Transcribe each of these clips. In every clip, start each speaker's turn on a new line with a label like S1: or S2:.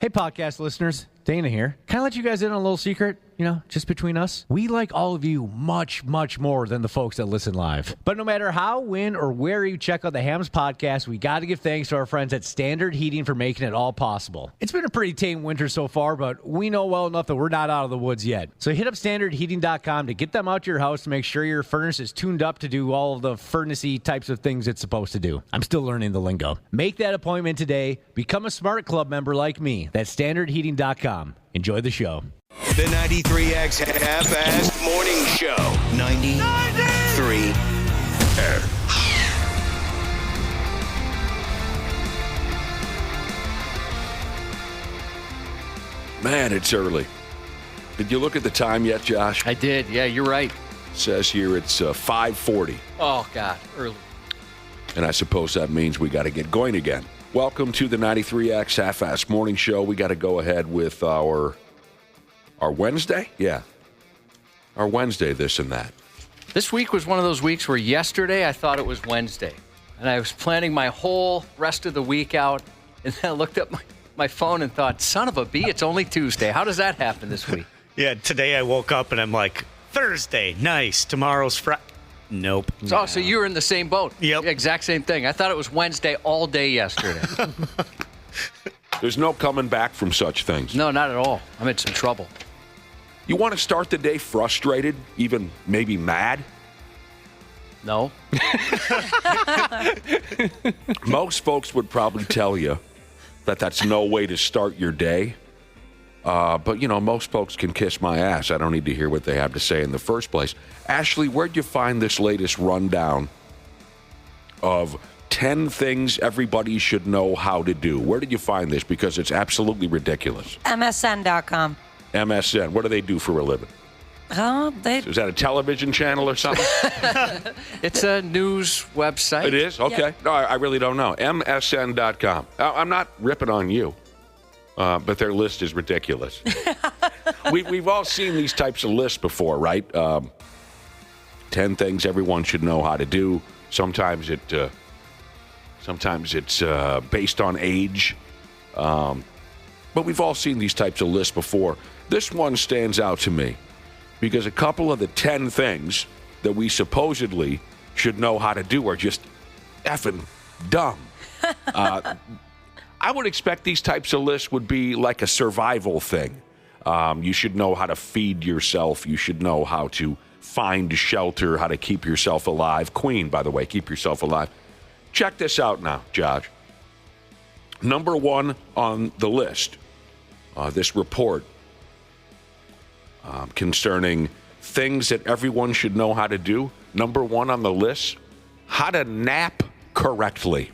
S1: Hey, podcast listeners. Dana here. Can I let you guys in on a little secret? Just between us. We like all of you much, much more than the folks that listen live. But no matter how, when, or where you check out the Hams podcast, we got to give thanks to our friends at Standard Heating for making it all possible. It's been a pretty tame winter so far, but we know well enough that we're not out of the woods yet. So hit up standardheating.com to get them out to your house to make sure your furnace is tuned up to do all of the furnace-y types of things it's supposed to do. I'm still learning the lingo. Make that appointment today. Become a Smart Club member like me. That's standardheating.com. Enjoy the show.
S2: The 93X Half-Assed Morning Show. 93.
S3: Man, it's early. Did you look at the time yet, Josh?
S4: I did. Yeah, you're right.
S3: It says here it's 5:40.
S4: Oh, God, early.
S3: And I suppose that means we got to get going again. Welcome to the 93X Half-Assed Morning Show. We got to go ahead with our Wednesday? Yeah. Our Wednesday, this and that.
S4: This week was one of those weeks where yesterday I thought it was Wednesday. And I was planning my whole rest of the week out. And then I looked at my phone and thought, son of a bee, it's only Tuesday. How does that happen this week?
S5: Yeah, today I woke up and I'm like, Thursday, nice. Tomorrow's Friday. Nope.
S4: So you were in the same boat.
S5: Yep.
S4: Exact same thing. I thought it was Wednesday all day yesterday.
S3: There's no coming back from such things.
S4: No, not at all. I'm in some trouble.
S3: You want to start the day frustrated, even maybe mad?
S4: No.
S3: Most folks would probably tell you that that's no way to start your day. But, most folks can kiss my ass. I don't need to hear what they have to say in the first place. Ashley, where'd you find this latest rundown of 10 things everybody should know how to do? Where did you find this? Because it's absolutely ridiculous.
S6: MSN.com.
S3: MSN. What do they do for a living? Is that a television channel or something?
S4: It's a news website.
S3: It is? Okay.
S6: Yeah.
S3: No, I really don't know. MSN.com. I'm not ripping on you, but their list is ridiculous. We've all seen these types of lists before, right? 10 things everyone should know how to do. Sometimes it's based on age. But we've all seen these types of lists before. This one stands out to me because a couple of the 10 things that we supposedly should know how to do are just effing dumb. I would expect these types of lists would be like a survival thing. You should know how to feed yourself. You should know how to find shelter, how to keep yourself alive. Queen, by the way, keep yourself alive. Check this out now, Josh. Number one on the list, this report concerning things that everyone should know how to do. Number one on the list, how to nap correctly.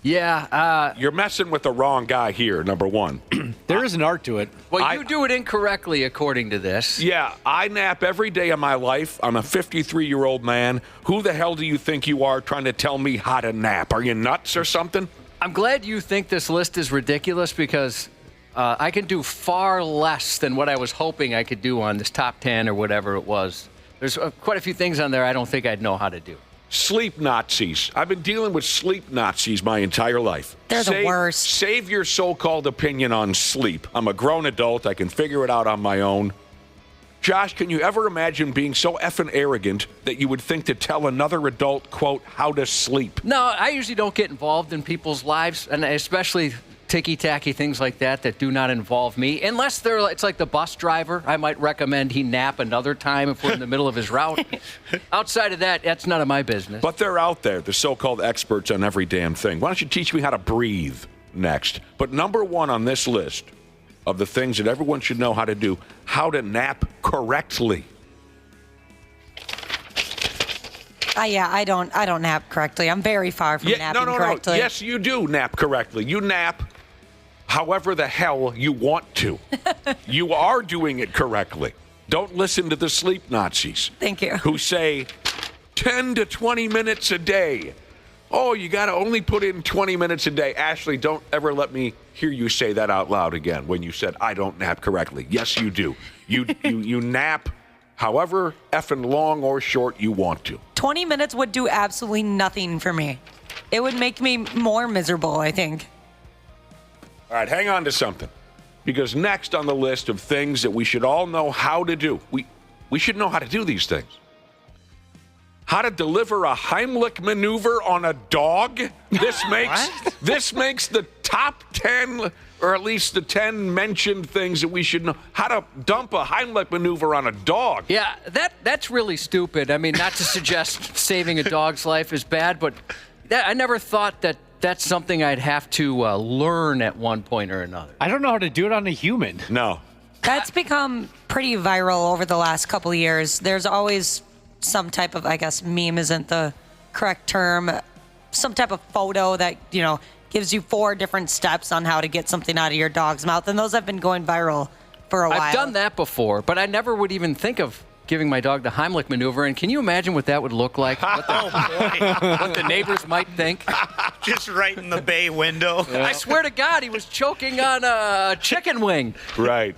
S4: Yeah.
S3: You're messing with the wrong guy here, number one.
S1: There is an art to it.
S4: Well, you do it incorrectly, according to this.
S3: Yeah, I nap every day of my life. I'm a 53-year-old man. Who the hell do you think you are trying to tell me how to nap? Are you nuts or something?
S4: I'm glad you think this list is ridiculous because I can do far less than what I was hoping I could do on this top 10 or whatever it was. There's quite a few things on there I don't think I'd know how to do.
S3: Sleep Nazis. I've been dealing with sleep Nazis my entire life.
S6: They're the worst.
S3: Save your so-called opinion on sleep. I'm a grown adult. I can figure it out on my own. Josh, can you ever imagine being so effing arrogant that you would think to tell another adult, quote, how to sleep?
S4: No, I usually don't get involved in people's lives, and especially ticky-tacky things like that do not involve me. Unless it's like the bus driver. I might recommend he nap another time if we're in the middle of his route. Outside of that, that's none of my business.
S3: But they're out there, the so-called experts on every damn thing. Why don't you teach me how to breathe next? But number one on this list of the things that everyone should know how to do, how to nap correctly.
S6: I don't nap correctly. I'm very far from napping correctly.
S3: No. Yes, you do nap correctly. You nap however the hell you want to. You are doing it correctly. Don't listen to the sleep Nazis.
S6: Thank you.
S3: Who say 10 to 20 minutes a day. Oh, you got to only put in 20 minutes a day. Ashley, don't ever let me hear you say that out loud again when you said, I don't nap correctly. Yes, you do. You nap however effing long or short you want to.
S6: 20 minutes would do absolutely nothing for me. It would make me more miserable, I think.
S3: All right, hang on to something. Because next on the list of things that we should all know how to do, we should know how to do these things. How to deliver a Heimlich maneuver on a dog. This makes the top 10, or at least the 10 mentioned things that we should know. How to dump a Heimlich maneuver on a dog.
S4: Yeah, that's really stupid. I mean, not to suggest saving a dog's life is bad, but I never thought that that's something I'd have to learn at one point or another.
S1: I don't know how to do it on a human.
S3: No.
S6: That's become pretty viral over the last couple of years. There's always some type of, I guess, meme isn't the correct term, some type of photo that, gives you 4 different steps on how to get something out of your dog's mouth. And those have been going viral for a while.
S4: I've done that before, but I never would even think of giving my dog the Heimlich maneuver. And can you imagine what that would look like? What the neighbors might think?
S5: Just right in the bay window.
S4: I swear to God, he was choking on a chicken wing.
S3: Right.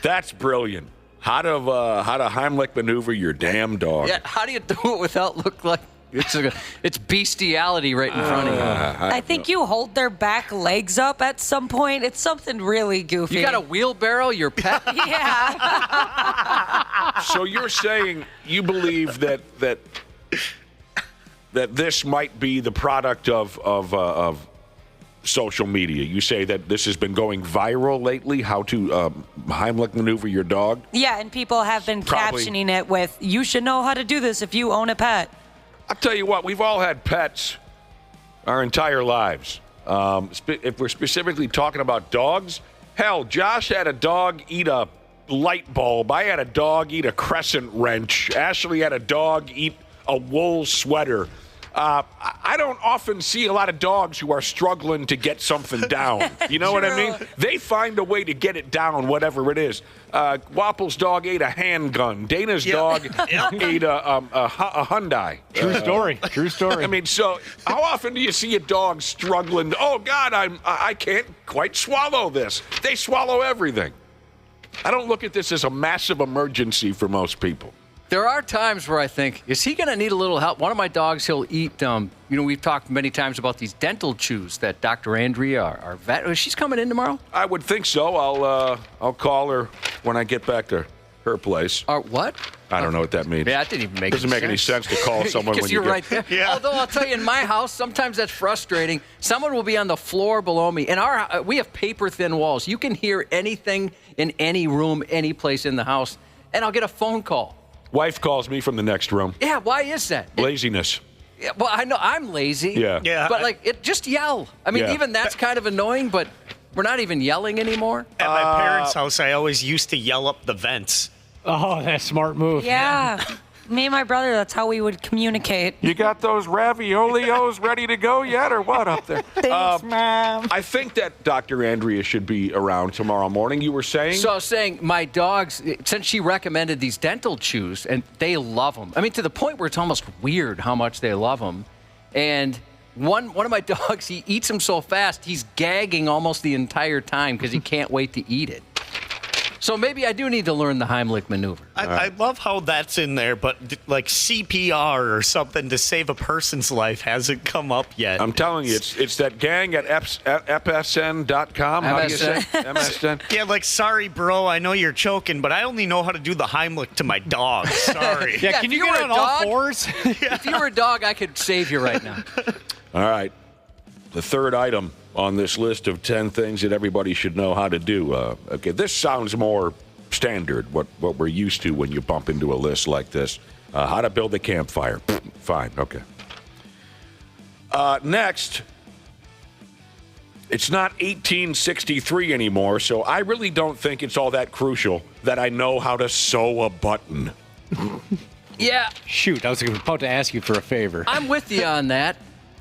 S3: That's brilliant. How to Heimlich maneuver your damn dog.
S4: Yeah, how do you do it without look like it's bestiality right in front of you?
S6: I think you hold their back legs up at some point. It's something really goofy.
S4: You got a wheelbarrow, your pet?
S6: Yeah.
S3: So you're saying you believe that this might be the product of social media. You say that this has been going viral lately, how to Heimlich maneuver your dog?
S6: Yeah, and people have been
S3: Probably.
S6: captioning it with, you should know how to do this if you own a pet.
S3: I'll tell you what, we've all had pets our entire lives. If we're specifically talking about dogs, hell, Josh had a dog eat a light bulb. I had a dog eat a crescent wrench. Ashley had a dog eat a wool sweater. I don't often see a lot of dogs who are struggling to get something down. You know what I mean? They find a way to get it down, whatever it is. Wapple's dog ate a handgun. Dana's dog ate a Hyundai.
S1: True story. True story.
S3: I mean, so how often do you see a dog struggling? Oh, God, I can't quite swallow this. They swallow everything. I don't look at this as a massive emergency for most people.
S4: There are times where I think, is he going to need a little help? One of my dogs, he'll eat, we've talked many times about these dental chews that Dr. Andrea, our vet, she's coming in tomorrow?
S3: I would think so. I'll call her when I get back to her place.
S4: What?
S3: I don't know what that means.
S4: Yeah, that didn't even make
S3: Doesn't make any sense to call someone when
S4: Because
S3: you
S4: you're
S3: get...
S4: right there.
S5: Yeah.
S4: Although I'll tell you, in my house, sometimes that's frustrating. Someone will be on the floor below me. And we have paper-thin walls. You can hear anything in any room, any place in the house. And I'll get a phone call.
S3: Wife calls me from the next room.
S4: Yeah, why is that?
S3: Laziness.
S4: Yeah, well, I know I'm lazy.
S3: Yeah.
S4: But just yell. I mean,
S3: Yeah.
S4: even that's kind of annoying, but we're not even yelling anymore.
S5: At my parents' house, I always used to yell up the vents.
S1: Oh, that's a smart move.
S6: Yeah. Me and my brother, that's how we would communicate.
S3: You got those raviolios ready to go yet, or what up there?
S6: Thanks, Mom.
S3: I think that Dr. Andrea should be around tomorrow morning. You were saying?
S4: So I was saying, my dogs, since she recommended these dental chews, and they love them. I mean, to the point where it's almost weird how much they love them. And one of my dogs, he eats them so fast, he's gagging almost the entire time because he can't wait to eat it. So maybe I do need to learn the Heimlich maneuver.
S5: I love how that's in there, but like CPR or something to save a person's life hasn't come up yet.
S3: I'm telling you, it's that gang at FSN.com. How do you say? MSN.
S5: Yeah, like, sorry, bro, I know you're choking, but I only know how to do the Heimlich to my dog. Sorry.
S1: Yeah, can
S4: if
S1: you
S4: you
S1: get
S4: were
S1: on
S4: a
S1: all
S4: dog-
S1: fours?
S4: If you were a dog, I could save you right now.
S3: All right. The third item on this list of 10 things that everybody should know how to do. Okay, this sounds more standard, what we're used to when you bump into a list like this. How to build a campfire. Fine, okay. Next, it's not 1863 anymore, so I really don't think it's all that crucial that I know how to sew a button.
S4: Yeah,
S1: Shoot, I was about to ask you for a favor.
S4: I'm with you on that.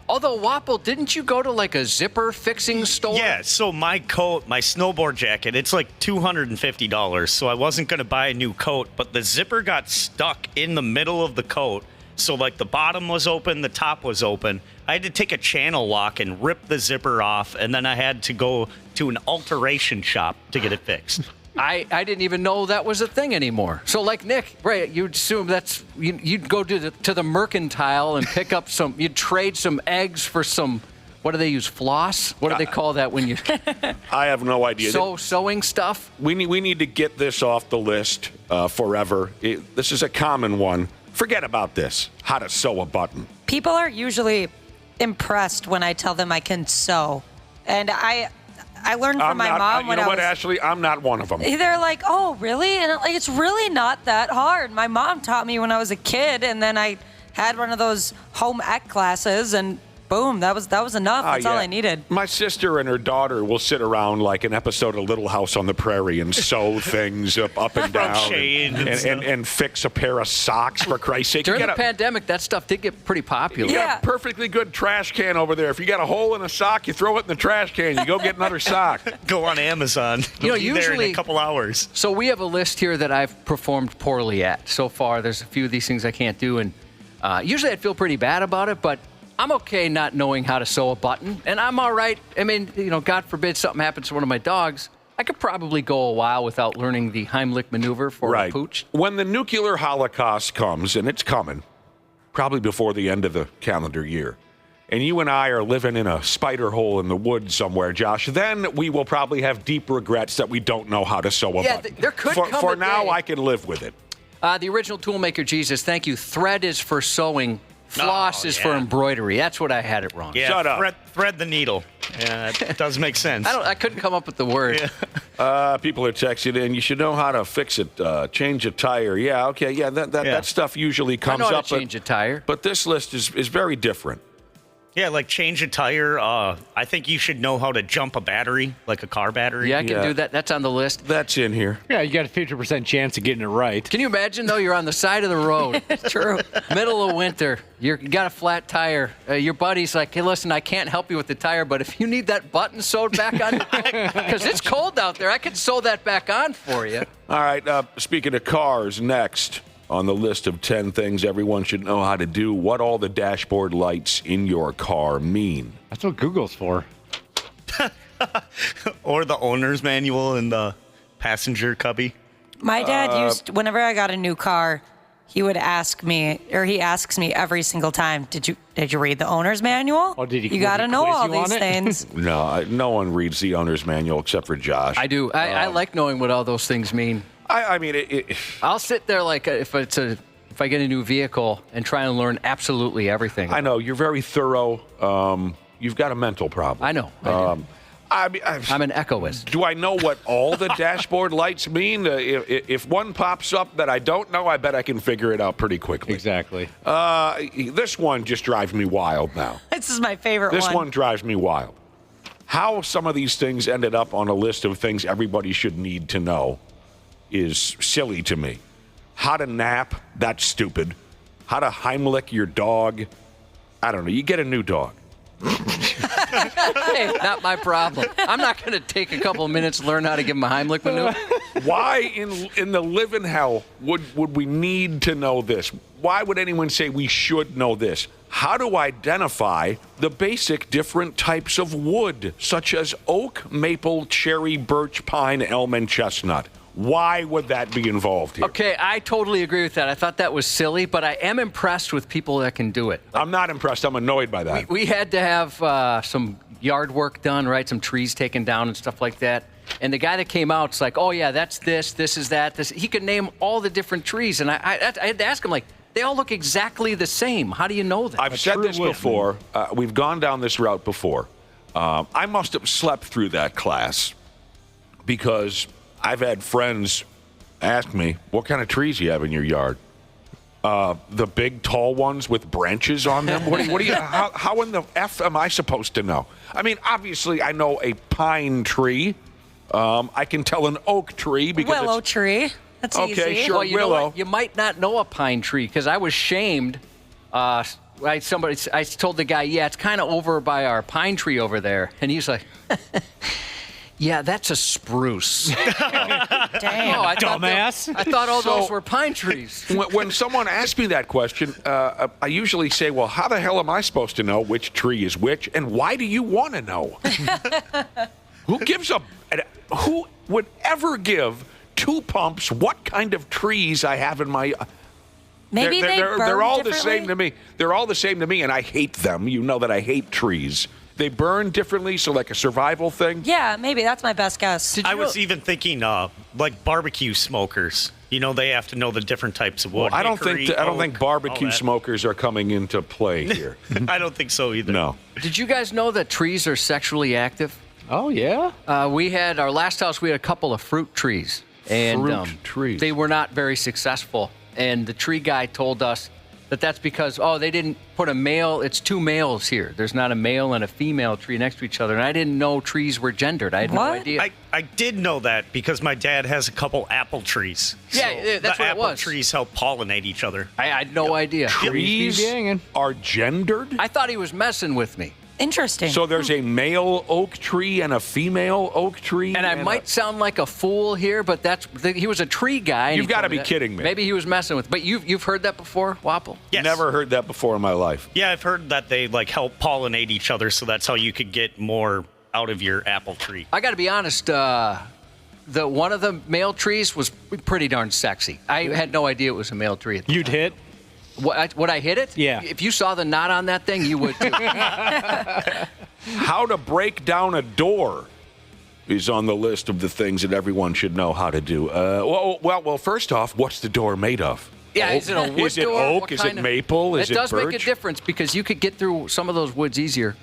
S4: Although, Wapple, didn't you go to like a zipper fixing store?
S5: Yeah, so my coat, my snowboard jacket, it's like $250. So I wasn't going to buy a new coat, but the zipper got stuck in the middle of the coat. So like the bottom was open, the top was open. I had to take a channel lock and rip the zipper off, and then I had to go to an alteration shop to get it fixed.
S4: I didn't even know that was a thing anymore. So like Nick, right, you'd assume that's, you'd go to the mercantile and pick up you'd trade some eggs for some what do they use? Floss? What do they call that when you
S3: I have no idea.
S4: sewing stuff?
S3: We need to get this off the list forever. This is a common one. Forget about this. How to sew a button.
S6: People are usually impressed when I tell them I can sew. And I learned from my mom when I was...
S3: Ashley? I'm not one of them.
S6: They're like, oh, really? And it's really not that hard. My mom taught me when I was a kid, and then I had one of those home ec classes, and boom, that was enough. That's all I needed.
S3: My sister and her daughter will sit around like an episode of Little House on the Prairie and sew things up and down and fix a pair of socks, for Christ's sake.
S4: During the pandemic, that stuff did get pretty popular.
S3: You got a perfectly good trash can over there. If you got a hole in a sock, you throw it in the trash can. You go get another sock.
S5: Go on Amazon. It'll be there in a couple hours.
S4: So we have a list here that I've performed poorly at. So far, there's a few of these things I can't do, and usually I'd feel pretty bad about it, but I'm okay not knowing how to sew a button, and I'm all right. I mean, God forbid something happens to one of my dogs. I could probably go a while without learning the Heimlich maneuver for a pooch.
S3: When the nuclear holocaust comes, and it's coming, probably before the end of the calendar year, and you and I are living in a spider hole in the woods somewhere, Josh, then we will probably have deep regrets that we don't know how to sew a button.
S4: There could come
S3: For
S4: a
S3: now,
S4: day.
S3: I can live with it.
S4: The original toolmaker, Jesus, thank you. Thread is for sewing. Floss is for embroidery. That's what I had it wrong.
S5: Yeah,
S3: Shut up.
S5: Thread the needle. Yeah, that does make sense.
S4: I couldn't come up with the word.
S3: People are texting in. You should know how to fix it. Change a tire. Yeah, okay. Yeah, that stuff usually comes
S4: I know how
S3: up.
S4: to change a tire.
S3: But this list is very different.
S5: Yeah, like change a tire. I think you should know how to jump a battery, like a car battery.
S4: Yeah, I can do that. That's on the list.
S3: That's in here.
S1: Yeah, you got a 50% chance of getting it right.
S4: Can you imagine, though, you're on the side of the road.
S6: True.
S4: Middle of winter. You got a flat tire. Your buddy's like, hey, listen, I can't help you with the tire, but if you need that button sewed back on, because it's cold out there, I could sew that back on for you.
S3: All right, speaking of cars, next on the list of 10 things everyone should know how to do, what all the dashboard lights in your car mean.
S1: That's what Google's for.
S5: Or the owner's manual in the passenger cubby.
S6: My dad used, whenever I got a new car, he would ask me, or he asks me every single time, did you read the owner's manual?
S1: Oh, did he?
S6: You got to know all these
S1: it?
S6: things.
S3: No one reads the owner's manual except for Josh.
S4: I do. I like knowing what all those things mean.
S3: I mean,
S4: I'll sit there like if I get a new vehicle and try and learn absolutely everything.
S3: I know you're very thorough. You've got a mental problem.
S4: I know. I'm an echoist.
S3: Do I know what all the dashboard lights mean? If one pops up that I don't know, I bet I can figure it out pretty quickly.
S1: Exactly.
S3: This one just drives me wild now.
S6: This is my favorite one.
S3: This one drives me wild. How some of these things ended up on a list of things everybody should need to know is silly to me. How to nap, that's stupid. How to Heimlich your dog, I don't know. You get a new dog.
S4: Hey, not my problem. I'm not going to take a couple of minutes to learn how to give him a Heimlich maneuver.
S3: Why in the living hell would we need to know this? Why would anyone say we should know this? How to identify the basic different types of wood, such as oak, maple, cherry, birch, pine, elm, and chestnut. Why would that be involved here?
S4: Okay, I totally agree with that. I thought that was silly, but I am impressed with people that can do it.
S3: I'm not impressed. I'm annoyed by that.
S4: We had to have some yard work done, right? Some trees taken down and stuff like that. And the guy that came out, it's like, oh, yeah, that's this is that. This. He could name all the different trees. And I had to ask him, like, they all look exactly the same. How do you know that?
S3: I've said this before. We've gone down this route before. I must have slept through that class because I've had friends ask me, what kind of trees you have in your yard? The big, tall ones with branches on them? What do you? How in the F am I supposed to know? I mean, obviously, I know a pine tree. I can tell an oak tree because
S6: willow tree. That's
S3: okay,
S6: easy.
S3: sure,
S4: well, you
S3: willow.
S4: know what? You might not know a pine tree because I was shamed. I told the guy, yeah, it's kind of over by our pine tree over there. And he's like, yeah, that's a spruce.
S6: Damn.
S4: I thought all those were pine trees.
S3: When someone asks me that question, I usually say, well, how the hell am I supposed to know which tree is which, and why do you want to know? Who would ever give two pumps what kind of trees I have in my...
S6: Maybe
S3: they're all the
S6: differently?
S3: same to me. They're all the same to me, and I hate them. You know that I hate trees. they burn differently, so like a survival thing?
S6: Yeah, maybe that's my best guess.
S5: I was even thinking like barbecue smokers. You know, they have to know the different types of wood.
S3: Well, I don't
S5: Hickory,
S3: think
S5: oak,
S3: barbecue
S5: all that.
S3: smokers are coming into play here.
S5: I don't think so either.
S3: No.
S4: Did you guys know that trees are sexually active?
S1: Oh, yeah?
S4: We had our last house. We had a couple of fruit trees, and
S3: Fruit trees.
S4: they were not very successful. And the tree guy told us that that's because they didn't put a male. It's two males here. There's not a male and a female tree next to each other. And I didn't know trees were gendered. I had no
S6: What?
S4: idea.
S5: I did know that because my dad has a couple apple trees.
S4: Yeah, that's
S5: the
S4: what it
S5: apple
S4: was.
S5: trees help pollinate each other.
S4: I had no idea.
S3: Trees are gendered?
S4: I thought he was messing with me.
S6: Interesting.
S3: So there's a male oak tree and a female oak tree?
S4: And I might sound like a fool here, but he was a tree guy. and
S3: You've
S4: he told
S3: gotta
S4: me
S3: be
S4: that.
S3: kidding me.
S4: Maybe he was messing with. But you've heard that before, Wapple?
S5: Yes.
S3: Never heard that before in my life.
S5: Yeah, I've heard that they like help pollinate each other, so that's how you could get more out of your apple tree.
S4: I got to be honest. The one of the male trees was pretty darn sexy. I had no idea it was a male tree.
S7: You'd hit?
S4: Would I hit it?
S7: Yeah.
S4: If you saw the knot on that thing, you would too.
S3: How to break down a door is on the list of the things that everyone should know how to do. Well, first off, what's the door made of?
S4: Yeah,
S3: Oak?
S4: is it a wood
S3: Is it
S4: door?
S3: oak?
S4: What
S3: Is
S4: kind
S3: it
S4: of-
S3: maple? Is it
S4: does
S3: birch?
S4: make a difference because you could get through some of those woods easier.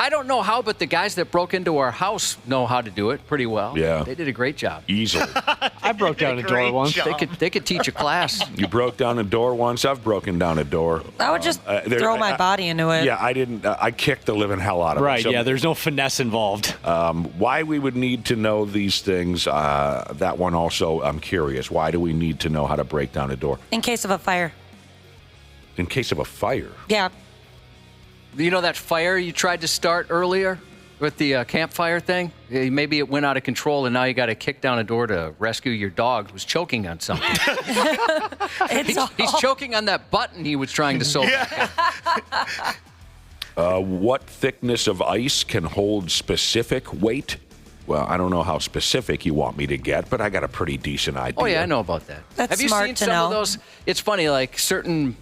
S4: I don't know how, but the guys that broke into our house know how to do it pretty well.
S3: Yeah.
S4: They did a great job.
S3: Easily.
S7: I broke down a door
S5: Great
S7: once.
S5: job.
S4: They could teach a class.
S3: You broke down a door once? I've broken down a door.
S6: I would just
S3: there-
S6: throw my body into it.
S3: Yeah, I didn't. I kicked the living hell out of it.
S7: Right,
S3: So,
S7: yeah, there's no finesse involved.
S3: why we would need to know these things, that one also, I'm curious. Why do we need to know how to break down a door?
S6: In case of a fire.
S3: In case of a fire.
S6: Yeah.
S4: You know that fire you tried to start earlier with the campfire thing? Maybe it went out of control, and now you got to kick down a door to rescue your dog who's choking on something. He's choking on that button he was trying to sew.
S3: What thickness of ice can hold specific weight? Well, I don't know how specific you want me to get, but I got a pretty decent idea.
S4: Oh, yeah, I know about that.
S6: That's
S4: Have you
S6: smart
S4: seen
S6: to
S4: some of
S6: know.
S4: those? It's funny, like certain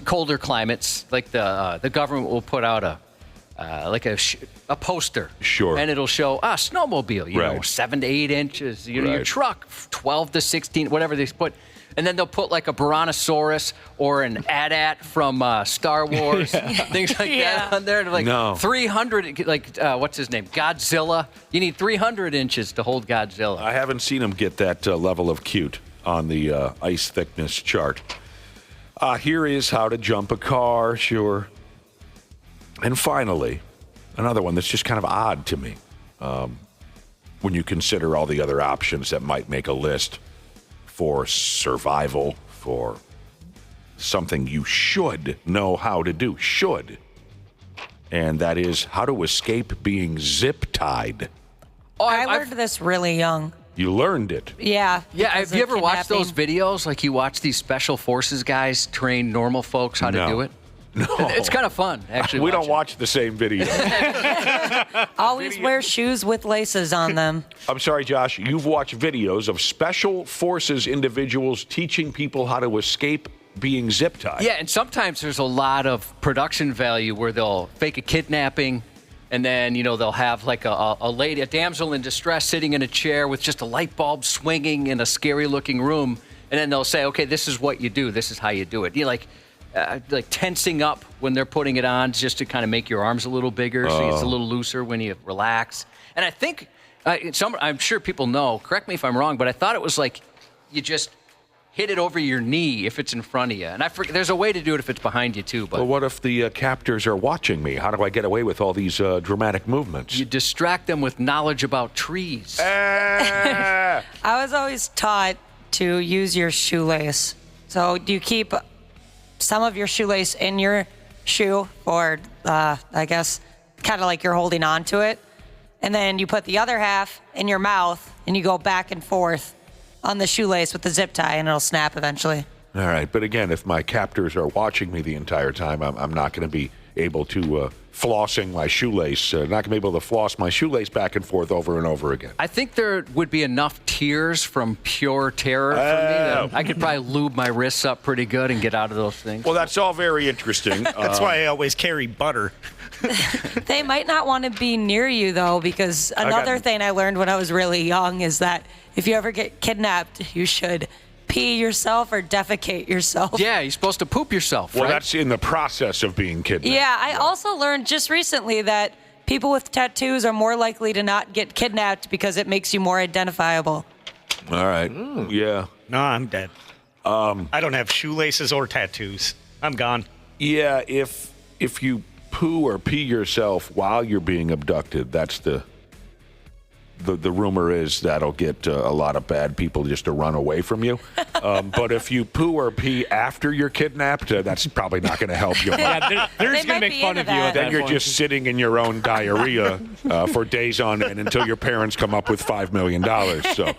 S4: colder climates, like the government will put out a poster.
S3: Sure.
S4: And it'll show a snowmobile, you know,
S3: Right.
S4: 7 to 8 inches. You know, your
S3: Right.
S4: truck, 12 to 16, whatever they put. And then they'll put like a Brontosaurus or an AT-AT from Star Wars, things like that on there. And like
S3: No.
S4: 300, like what's his name? Godzilla. You need 300 inches to hold Godzilla.
S3: I haven't seen him get that level of cute on the ice thickness chart. Here is how to jump a car, sure. And finally, another one that's just kind of odd to me when you consider all the other options that might make a list for survival, for something you should know how to do. Should. And that is how to escape being zip-tied.
S4: Oh,
S6: I learned this really young.
S3: You learned it.
S6: Yeah.
S4: Yeah,
S6: because
S4: have you
S6: of
S4: ever watched those
S6: kidnapping.
S4: videos? Like you watch these special forces guys train normal folks how to
S3: No.
S4: do it?
S3: No.
S4: It's kind of fun, actually.
S3: We don't
S4: it.
S3: watch the same video.
S6: Always wear shoes with laces on them.
S3: I'm sorry, Josh. You've watched videos of special forces individuals teaching people how to escape being zip tied.
S4: Yeah, and sometimes there's a lot of production value where they'll fake a kidnapping, and then, you know, they'll have like a lady, a damsel in distress sitting in a chair with just a light bulb swinging in a scary looking room. And then they'll say, okay, this is what you do. This is how you do it. You like tensing up when they're putting it on just to kind of make your arms a little bigger so it's a little looser when you relax. And I think, I'm sure people know, correct me if I'm wrong, but I thought it was like you just hit it over your knee if it's in front of you. And there's a way to do it if it's behind you too. But
S3: Well, what if the captors are watching me? How do I get away with all these dramatic movements?
S4: you distract them with knowledge about trees.
S6: I was always taught to use your shoelace. So do you keep some of your shoelace in your shoe, or I guess kind of like you're holding on to it, and then you put the other half in your mouth and you go back and forth on the shoelace with the zip tie, and it'll snap eventually.
S3: All right, but again, if my captors are watching me the entire time, I'm not going to be able to flossing my shoelace, not going to be able to floss my shoelace back and forth over and over again.
S4: I think there would be enough tears from pure terror for me that I could probably lube my wrists up pretty good and get out of those things.
S3: Well, that's all very interesting.
S5: That's why I always carry butter.
S6: They might not want to be near you, though, because another thing I learned when I was really young is that if you ever get kidnapped, you should pee yourself or defecate yourself.
S4: Yeah, you're supposed to poop yourself,
S3: Well,
S4: right?
S3: that's in the process of being kidnapped.
S6: Yeah, I also learned just recently that people with tattoos are more likely to not get kidnapped because it makes you more identifiable.
S3: All right. Yeah.
S5: No, I'm dead. I don't have shoelaces or tattoos. I'm gone.
S3: Yeah, if you poo or pee yourself while you're being abducted, that's the rumor is that'll get a lot of bad people just to run away from you. But if you poo or pee after you're kidnapped, that's probably not going to help you much.
S7: Yeah, they're
S6: They
S7: just going
S6: might
S7: to make
S6: be
S7: fun
S6: into
S7: of you
S6: that.
S7: at
S3: Then
S7: that
S3: you're
S7: point.
S3: just sitting in your own diarrhea for days on end until your parents come up with $5 million. So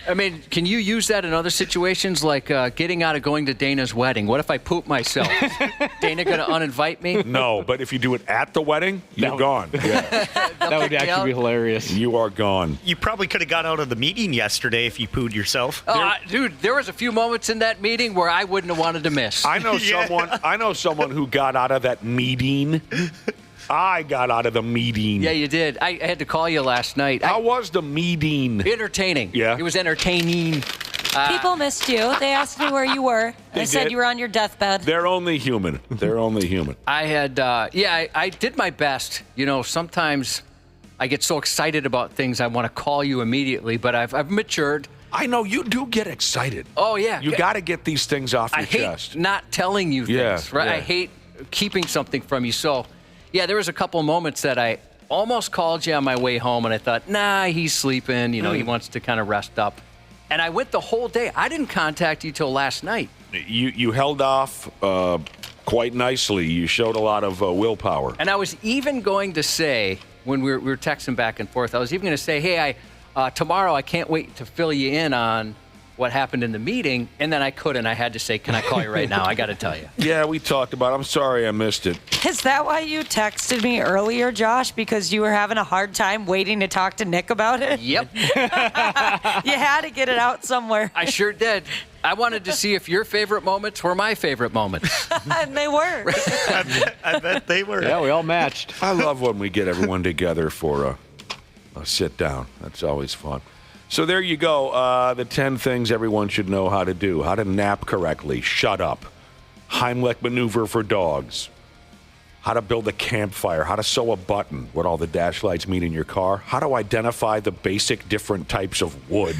S4: I mean, can you use that in other situations, like getting out of going to Dana's wedding? What if I poop myself? Is Dana going to uninvite me?
S3: no, but if you do it at the wedding, you're gone. Yeah,
S7: That would
S4: pick me
S7: actually be
S4: up.
S7: hilarious.
S3: you are gone.
S5: You probably could have got out of the meeting yesterday if you pooed yourself.
S4: Dude, there was a few moments in that meeting where I wouldn't have wanted to miss.
S3: I know
S5: Yeah.
S3: someone who got out of that meeting. I got out of the meeting.
S4: Yeah, you did. I had to call you last night.
S3: How was the meeting?
S4: Entertaining.
S3: Yeah.
S4: It was entertaining.
S6: People missed you. They asked me where you were. They said
S3: did?
S6: you were on your deathbed.
S3: They're only human. They're only human.
S4: I had, I did my best. You know, sometimes I get so excited about things I want to call you immediately, but I've matured.
S3: I know you do get excited.
S4: Oh, yeah.
S3: You got to get these things off your
S4: I hate
S3: chest.
S4: not telling you
S3: Yeah,
S4: things, right?
S3: yeah.
S4: I hate keeping something from you. So, yeah, there was a couple moments that I almost called you on my way home, and I thought, nah, he's sleeping. You know, he wants to kind of rest up. And I went the whole day. I didn't contact you till last night.
S3: You held off quite nicely. You showed a lot of willpower.
S4: And I was even going to say, when we were texting back and forth, I was even going to say, hey, tomorrow I can't wait to fill you in on what happened in the meeting. And then I couldn't. I had to say, can I call you right now? I got to tell you.
S3: Yeah, we talked about it. I'm sorry I missed it.
S6: Is that why you texted me earlier, Josh? Because you were having a hard time waiting to talk to Nick about it?
S4: Yep,
S6: You had to get it out somewhere.
S4: I sure did. I wanted to see if your favorite moments were my favorite moments.
S6: And they were.
S5: I bet they were.
S7: Yeah, we all matched.
S3: I love when we get everyone together for a sit down. That's always fun. So there you go. The 10 things everyone should know how to do. How to nap correctly. Shut up. Heimlich maneuver for dogs. How to build a campfire. How to sew a button. What all the dash lights mean in your car. How to identify the basic different types of wood,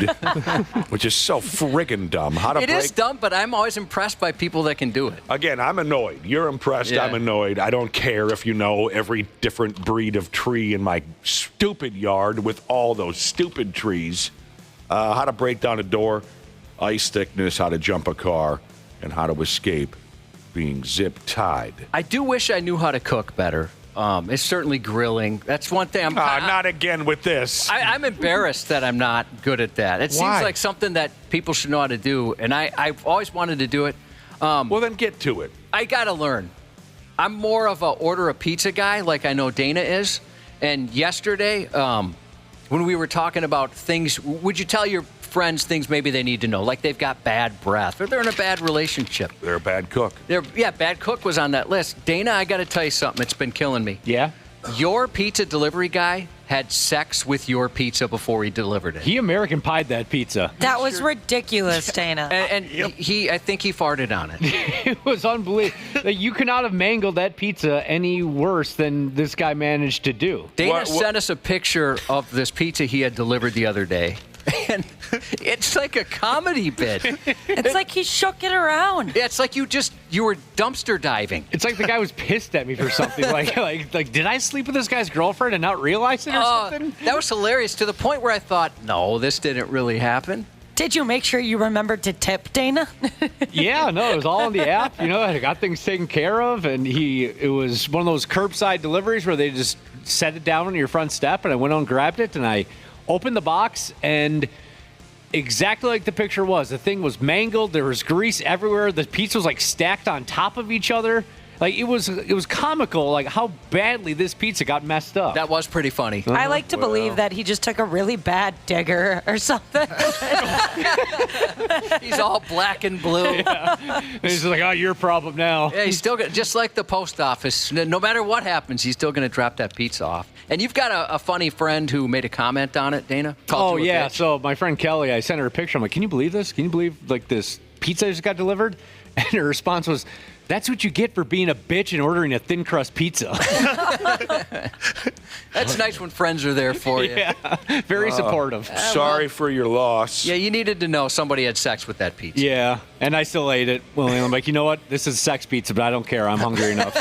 S3: which is so friggin' dumb. How to
S4: It is dumb, but I'm always impressed by people that can do it.
S3: Again, I'm annoyed. You're impressed.
S4: Yeah.
S3: I'm annoyed. I don't care if you know every different breed of tree in my stupid yard with all those stupid trees. How to break down a door, ice thickness, how to jump a car, and how to escape being zip-tied.
S4: I do wish I knew how to cook better. It's certainly grilling. That's one thing.
S3: Not again with this.
S4: I'm embarrassed that I'm not good at that. It
S3: Why?
S4: seems like something that people should know how to do, and I've always wanted to do it.
S3: Well, then get to it.
S4: I got to learn. I'm more of a order a pizza guy, like I know Dana is. And yesterday, when we were talking about things, would you tell your friends things maybe they need to know, like they've got bad breath or they're in a bad relationship?
S3: They're a bad cook.
S4: Bad cook was on that list. Dana, I got to tell you something. It's been killing me.
S7: Yeah.
S4: Your pizza delivery guy had sex with your pizza before he delivered it.
S7: He American pied that pizza.
S6: That was ridiculous, Dana.
S4: And I think he farted on it.
S7: It was unbelievable. Like, you could not have mangled that pizza any worse than this guy managed to do.
S4: Dana sent us a picture of this pizza he had delivered the other day. And it's like a comedy bit.
S6: It's like he shook it around.
S4: Yeah, it's like you were dumpster diving.
S7: It's like the guy was pissed at me for something. Like, did I sleep with this guy's girlfriend and not realize it or something?
S4: That was hilarious to the point where I thought, no, this didn't really happen.
S6: Did you make sure you remembered to tip, Dana?
S7: Yeah, no, it was all on the app. You know, I got things taken care of, and it was one of those curbside deliveries where they just set it down on your front step, and I went on and grabbed it, and I opened the box, and exactly like the picture was, the thing was mangled. There was grease everywhere. The pizza was like stacked on top of each other. Like, it was comical, like, how badly this pizza got messed up.
S4: That was pretty funny.
S6: I like to believe that he just took a really bad digger or something.
S4: He's all black and blue.
S7: Yeah. He's like, oh, your problem now.
S4: Yeah, he's still just like the post office. No matter what happens, he's still going to drop that pizza off. And you've got a funny friend who made a comment on it, Dana.
S7: Oh, yeah. So my friend Kelly, I sent her a picture. I'm like, can you believe this? Can you believe, like, this pizza just got delivered? And her response was, that's what you get for being a bitch and ordering a thin crust pizza.
S4: That's nice when friends are there for you.
S7: Yeah, very supportive.
S3: Sorry for your loss.
S4: Yeah, you needed to know somebody had sex with that pizza.
S7: Yeah, and I still ate it. Well, I'm like, you know what? This is sex pizza, but I don't care. I'm hungry enough.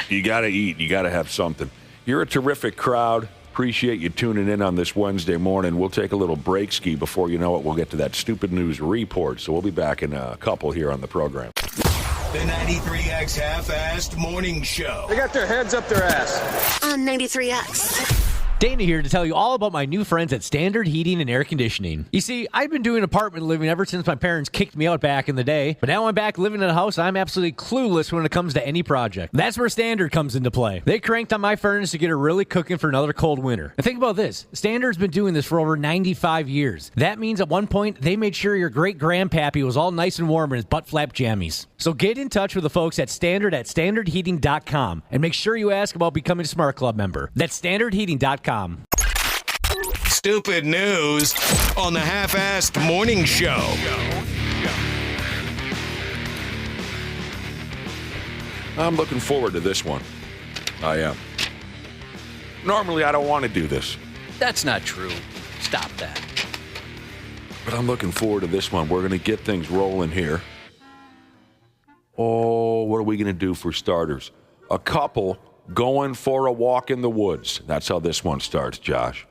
S3: You got to eat. You got to have something. You're a terrific crowd. Appreciate you tuning in on this Wednesday morning. We'll take a little break ski. Before you know it, we'll get to that stupid news report. So we'll be back in a couple here on the program.
S2: The 93X Half-Assed Morning Show.
S8: They got their heads up their ass.
S9: On 93X.
S1: Dana here to tell you all about my new friends at Standard Heating and Air Conditioning. You see, I've been doing apartment living ever since my parents kicked me out back in the day, but now I'm back living in a house and I'm absolutely clueless when it comes to any project. That's where Standard comes into play. They cranked on my furnace to get it really cooking for another cold winter. And think about this, Standard's been doing this for over 95 years. That means at one point, they made sure your great-grandpappy was all nice and warm in his butt-flap jammies. So get in touch with the folks at standardheating.com and make sure you ask about becoming a Smart Club member. That's standardheating.com.
S2: Stupid news on the Half-Assed Morning Show.
S3: I'm looking forward to this one. I am. Normally, I don't want to do this,
S4: That's not true. Stop that.
S3: but I'm looking forward to this one. We're going to get things rolling here. Oh, what are we going to do for starters? A couple going for a walk in the woods. That's how this one starts, Josh.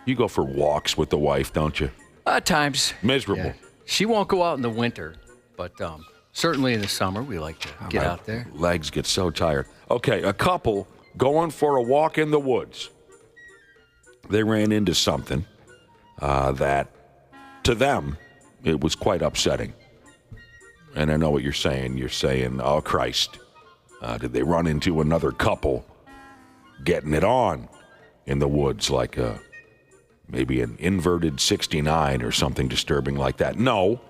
S3: You go for walks with the wife, don't you?
S4: At times.
S3: Miserable.
S4: Yeah. She won't go out in the winter, but certainly in the summer we like to get out there.
S3: Legs get so tired. Okay, a couple going for a walk in the woods. They ran into something that, to them, it was quite upsetting. And I know what you're saying. You're saying, oh, Christ. Did they run into another couple getting it on in the woods, like maybe an inverted 69 or something disturbing like that? No.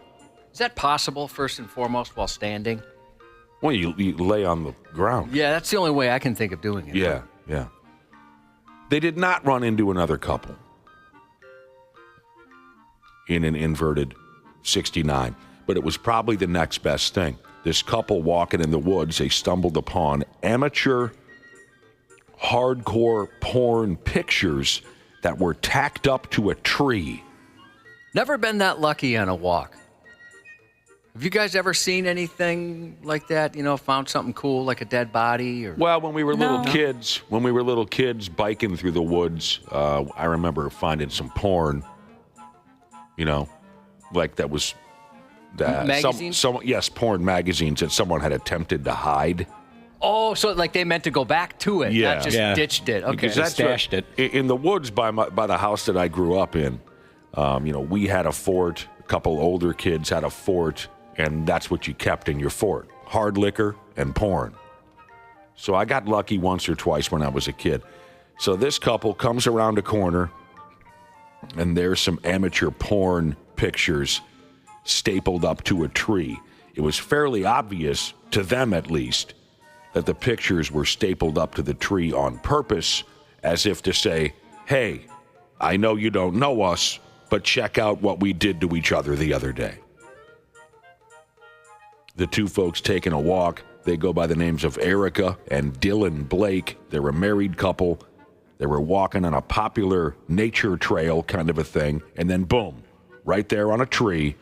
S4: Is that possible, first and foremost, while standing?
S3: Well, you lay on the ground.
S4: Yeah, that's the only way I can think of doing it.
S3: Yeah. They did not run into another couple in an inverted 69, but it was probably the next best thing. This couple walking in the woods, they stumbled upon amateur hardcore porn pictures that were tacked up to a tree.
S4: Never been that lucky on a walk. Have you guys ever seen anything like that? You know, found something cool like a dead body? Or
S3: Well, when we were little kids biking through the woods, I remember finding some porn, you know, like that was
S4: magazines?
S3: Yes, porn magazines that someone had attempted to hide.
S4: Oh, so like they meant to go back to it, not just ditched it. Okay,
S3: Because that's
S7: stashed it.
S3: In the woods by the house that I grew up in. We had a fort. A couple older kids had a fort, and that's what you kept in your fort: hard liquor and porn. So I got lucky once or twice when I was a kid. So this couple comes around a corner, and there's some amateur porn pictures stapled up to a tree. It was fairly obvious, to them at least, that the pictures were stapled up to the tree on purpose, as if to say, hey, I know you don't know us, but check out what we did to each other the other day. The two folks taking a walk, they go by the names of Erica and Dylan Blake. They're a married couple. They were walking on a popular nature trail kind of a thing, and then boom, right there on a tree,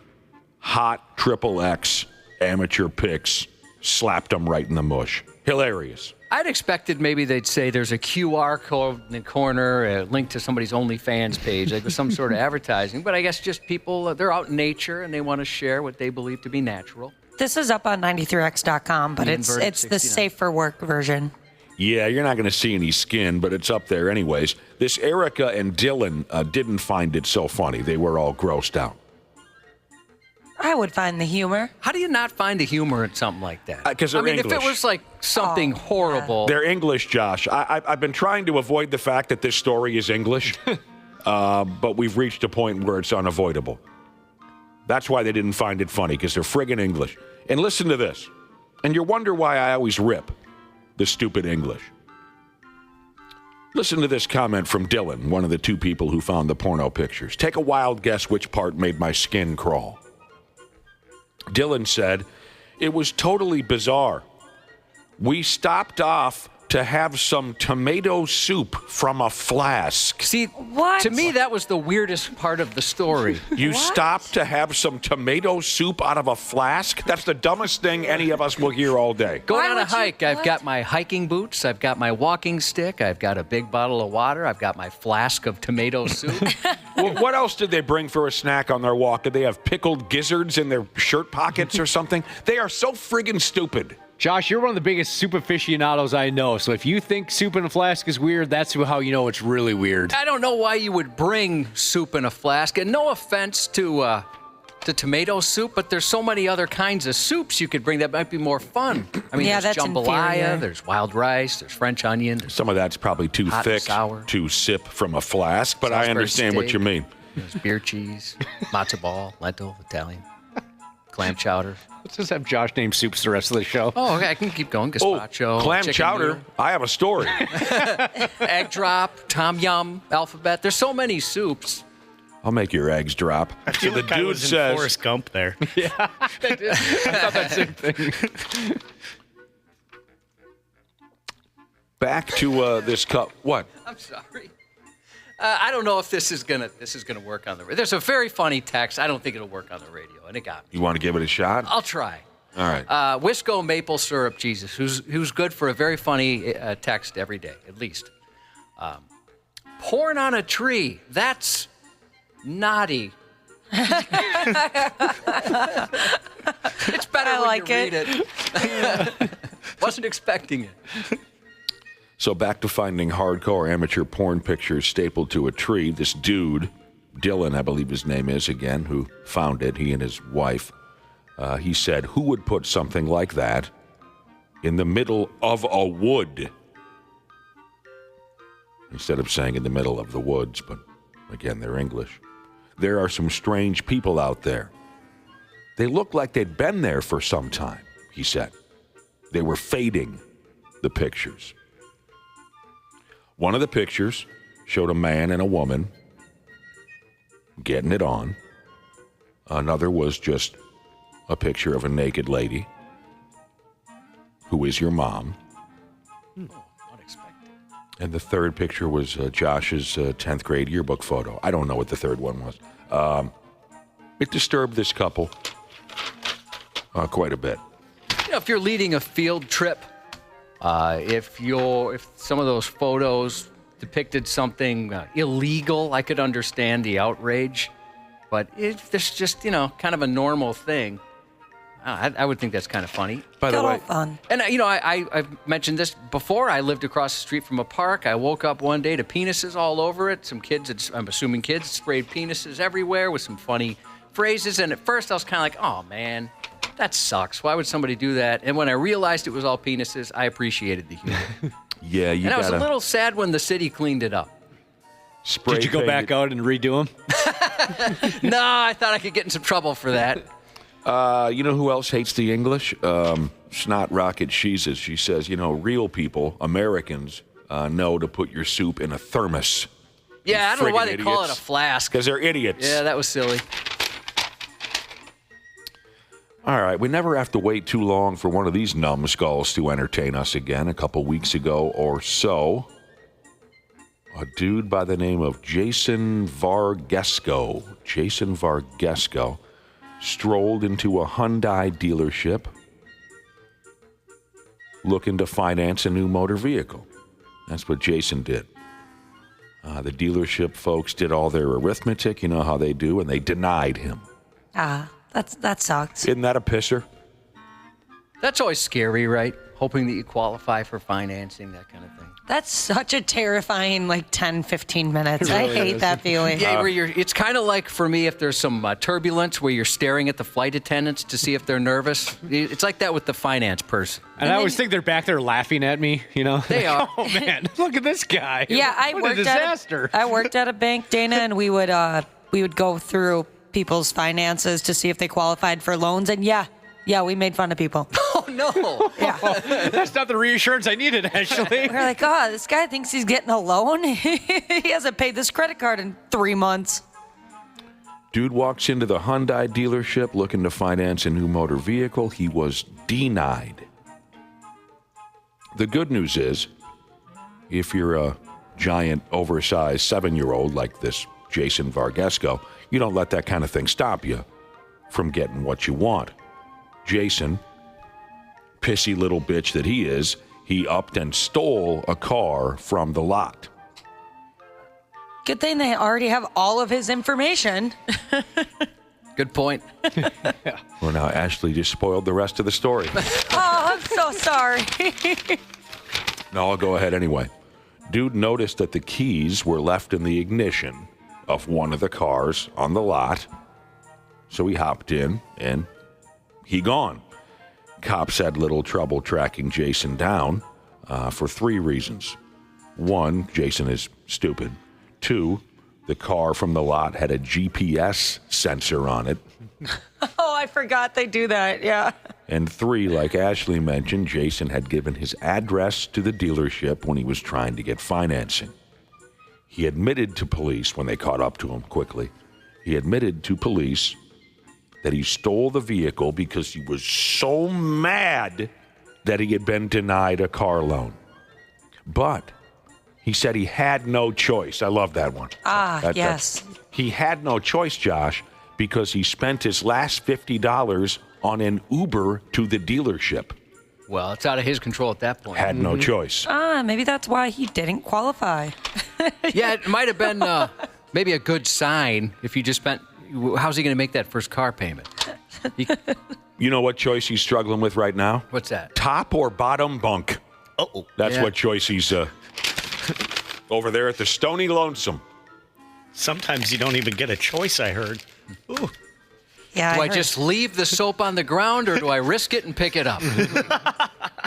S3: hot XXX amateur pics, slapped them right in the mush. Hilarious.
S4: I'd expected maybe they'd say there's a QR code in the corner, a link to somebody's OnlyFans page, like with some sort of advertising. But I guess just people, they're out in nature and they want to share what they believe to be natural.
S6: This is up on 93x.com, but it's the
S4: 69.
S6: safe for work version.
S3: Yeah, you're not going to see any skin, but it's up there anyways. This Erica and Dylan didn't find it so funny. They were all grossed out.
S6: I would find the humor.
S4: How do you not find the humor in something like that?
S3: 'Cause
S4: I
S3: they're
S4: mean, if
S3: English.
S4: it was like something horrible.
S3: They're English, Josh. I've been trying to avoid the fact that this story is English, but we've reached a point where it's unavoidable. That's why they didn't find it funny, because they're friggin' English. And listen to this. And you wonder why I always rip the stupid English. Listen to this comment from Dylan, one of the two people who found the porno pictures. Take a wild guess which part made my skin crawl. Dylan said, "It was totally bizarre. We stopped off to have some tomato soup from a flask."
S4: See,
S6: What?
S4: to me, that was the weirdest part of the story.
S3: You stopped to have some tomato soup out of a flask? That's the dumbest thing any of us will hear all day.
S4: Going
S6: Why
S4: on a
S6: would you-
S4: hike, I've
S6: what?
S4: got my hiking boots, I've got my walking stick, I've got a big bottle of water, I've got my flask of tomato soup.
S3: Well, what else did they bring for a snack on their walk? Did they have pickled gizzards in their shirt pockets or something? They are so friggin' stupid.
S7: Josh, you're one of the biggest soup aficionados I know. So if you think soup in a flask is weird, that's how you know it's really weird.
S4: I don't know why you would bring soup in a flask. And no offense to tomato soup, but there's so many other kinds of soups you could bring that might be more fun. I mean,
S6: Yeah,
S4: there's
S6: that's
S4: jambalaya,
S6: inferior.
S4: there's wild rice, there's French onion. There's
S3: Some of that's probably too
S4: Hot and
S3: thick
S4: sour.
S3: to sip from a flask, but I
S4: Salisbury
S3: understand what
S4: steak.
S3: you mean.
S4: There's beer cheese, matzo ball, lentil, Italian, clam chowder.
S7: Let's just have Josh name soups the rest of the show.
S4: Oh, okay, I can keep going.
S3: Oh,
S4: Gazpacho,
S3: clam
S4: chicken
S3: chowder.
S4: noodle,
S3: I have a story.
S4: egg drop, tom yum, alphabet. There's so many soups.
S3: I'll make your eggs drop.
S5: I feel like I was in Forrest Gump there.
S7: I thought that same thing.
S3: Back to this cup. What?
S4: I'm sorry. I don't know if this is gonna work on the radio. There's a very funny text. I don't think it'll work on the radio, and it got me.
S3: You want to give it a shot?
S4: I'll try.
S3: All right.
S4: Wisco maple syrup Jesus, who's good for a very funny text every day, at least. Porn on a tree. That's naughty. It's better
S6: I
S4: when
S6: like
S4: you
S6: it.
S4: read it. Wasn't expecting it.
S3: So back to finding hardcore amateur porn pictures stapled to a tree. This dude, Dylan, I believe his name is again, who found it, he and his wife, he said, who would put something like that in the middle of a wood? Instead of saying in the middle of the woods, but again, they're English. There are some strange people out there. They look like they'd been there for some time, he said. They were fading the pictures. One of the pictures showed a man and a woman getting it on. Another was just a picture of a naked lady who is your mom.
S4: Unexpected.
S3: And the third picture was Josh's 10th grade yearbook photo. I don't know what the third one was. It disturbed this couple quite a bit.
S4: You know, if you're leading a field trip, if some of those photos depicted something illegal, I could understand the outrage. But if there's just, kind of a normal thing, I would think that's kind of funny.
S3: By the
S6: Total
S3: way,
S6: fun.
S4: And, I've mentioned this before. I lived across the street from a park. I woke up one day to penises all over it. Some kids, I'm assuming kids, sprayed penises everywhere with some funny phrases. And at first I was kind of like, oh, man, that sucks. Why would somebody do that? And when I realized it was all penises, I appreciated the humor.
S3: yeah, you
S4: And I was
S3: gotta
S4: a little sad when the city cleaned it up.
S3: spray
S7: Did you go
S3: paint
S7: back
S3: it.
S7: out and redo them?
S4: No, I thought I could get in some trouble for that.
S3: You know who else hates the English? Snot Rocket Sheezes. She says, real people, Americans, know to put your soup in a thermos.
S4: Yeah, I don't know why they
S3: friggin'
S4: call it a
S3: idiots.
S4: flask.
S3: Because they're idiots.
S4: Yeah, that was silly.
S3: All right, we never have to wait too long for one of these numbskulls to entertain us again. A couple weeks ago or so, a dude by the name of Jason Vargesco strolled into a Hyundai dealership looking to finance a new motor vehicle. That's what Jason did. The dealership folks did all their arithmetic, you know how they do, and they denied him.
S6: That sucks.
S3: Isn't that a pisser?
S4: That's always scary, right? hoping that you qualify for financing, that kind of thing.
S6: That's such a terrifying, 10, 15 minutes. I hate that feeling.
S4: Yeah, it's kind of like for me if there's some turbulence where you're staring at the flight attendants to see if they're nervous. It's like that with the finance person.
S7: And I always think they're back there laughing at me,
S4: They are.
S7: Oh, man, look at this guy.
S6: Yeah,
S7: what a disaster.
S6: I worked at a bank, Dana, and we would go through people's finances to see if they qualified for loans. And yeah, we made fun of people.
S4: Oh, no.
S6: Yeah.
S7: That's not the reassurance I needed, actually.
S6: We're like, this guy thinks he's getting a loan. He hasn't paid this credit card in 3 months.
S3: Dude walks into the Hyundai dealership looking to finance a new motor vehicle. He was denied. The good news is, if you're a giant, oversized 7-year-old like this Jason Vargesco, you don't let that kind of thing stop you from getting what you want. Jason, pissy little bitch that he is, he upped and stole a car from the lot.
S6: Good thing they already have all of his information.
S4: Good point.
S3: Well, now Ashley just spoiled the rest of the story.
S6: Oh, I'm so sorry.
S3: No, I'll go ahead anyway. Dude noticed that the keys were left in the ignition of one of the cars on the lot. So he hopped in and he gone. Cops had little trouble tracking Jason down for 3 reasons. 1, Jason is stupid. 2, the car from the lot had a GPS sensor on it.
S6: Oh, I forgot they do that, yeah.
S3: And 3, like Ashley mentioned, Jason had given his address to the dealership when he was trying to get financing. He admitted to police when they caught up to him quickly. He admitted to police that he stole the vehicle because he was so mad that he had been denied a car loan. But he said he had no choice. I love that one.
S6: Yes.
S3: He had no choice, Josh, because he spent his last $50 on an Uber to the dealership.
S4: Well, it's out of his control at that point.
S3: Had no choice.
S6: Maybe that's why he didn't qualify.
S4: Yeah, it might have been maybe a good sign if you just spent. How's he going to make that first car payment?
S3: You know what choice he's struggling with right now?
S4: What's that?
S3: Top or bottom bunk.
S5: Uh-oh.
S3: That's what choice he's over there at the Stony Lonesome.
S5: Sometimes you don't even get a choice, I heard. Ooh.
S6: Yeah,
S4: Do I just leave the soap on the ground or do I risk it and pick it up?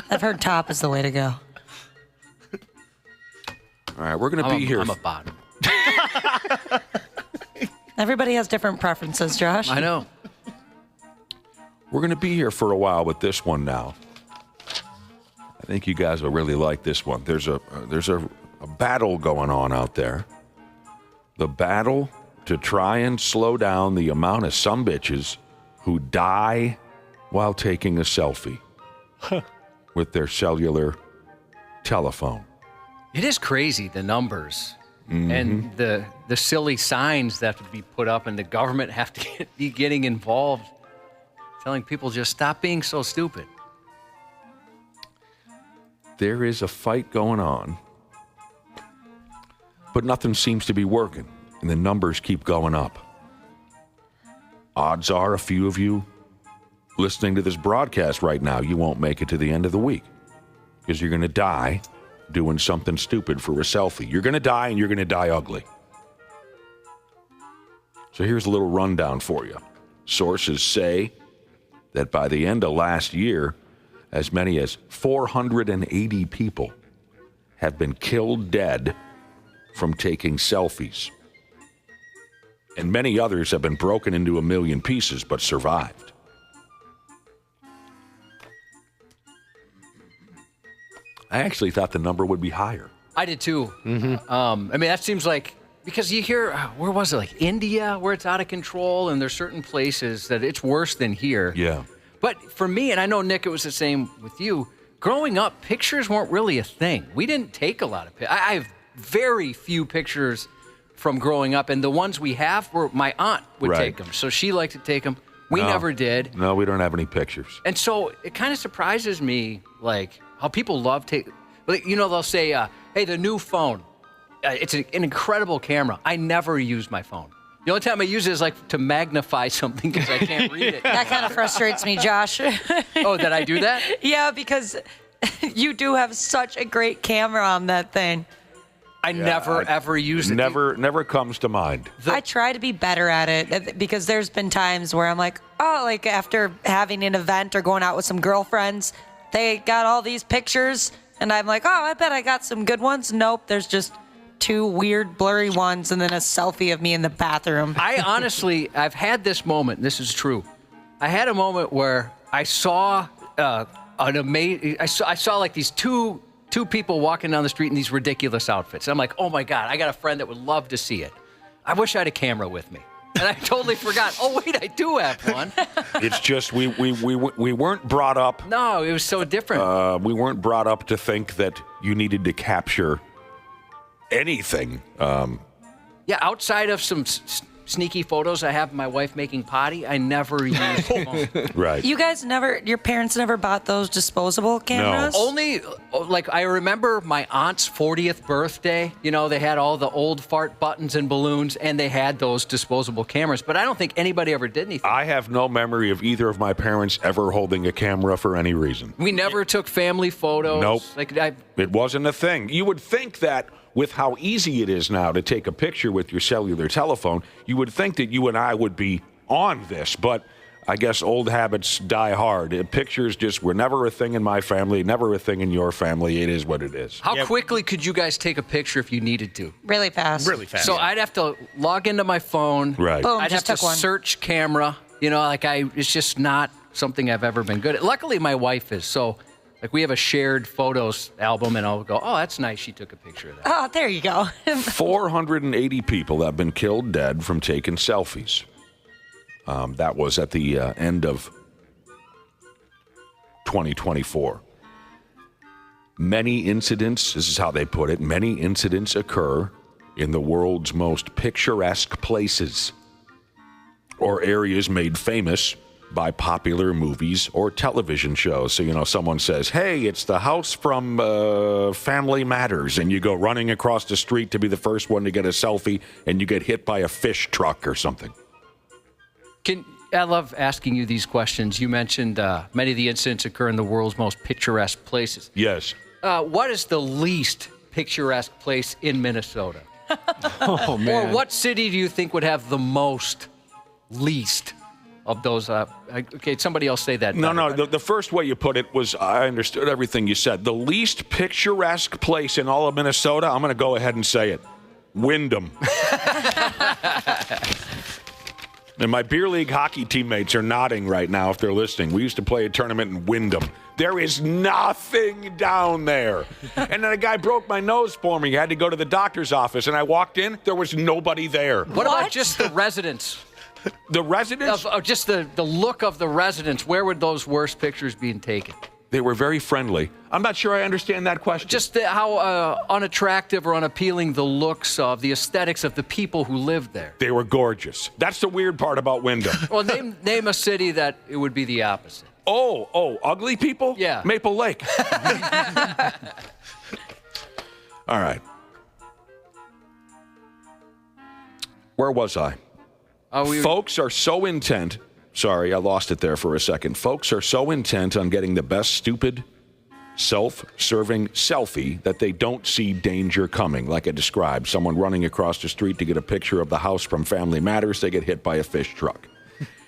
S6: I've heard top is the way to go.
S3: All right, we're going to be here.
S4: I'm a bottom.
S6: Everybody has different preferences, Josh.
S4: I know.
S3: We're going to be here for a while with this one now. I think you guys will really like this one. There's a battle going on out there. The battle to try and slow down the amount of sumbitches who die while taking a selfie with their cellular telephone.
S4: It is crazy, the numbers. And the silly signs that have to be put up, and the government have to be getting involved, telling people just stop being so stupid.
S3: There is a fight going on, but nothing seems to be working, and the numbers keep going up. Odds are a few of you listening to this broadcast right now, you won't make it to the end of the week because you're going to die doing something stupid for a selfie. You're going to die, and you're going to die ugly. So here's a little rundown for you. Sources say that by the end of last year, as many as 480 people have been killed dead from taking selfies. And many others have been broken into a million pieces but survived. I actually thought the number would be higher.
S4: I did too. I mean, that seems like, because you hear, where was it, like India, where it's out of control, and there's certain places that it's worse than here.
S3: Yeah.
S4: But for me, and I know, Nick, it was the same with you, growing up, pictures weren't really a thing. We didn't take a lot of pictures. I have very few pictures from growing up, and the ones we have were my aunt would take them. So she liked to take them. We never did.
S3: No, we don't have any pictures.
S4: And so it kind of surprises me, like, how people love they'll say, hey, the new phone, it's an incredible camera. I never use my phone. The only time I use it is like to magnify something because I can't read it.
S6: That kind of frustrates me, Josh.
S4: Oh, did I do that?
S6: Yeah, because You do have such a great camera on that thing.
S4: I never, ever use it.
S3: Never comes to mind.
S6: I try to be better at it because there's been times where I'm like, oh, like after having an event or going out with some girlfriends, they got all these pictures, and I'm like, oh, I bet I got some good ones. Nope, there's just 2 weird, blurry ones, and then a selfie of me in the bathroom.
S4: I've had this moment. This is true. I had a moment where I saw an amazing. I saw like these two people walking down the street in these ridiculous outfits. I'm like, oh my God, I got a friend that would love to see it. I wish I had a camera with me. And I totally forgot. Oh wait, I do have one.
S3: It's just we weren't brought up.
S4: No, it was so different.
S3: We weren't brought up to think that you needed to capture anything.
S4: Yeah, outside of some sneaky photos I have of my wife making potty, I never used the phone.
S3: Right.
S6: Your parents never bought those disposable cameras?
S4: Only, like, I remember my aunt's 40th birthday. You know, they had all the old fart buttons and balloons, and they had those disposable cameras. But I don't think anybody ever did anything.
S3: I have no memory of either of my parents ever holding a camera for any reason.
S4: We never took family photos.
S3: Nope. It wasn't a thing. You would think that with how easy it is now to take a picture with your cellular telephone, you would think that you and I would be on this, but I guess old habits die hard. Pictures just were never a thing in my family, never a thing in your family. It is what it is.
S4: How quickly could you guys take a picture if you needed to?
S6: Really fast.
S5: Really fast.
S4: So I'd have to log into my phone.
S3: Right.
S6: Boom,
S4: I'd have
S6: just
S4: to
S6: took one.
S4: search camera. You know, it's just not something I've ever been good at. Luckily, my wife is, so... Like, we have a shared photos album, and I'll go, oh, that's nice. She took a picture of that.
S6: Oh, there you go.
S3: 480 people have been killed dead from taking selfies. That was at the end of 2024. Many incidents, this is how they put it, many incidents occur in the world's most picturesque places or areas made famous by popular movies or television shows. So, you know, someone says, hey, it's the house from Family Matters, and you go running across the street to be the first one to get a selfie, and you get hit by a fish truck or something.
S4: I love asking you these questions. You mentioned many of the incidents occur in the world's most picturesque places.
S3: Yes.
S4: What is the least picturesque place in Minnesota?
S7: Oh, man.
S4: Or what city do you think would have the most least of those? Okay, somebody else say that.
S3: No, the first way you put it was, I understood everything you said. The least picturesque place in all of Minnesota, I'm going to go ahead and say it, Wyndham. And my beer league hockey teammates are nodding right now if they're listening. We used to play a tournament in Wyndham. There is nothing down there. And then a guy broke my nose for me. I had to go to the doctor's office, and I walked in. There was nobody there.
S4: What about just the residents?
S3: The residents?
S4: Just the look of the residents. Where would those worst pictures be taken?
S3: They were very friendly. I'm not sure I understand that question.
S4: Just how unattractive or unappealing the looks of, the aesthetics of the people who lived there.
S3: They were gorgeous. That's the weird part about Wyndham.
S4: Well, name a city that it would be the opposite.
S3: Oh, ugly people?
S4: Yeah.
S3: Maple Lake. All right. Where was I? Folks are so intent. Sorry, I lost it there for a second. Folks are so intent on getting the best stupid, self-serving selfie that they don't see danger coming. Like I described, someone running across the street to get a picture of the house from Family Matters, they get hit by a fish truck.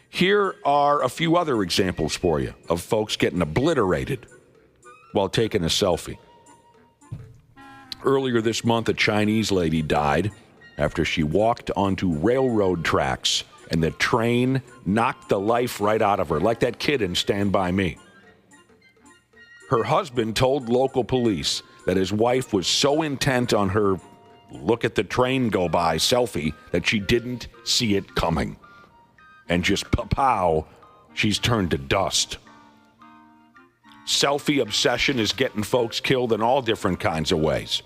S3: Here are a few other examples for you of folks getting obliterated while taking a selfie. Earlier this month, a Chinese lady died after she walked onto railroad tracks and the train knocked the life right out of her, like that kid in Stand By Me. Her husband told local police that his wife was so intent on her look at the train go by selfie that she didn't see it coming. And just pow, she's turned to dust. Selfie obsession is getting folks killed in all different kinds of ways.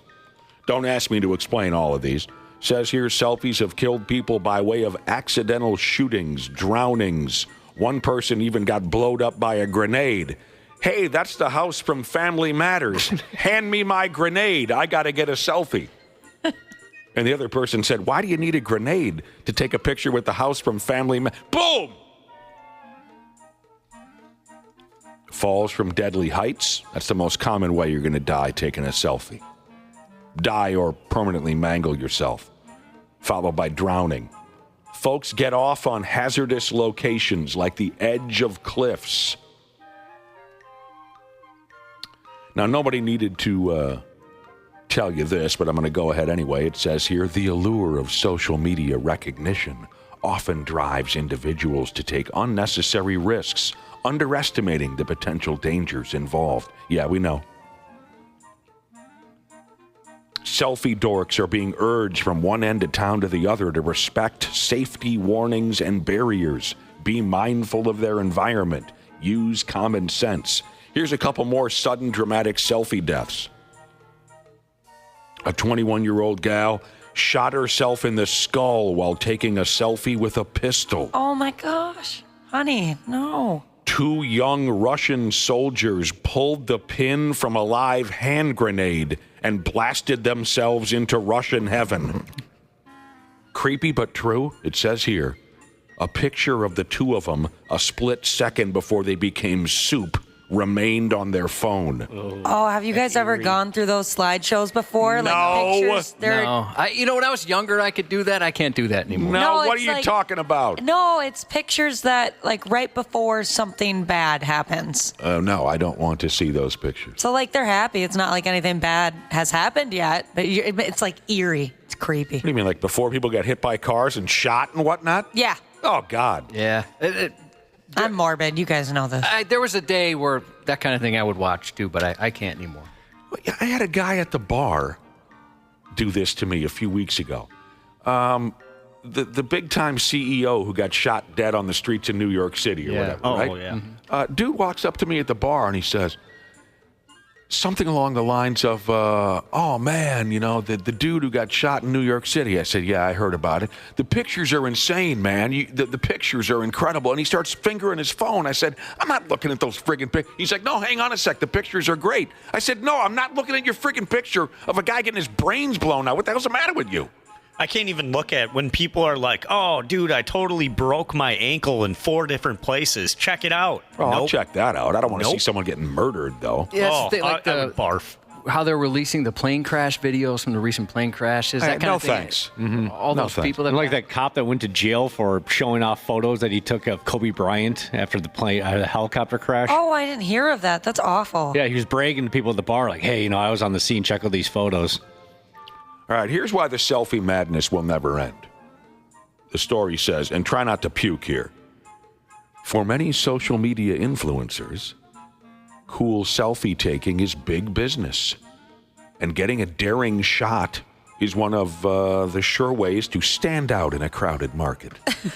S3: Don't ask me to explain all of these. Says here selfies have killed people by way of accidental shootings, drownings. One person even got blowed up by a grenade. Hey, that's the house from Family Matters. Hand me my grenade. I got to get a selfie. And the other person said, why do you need a grenade to take a picture with the house from Family Matters? Boom! Falls from deadly heights. That's the most common way you're going to die, taking a selfie. Die or permanently mangle yourself. Followed by drowning. Folks get off on hazardous locations like the edge of cliffs. Now, nobody needed to tell you this, but I'm going to go ahead anyway. It says here, the allure of social media recognition often drives individuals to take unnecessary risks, underestimating the potential dangers involved. Yeah, we know. Selfie dorks are being urged from one end of town to the other to respect safety warnings and barriers, be mindful of their environment, use common sense. Here's a couple more sudden dramatic selfie deaths. A 21-year-old gal shot herself in the skull while taking a selfie with a pistol.
S6: Oh my gosh. Honey, no.
S3: 2 young Russian soldiers pulled the pin from a live hand grenade and blasted themselves into Russian heaven. Creepy but true, it says here. A picture of the two of them, a split second before they became soup, remained on their phone.
S6: Oh, have you guys ever gone through those slideshows before?
S3: No.
S6: Like pictures?
S4: No. When I was younger, I could do that. I can't do that anymore.
S3: No,
S6: No,
S3: what are
S6: it's
S3: you
S6: like-
S3: talking about?
S6: No, it's pictures that, like, right before something bad happens.
S3: No, I don't want to see those pictures.
S6: So, like, they're happy. It's not like anything bad has happened yet, but it's, like, eerie. It's creepy.
S3: What do you mean, like before people got hit by cars and shot and whatnot?
S6: Yeah.
S3: Oh, God.
S4: Yeah.
S6: I'm morbid. You guys know this.
S4: There was a day where that kind of thing I would watch too, but I can't anymore.
S3: I had a guy at the bar do this to me a few weeks ago. The big-time CEO who got shot dead on the streets in New York City or whatever, right?
S5: Oh, yeah.
S3: Dude walks up to me at the bar and he says something along the lines of, oh, man, the dude who got shot in New York City. I said, yeah, I heard about it. The pictures are insane, man. The pictures are incredible. And he starts fingering his phone. I said, I'm not looking at those friggin' pictures. He's like, no, hang on a sec. The pictures are great. I said, no, I'm not looking at your friggin' picture of a guy getting his brains blown out. What the hell's the matter with you?
S5: I can't even look at when people are like, oh, dude, I totally broke my ankle in 4 different places. Check it out.
S3: Oh, I'll
S5: Nope.
S3: check that out. I don't want to see
S5: Nope.
S3: someone getting murdered, though.
S4: Yeah,
S5: Oh,
S4: it's the thing, like
S5: I would barf.
S4: how they're releasing the plane crash videos from the recent plane crashes. That kind
S3: no
S4: of thing.
S3: thanks.
S4: All
S3: No
S4: those
S3: thanks.
S4: people that
S7: And like that cop that went to jail for showing off photos that he took of Kobe Bryant after the helicopter crash.
S6: Oh, I didn't hear of that. That's awful.
S7: Yeah, he was bragging to people at the bar, like, hey, I was on the scene. Check out these photos.
S3: All right, here's why the selfie madness will never end. The story says, and try not to puke here. For many social media influencers, cool selfie taking is big business. And getting a daring shot is one of the sure ways to stand out in a crowded market.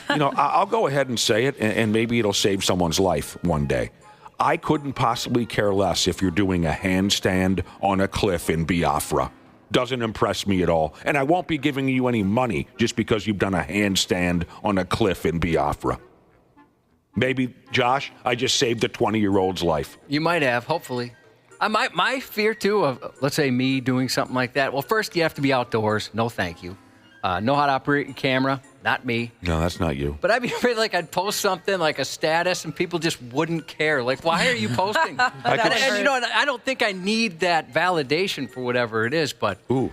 S3: I'll go ahead and say it, and maybe it'll save someone's life one day. I couldn't possibly care less if you're doing a handstand on a cliff in Biafra. Doesn't impress me at all. And I won't be giving you any money just because you've done a handstand on a cliff in Biafra. Maybe, Josh, I just saved a 20-year-old's life.
S4: You might have, hopefully. My fear, too, of, let's say, me doing something like that. Well, first, you have to be outdoors. No, thank you. Know how to operate your camera. Not me.
S3: No, that's not you.
S4: But I'd be afraid, like, I'd post something, like a status, and people just wouldn't care. Like, why are you posting? and I don't think I need that validation for whatever it is, but...
S3: Ooh.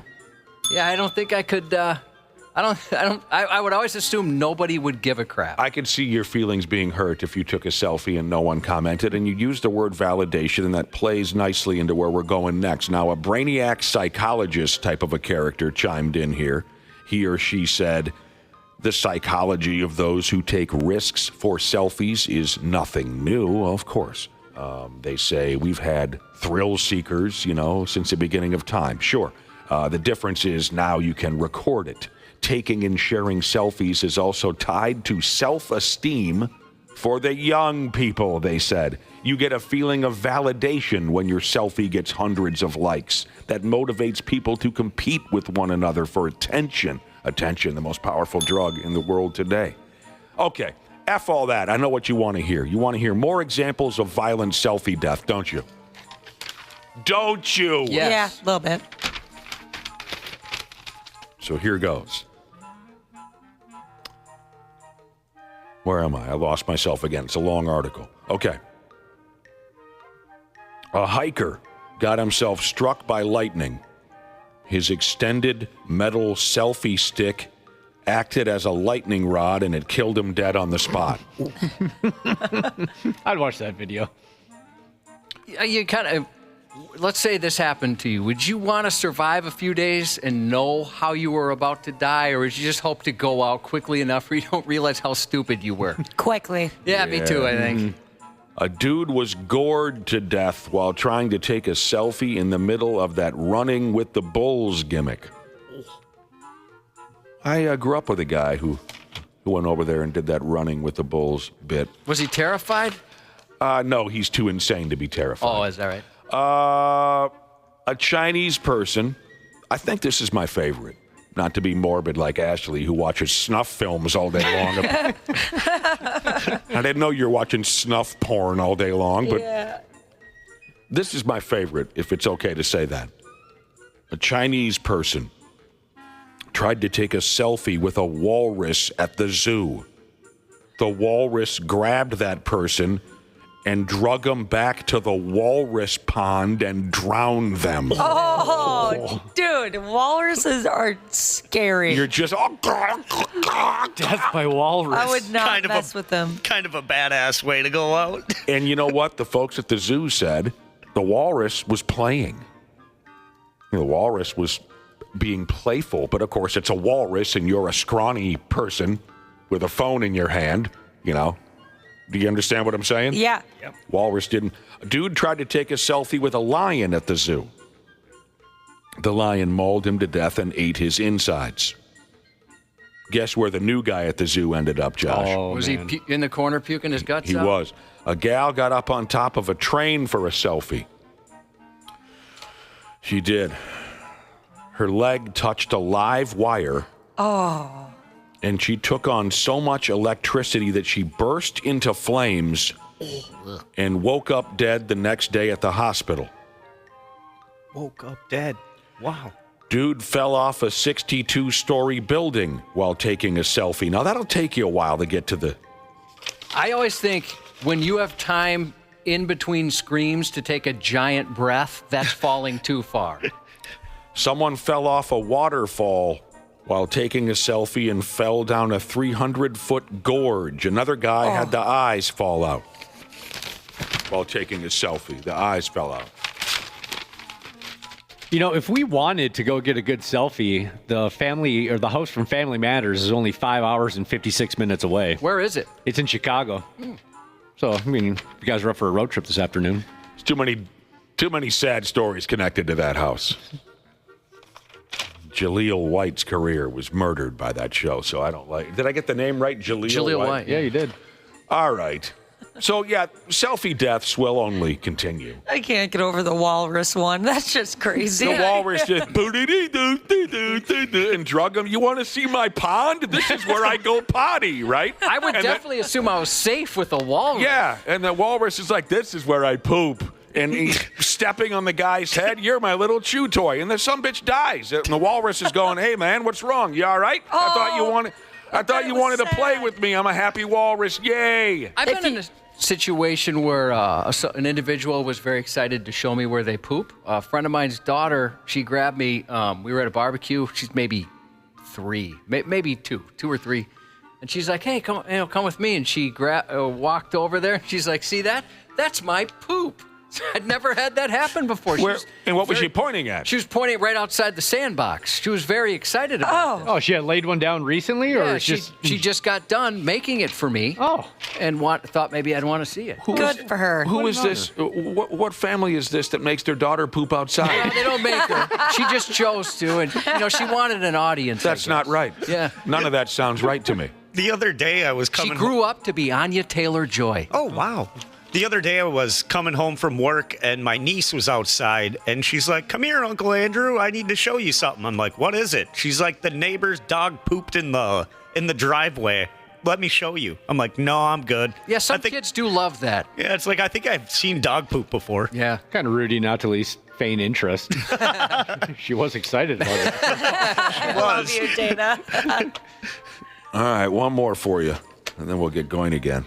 S4: Yeah, I don't think I could... I would always assume nobody would give a crap.
S3: I could see your feelings being hurt if you took a selfie and no one commented, and you used the word validation, and that plays nicely into where we're going next. Now, a brainiac psychologist type of a character chimed in here. He or she said, the psychology of those who take risks for selfies is nothing new, of course. They say we've had thrill seekers, since the beginning of time. Sure. The difference is now you can record it. Taking and sharing selfies is also tied to self-esteem for the young people, they said. You get a feeling of validation when your selfie gets hundreds of likes. That motivates people to compete with one another for attention. Attention, the most powerful drug in the world today. Okay, F all that. I know what you want to hear. You want to hear more examples of violent selfie death, don't you? Don't you?
S4: Yes.
S6: Yeah, a little bit.
S3: So here goes. Where am I? I lost myself again. It's a long article. Okay. A hiker got himself struck by lightning. His extended metal selfie stick acted as a lightning rod, and it killed him dead on the spot.
S7: I'd watch that video.
S4: You kind of, let's say this happened to you. Would you want to survive a few days and know how you were about to die, or would you just hope to go out quickly enough where you don't realize how stupid you were?
S6: Quickly.
S4: Yeah, me too, I think.
S3: A dude was gored to death while trying to take a selfie in the middle of that running with the bulls gimmick. I grew up with a guy who went over there and did that running with the bulls bit.
S4: Was he terrified?
S3: No, he's too insane to be terrified.
S4: Oh, is that right?
S3: A Chinese person. I think this is my favorite. Not to be morbid like Ashley, who watches snuff films all day long. I didn't know you were watching snuff porn all day long, but this is my favorite, if it's okay to say that. A Chinese person tried to take a selfie with a walrus at the zoo. The walrus grabbed that person and drug them back to the walrus pond and drowned them.
S6: Oh, dude, walruses are scary.
S3: You're just...
S7: Death by walrus.
S6: I would not mess with them.
S5: Kind of a badass way to go out.
S3: And you know what? The folks at the zoo said the walrus was playing. The walrus was being playful, but of course it's a walrus and you're a scrawny person with a phone in your hand, you know. Do you understand what I'm saying?
S6: Yeah.
S3: Yep. Walrus didn't. A dude tried to take a selfie with a lion at the zoo. The lion mauled him to death and ate his insides. Guess where the new guy at the zoo ended up, Josh?
S7: Oh,
S4: Was
S7: man.
S4: he in the corner puking his guts
S3: He
S4: out?
S3: was. A gal got up on top of a train for a selfie. She did. Her leg touched a live wire.
S6: Oh.
S3: And she took on so much electricity that she burst into flames and woke up dead the next day at the hospital.
S5: Woke up dead. Wow.
S3: Dude fell off a 62-story building while taking a selfie. Now, that'll take you a while to get to the...
S4: I always think when you have time in between screams to take a giant breath, that's falling too far.
S3: Someone fell off a waterfall while taking a selfie and fell down a 300-foot gorge. Another guy had the eyes fall out while taking a selfie. The eyes fell out.
S7: You know, if we wanted to go get a good selfie, the family or the house from Family Matters is only 5 hours and 56 minutes away.
S4: Where is it?
S7: It's in Chicago. So, I mean, you guys are up for a road trip this afternoon.
S3: There's too many sad stories connected to that house. Jaleel White's career was murdered by that show, so I don't like... Did I get the name right? Jaleel White?
S7: Yeah, you did.
S3: All right. So, yeah, selfie deaths will only continue.
S6: I can't get over the walrus one. That's just crazy.
S3: The walrus just and drug him. You want to see my pond? This is where I go potty, right?
S4: I would definitely assume I was safe with a walrus.
S3: Yeah, and the walrus is like, this is where I poop. And he's stepping on the guy's head. You're my little chew toy. And then some bitch dies. And the walrus is going, hey, man, what's wrong? You all right? I thought you wanted to play with me. I'm a happy walrus. Yay.
S4: I've been in a situation where an individual was very excited to show me where they poop. A friend of mine's daughter, she grabbed me. We were at a barbecue. She's maybe 3, maybe 2 or 3. And she's like, hey, come with me. And she walked over there. And she's like, see that? That's my poop. I'd never had that happen before.
S3: And what was she pointing at?
S4: She was pointing right outside the sandbox. She was very excited about it.
S7: Oh, she had laid one down recently? Or
S4: Yeah,
S7: just...
S4: she just got done making it for me.
S7: Oh.
S4: And thought maybe I'd want to see it.
S6: Good for her.
S3: Who is this? What family is this that makes their daughter poop outside?
S4: No, they don't make her. She just chose to. And, she wanted an audience.
S3: That's not right.
S4: Yeah.
S3: None of that sounds right to me.
S5: The other day I was
S4: She
S5: coming
S4: grew up to be Anya Taylor-Joy.
S5: Oh, wow. The other day I was coming home from work and my niece was outside and she's like, come here, Uncle Andrew, I need to show you something. I'm like, what is it? She's like, the neighbor's dog pooped in the driveway. Let me show you. I'm like, no, I'm good.
S4: Yeah, some kids do love that.
S5: Yeah, it's like, I think I've seen dog poop before.
S4: Yeah.
S7: Kind of Rudy not to at least feign interest. She was excited about it.
S6: I love you, Dana.
S3: All right, one more for you, and then we'll get going again.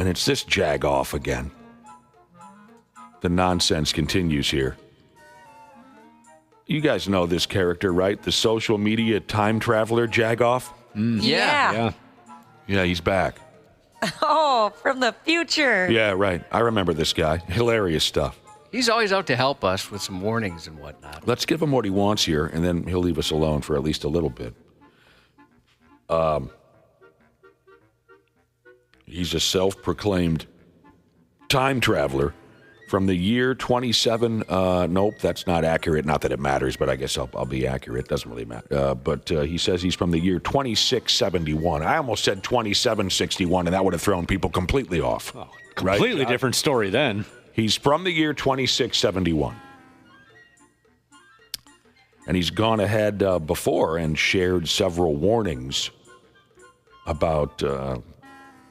S3: And it's this jag off again. the nonsense continues here. You guys know this character, right? The social media time traveler, Jagoff?
S6: Yeah.
S3: Yeah, he's back.
S6: Oh, from the future.
S3: Yeah, right. I remember this guy. Hilarious stuff.
S4: He's always out to help us with some warnings and whatnot.
S3: Let's give him what he wants here, and then he'll leave us alone for at least a little bit. He's a self-proclaimed time traveler from the year 27. Nope, that's not accurate. Not that it matters, but I guess I'll be accurate. Doesn't really matter. But he says he's from the year 2671. I almost said 2761, and that would have thrown people completely off.
S7: Oh, completely
S3: right?
S7: different story then.
S3: He's from the year 2671. And he's gone ahead before and shared several warnings about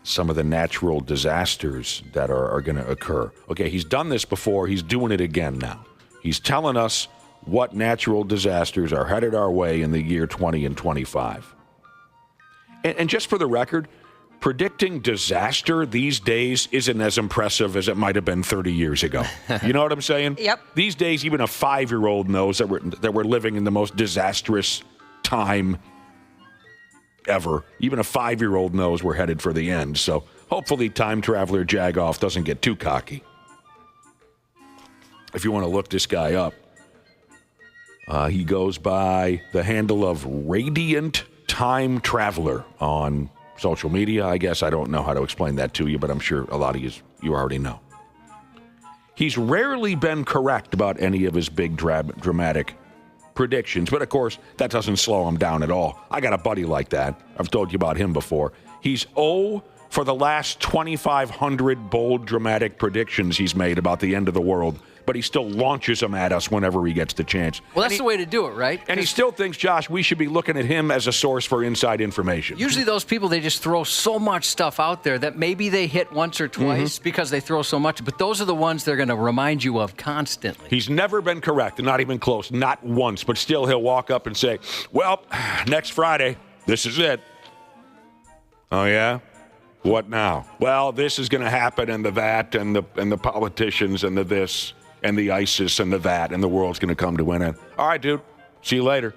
S3: some of the natural disasters that are going to occur. Okay, he's done this before. He's doing it again now. He's telling us what natural disasters are headed our way in the year 20 and 25. And just for the record, predicting disaster these days isn't as impressive as it might have been 30 years ago. You know what I'm saying?
S6: Yep.
S3: These days, even a 5-year-old knows that we're living in the most disastrous time ever. Even a 5-year-old knows we're headed for the end. So hopefully time traveler Jagoff doesn't get too cocky. If you want to look this guy up, he goes by the handle of Radiant Time Traveler on social media. I guess I don't know how to explain that to you, but I'm sure a lot of you already know. He's rarely been correct about any of his big dramatic predictions, but of course, that doesn't slow him down at all. I got a buddy like that. I've told you about him before. He's 0 for the last 2,500 bold, dramatic predictions he's made about the end of the world, but he still launches them at us whenever he gets the chance.
S4: Well, that's the way to do it, right?
S3: And he still thinks, Josh, we should be looking at him as a source for inside information.
S4: Usually those people, they just throw so much stuff out there that maybe they hit once or twice because they throw so much, but those are the ones they're going to remind you of constantly.
S3: He's never been correct, not even close, not once, but still he'll walk up and say, well, next Friday, this is it. Oh, yeah? What now? Well, this is going to happen, and the that, and the politicians, and the this, and the ISIS, and the that, and the world's going to come to an end. All right, dude. See you later.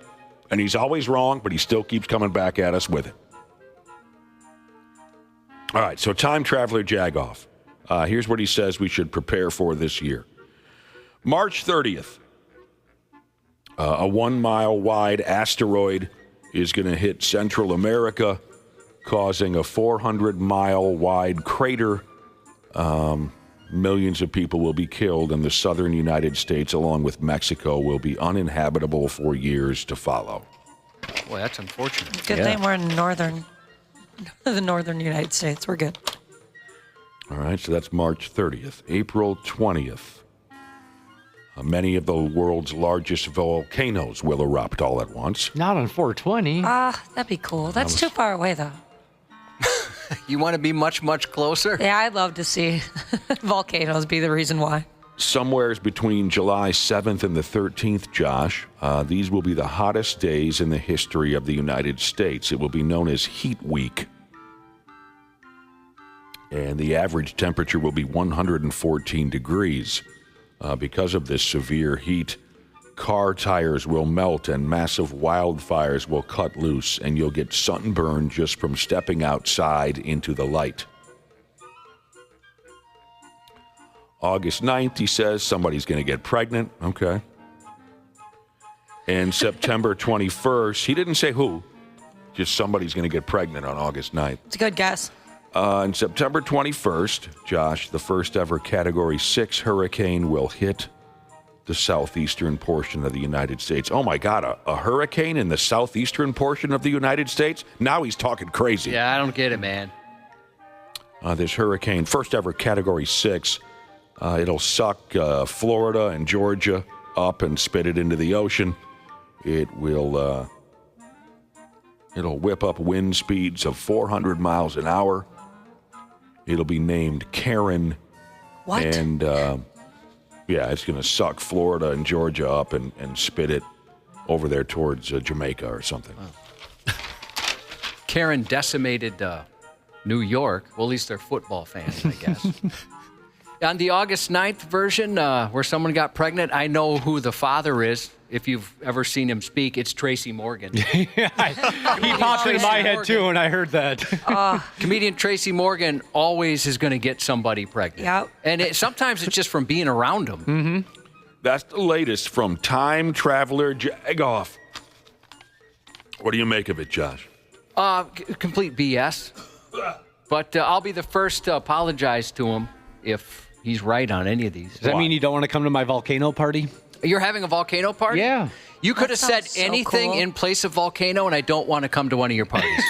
S3: And he's always wrong, but he still keeps coming back at us with it. All right, so time traveler Jagoff. Here's what he says we should prepare for this year. March 30th, a 1-mile wide asteroid is going to hit Central America, causing a 400-mile wide crater. Millions of people will be killed, and the southern United States, along with Mexico, will be uninhabitable for years to follow.
S4: Boy, that's unfortunate.
S6: Good thing we're in the northern United States. We're good.
S3: All right, so that's March 30th. April 20th. Many of the world's largest volcanoes will erupt all at once.
S7: Not on 420.
S6: That'd be cool. That's too far away, though.
S4: You want to be much, much closer?
S6: Yeah, I'd love to see volcanoes be the reason why.
S3: Somewheres between July 7th and the 13th, Josh, these will be the hottest days in the history of the United States. It will be known as Heat Week. And the average temperature will be 114 degrees. Because of this severe heat, car tires will melt and massive wildfires will cut loose, and you'll get sunburn just from stepping outside into the light. August 9th, he says somebody's going to get pregnant. Okay. And September 21st, he didn't say who, just somebody's going to get pregnant on August 9th.
S6: It's a good guess.
S3: On September 21st, Josh, the first ever Category 6 hurricane will hit the southeastern portion of the United States. Oh, my God, a hurricane in the southeastern portion of the United States? Now he's talking crazy.
S4: Yeah, I don't get it, man.
S3: This hurricane, first ever Category 6, it'll suck Florida and Georgia up and spit it into the ocean. It will it'll whip up wind speeds of 400 miles an hour. It'll be named Karen.
S6: What?
S3: And, yeah, it's going to suck Florida and Georgia up and spit it over there towards Jamaica or something.
S4: Wow. Karen decimated New York. Well, at least they're football fans, I guess. On the August 9th version, where someone got pregnant, I know who the father is. If you've ever seen him speak, it's Tracy Morgan.
S7: He popped into my head, too, when I heard that.
S4: Comedian Tracy Morgan always is going to get somebody pregnant.
S6: Yep.
S4: And sometimes it's just from being around them.
S3: Mm-hmm. That's the latest from Time Traveler Jagoff. What do you make of it, Josh?
S4: Complete BS. But I'll be the first to apologize to him if he's right on any of these.
S7: Does that mean you don't want to come to my volcano party?
S4: You're having a volcano party?
S7: Yeah.
S4: You could have said
S6: so
S4: anything
S6: cool.
S4: in place of volcano, and I don't want to come to one of your parties.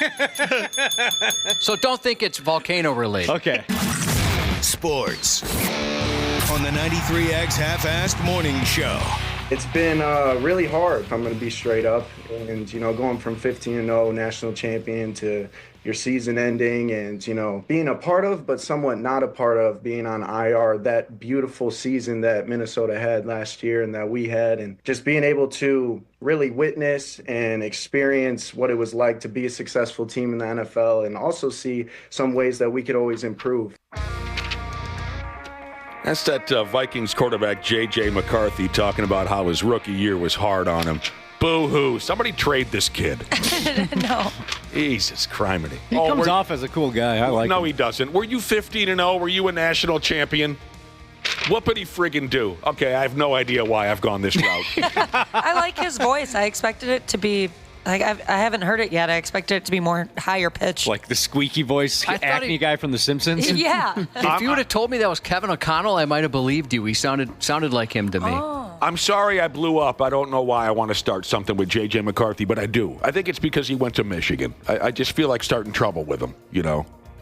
S4: So don't think it's volcano related.
S7: Okay.
S2: Sports on the 93X Half-Assed Morning Show.
S9: It's been really hard, if I'm going to be straight up. And, going from 15-0 national champion to your season ending and, being a part of, but somewhat not a part of, being on IR, that beautiful season that Minnesota had last year and that we had, and just being able to really witness and experience what it was like to be a successful team in the NFL and also see some ways that we could always improve.
S3: That's that Vikings quarterback, J.J. McCarthy, talking about how his rookie year was hard on him. Boo-hoo. Somebody trade this kid.
S6: No.
S3: Jesus criminy.
S7: He comes off as a cool guy. I like him.
S3: No, he doesn't. Were you 15-0? Were you a national champion? What did he friggin' do? Okay, I have no idea why I've gone this route.
S6: I like his voice. I expected it to be, I haven't heard it yet. I expected it to be more higher pitched.
S7: Like the squeaky voice
S4: I thought
S7: acne guy from The Simpsons?
S6: Yeah.
S4: If you would have told me that was Kevin O'Connell, I might have believed you. He sounded like him to me.
S3: I'm sorry I blew up. I don't know why I want to start something with J.J. McCarthy, but I do. I think it's because he went to Michigan. I just feel like starting trouble with him,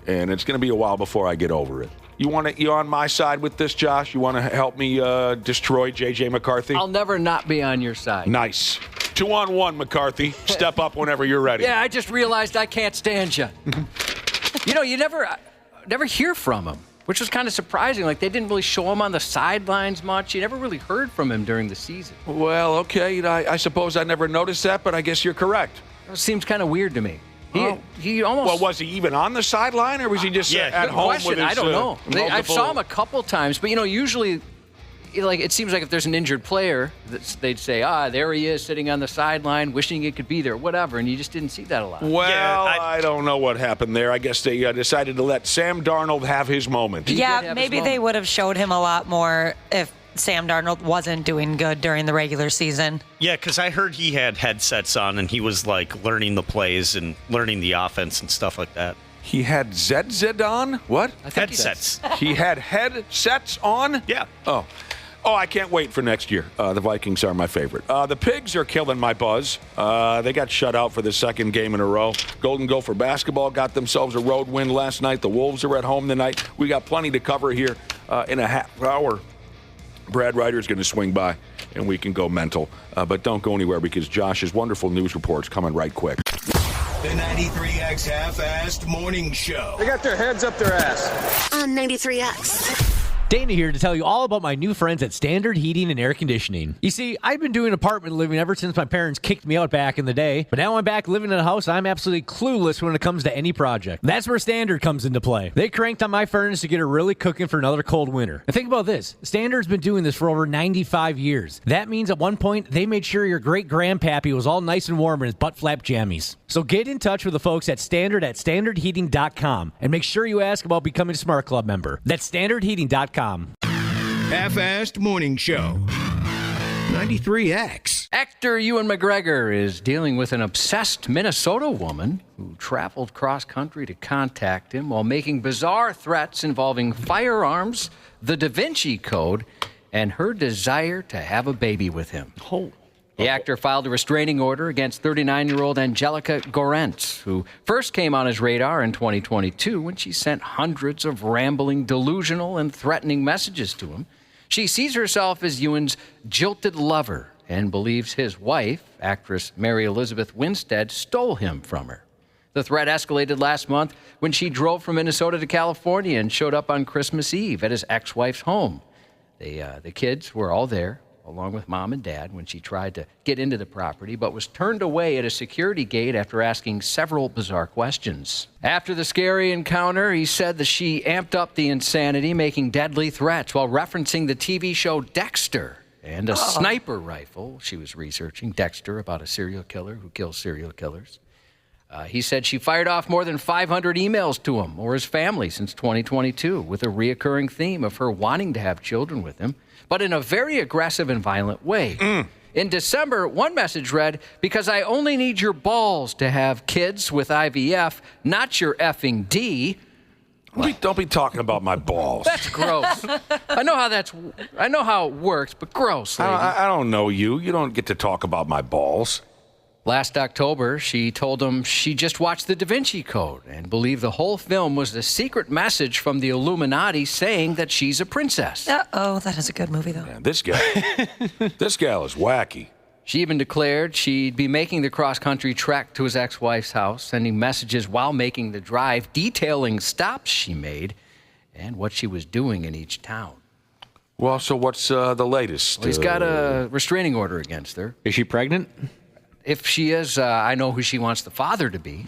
S3: and it's going to be a while before I get over it. You on my side with this, Josh? You want to help me destroy J.J. McCarthy?
S4: I'll never not be on your side.
S3: Nice. 2-on-1, McCarthy. Step up whenever you're ready.
S4: Yeah, I just realized I can't stand you. You never hear from him, which was kind of surprising. Like, they didn't really show him on the sidelines much. You never really heard from him during the season.
S3: Well, okay. I suppose I never noticed that, but I guess you're correct.
S4: It seems kind of weird to me. He almost.
S3: Well, was he even on the sideline, or was he just at
S4: Good
S3: home
S4: question.
S3: with his?
S4: I don't know. I saw him a couple times, but usually, it seems like if there's an injured player, they'd say, there he is sitting on the sideline, wishing he could be there, whatever, and you just didn't see that a lot.
S3: Well, I don't know what happened there. I guess they decided to let Sam Darnold have his moment.
S6: Yeah, maybe they would have showed him a lot more if Sam Darnold wasn't doing good during the regular season.
S5: Yeah, because I heard he had headsets on and he was learning the plays and learning the offense and stuff like that.
S3: He had ZZ on? What?
S5: Headsets.
S3: He had headsets on?
S5: Yeah.
S3: Oh, I can't wait for next year. The Vikings are my favorite. The Pigs are killing my buzz. They got shut out for the second game in a row. Golden Gopher basketball got themselves a road win last night. The Wolves are at home tonight. We got plenty to cover here in a half hour. Brad Ryder's going to swing by, and we can go mental. But don't go anywhere because Josh's wonderful news report's coming right quick.
S2: The 93X Half-Assed Morning Show.
S8: They got their heads up their ass.
S10: On 93X.
S1: Dana here to tell you all about my new friends at Standard Heating and Air Conditioning. You see, I've been doing apartment living ever since my parents kicked me out back in the day, but now I'm back living in a house. I'm absolutely clueless when it comes to any project. That's where Standard comes into play. They cranked on my furnace to get it really cooking for another cold winter. And think about this. Standard's been doing this for over 95 years. That means at one point, they made sure your great-grandpappy was all nice and warm in his butt-flap jammies. So get in touch with the folks at standardheating.com and make sure you ask about becoming a Smart Club member. That's standardheating.com.
S2: Half-Assed Morning Show. 93X.
S4: Actor Ewan McGregor is dealing with an obsessed Minnesota woman who traveled cross-country to contact him while making bizarre threats involving firearms, the Da Vinci Code, and her desire to have a baby with him. The actor filed a restraining order against 39-year-old Angelica Gorentz, who first came on his radar in 2022 when she sent hundreds of rambling, delusional, and threatening messages to him. She sees herself as Ewan's jilted lover and believes his wife, actress Mary Elizabeth Winstead, stole him from her. The threat escalated last month when she drove from Minnesota to California and showed up on Christmas Eve at his ex-wife's home. The kids were all there, along with mom and dad, when she tried to get into the property, but was turned away at a security gate after asking several bizarre questions. After the scary encounter, he said that she amped up the insanity, making deadly threats while referencing the TV show Dexter and a sniper rifle she was researching, Dexter, about a serial killer who kills serial killers. He said she fired off more than 500 emails to him or his family since 2022, with a reoccurring theme of her wanting to have children with him, but in a very aggressive and violent way. In December, one message read, "Because I only need your balls to have kids with IVF, not your effing D."
S3: Don't be talking about my balls.
S4: That's gross. I know how it works, but gross, lady.
S3: I don't know you. You don't get to talk about my balls.
S4: Last October, she told him she just watched The Da Vinci Code and believed the whole film was a secret message from the Illuminati saying that she's a princess.
S6: Uh-oh, that is a good movie, though.
S3: Man, this gal is wacky.
S4: She even declared she'd be making the cross-country trek to his ex-wife's house, sending messages while making the drive, detailing stops she made and what she was doing in each town.
S3: Well, so what's the latest?
S4: Well, he's got a restraining order against her.
S7: Is she pregnant?
S4: If she is, I know who she wants the father to be.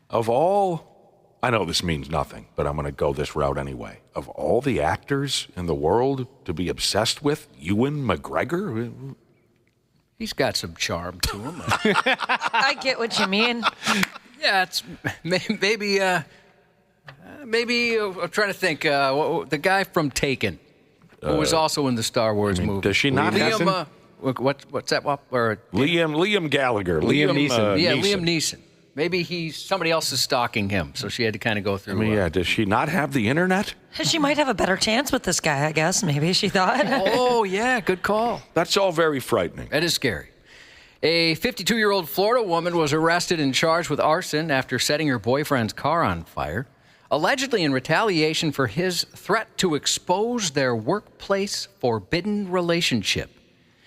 S3: Of all, I know this means nothing, but I'm going to go this route anyway. Of all the actors in the world to be obsessed with, Ewan McGregor?
S4: He's got some charm to him.
S6: I get what you mean.
S4: Yeah, it's maybe. I'm trying to think. The guy from Taken, who was also in the Star Wars movie.
S3: Does she not have him?
S4: What's that?
S3: Liam Gallagher.
S7: Liam Neeson.
S4: Liam Neeson. Maybe somebody else is stalking him, so she had to kind of go through.
S3: Does she not have the internet?
S6: She might have a better chance with this guy, I guess. Maybe she thought.
S4: Oh, yeah, good call.
S3: That's all very frightening.
S4: That is scary. A 52-year-old Florida woman was arrested and charged with arson after setting her boyfriend's car on fire, allegedly in retaliation for his threat to expose their workplace forbidden relationship.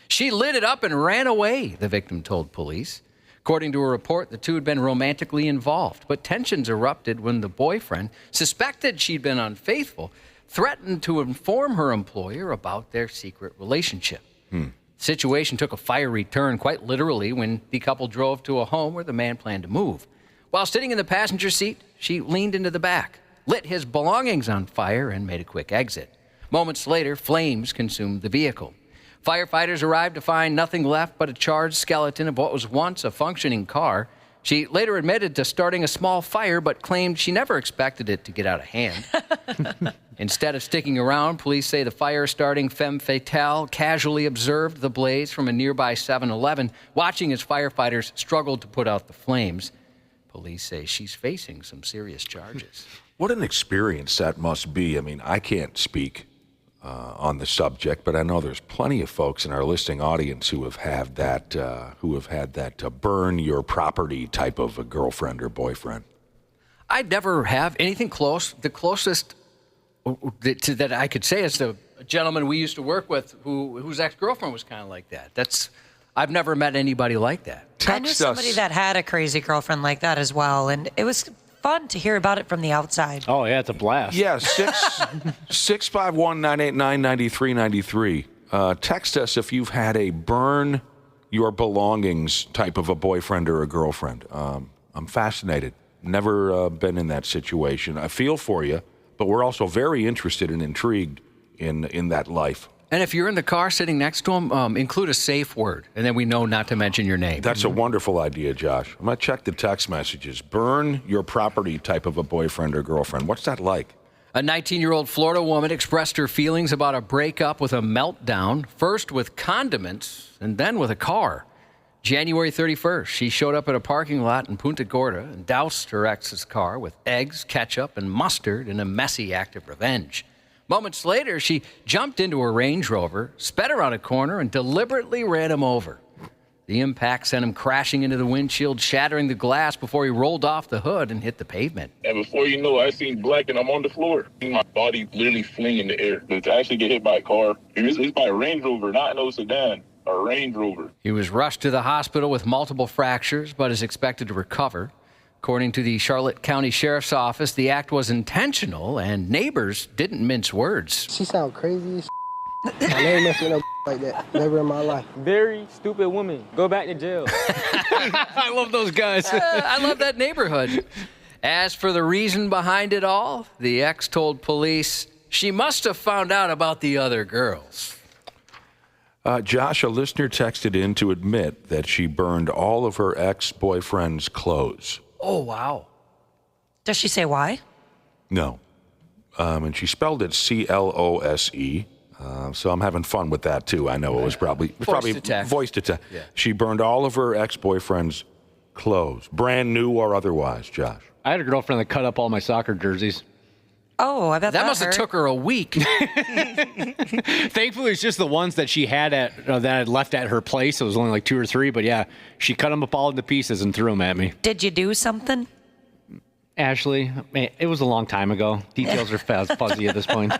S4: She lit it up and ran away, the victim told police. According to a report, the two had been romantically involved, but tensions erupted when the boyfriend, suspected she'd been unfaithful, threatened to inform her employer about their secret relationship. The situation took a fiery turn, quite literally, when the couple drove to a home where the man planned to move. While sitting in the passenger seat, she leaned into the back, lit his belongings on fire, and made a quick exit. Moments later, flames consumed the vehicle. Firefighters arrived to find nothing left but a charred skeleton of what was once a functioning car. She later admitted to starting a small fire, but claimed she never expected it to get out of hand. Instead of sticking around, police say the fire-starting femme fatale casually observed the blaze from a nearby 7-Eleven, watching as firefighters struggled to put out the flames. Police say she's facing some serious charges.
S3: What an experience that must be. I mean, I can't speak on the subject, but I know there's plenty of folks in our listening audience who have had that burn your property type of a girlfriend or boyfriend.
S4: I'd never have anything close. The closest that I could say is the gentleman we used to work with whose ex-girlfriend was kind of like that. I've never met anybody like that.
S6: I knew somebody that had a crazy girlfriend like that as well, and it was fun to hear about it from the outside.
S7: Oh, yeah, it's a blast.
S3: Yeah, 651-989-9393. Text us if you've had a burn your belongings type of a boyfriend or a girlfriend. I'm fascinated. Never been in that situation. I feel for you, but we're also very interested and intrigued in that life.
S4: And if you're in the car sitting next to him, include a safe word, and then we know not to mention your name.
S3: That's a wonderful idea, Josh. I'm going to check the text messages. Burn your property type of a boyfriend or girlfriend. What's that like?
S4: A 19-year-old Florida woman expressed her feelings about a breakup with a meltdown, first with condiments and then with a car. January 31st, she showed up at a parking lot in Punta Gorda and doused her ex's car with eggs, ketchup, and mustard in a messy act of revenge. Moments later, she jumped into her Range Rover, sped around a corner, and deliberately ran him over. The impact sent him crashing into the windshield, shattering the glass before he rolled off the hood and hit the pavement.
S10: And before you know it, I seen black and I'm on the floor. My body literally fling in the air. But to actually get hit by a car, it's by a Range Rover, not no sedan, a Range Rover.
S4: He was rushed to the hospital with multiple fractures, but is expected to recover. According to the Charlotte County Sheriff's Office, the act was intentional and neighbors didn't mince words.
S11: She sound crazy as I never messed with no like that. Never in my life.
S12: Very stupid woman. Go back to jail.
S7: I love those guys.
S4: I love that neighborhood. As for the reason behind it all, the ex told police she must have found out about the other girls.
S3: Josh, a listener texted in to admit that she burned all of her ex-boyfriend's clothes.
S4: Oh, wow.
S6: Does she say why?
S3: No. And she spelled it C-L-O-S-E. So I'm having fun with that, too. I know it was probably voice to text.
S4: Yeah.
S3: She burned all of her ex-boyfriend's clothes, brand new or otherwise, Josh.
S7: I had a girlfriend that cut up all my soccer jerseys.
S6: Oh, I bet
S4: that must have took her a week.
S7: Thankfully, it's just the ones that she had that had left at her place. It was only like 2 or 3, but yeah, she cut them up all into pieces and threw them at me.
S6: Did you do something?
S7: Ashley, man, it was a long time ago. Details are fuzzy at this point.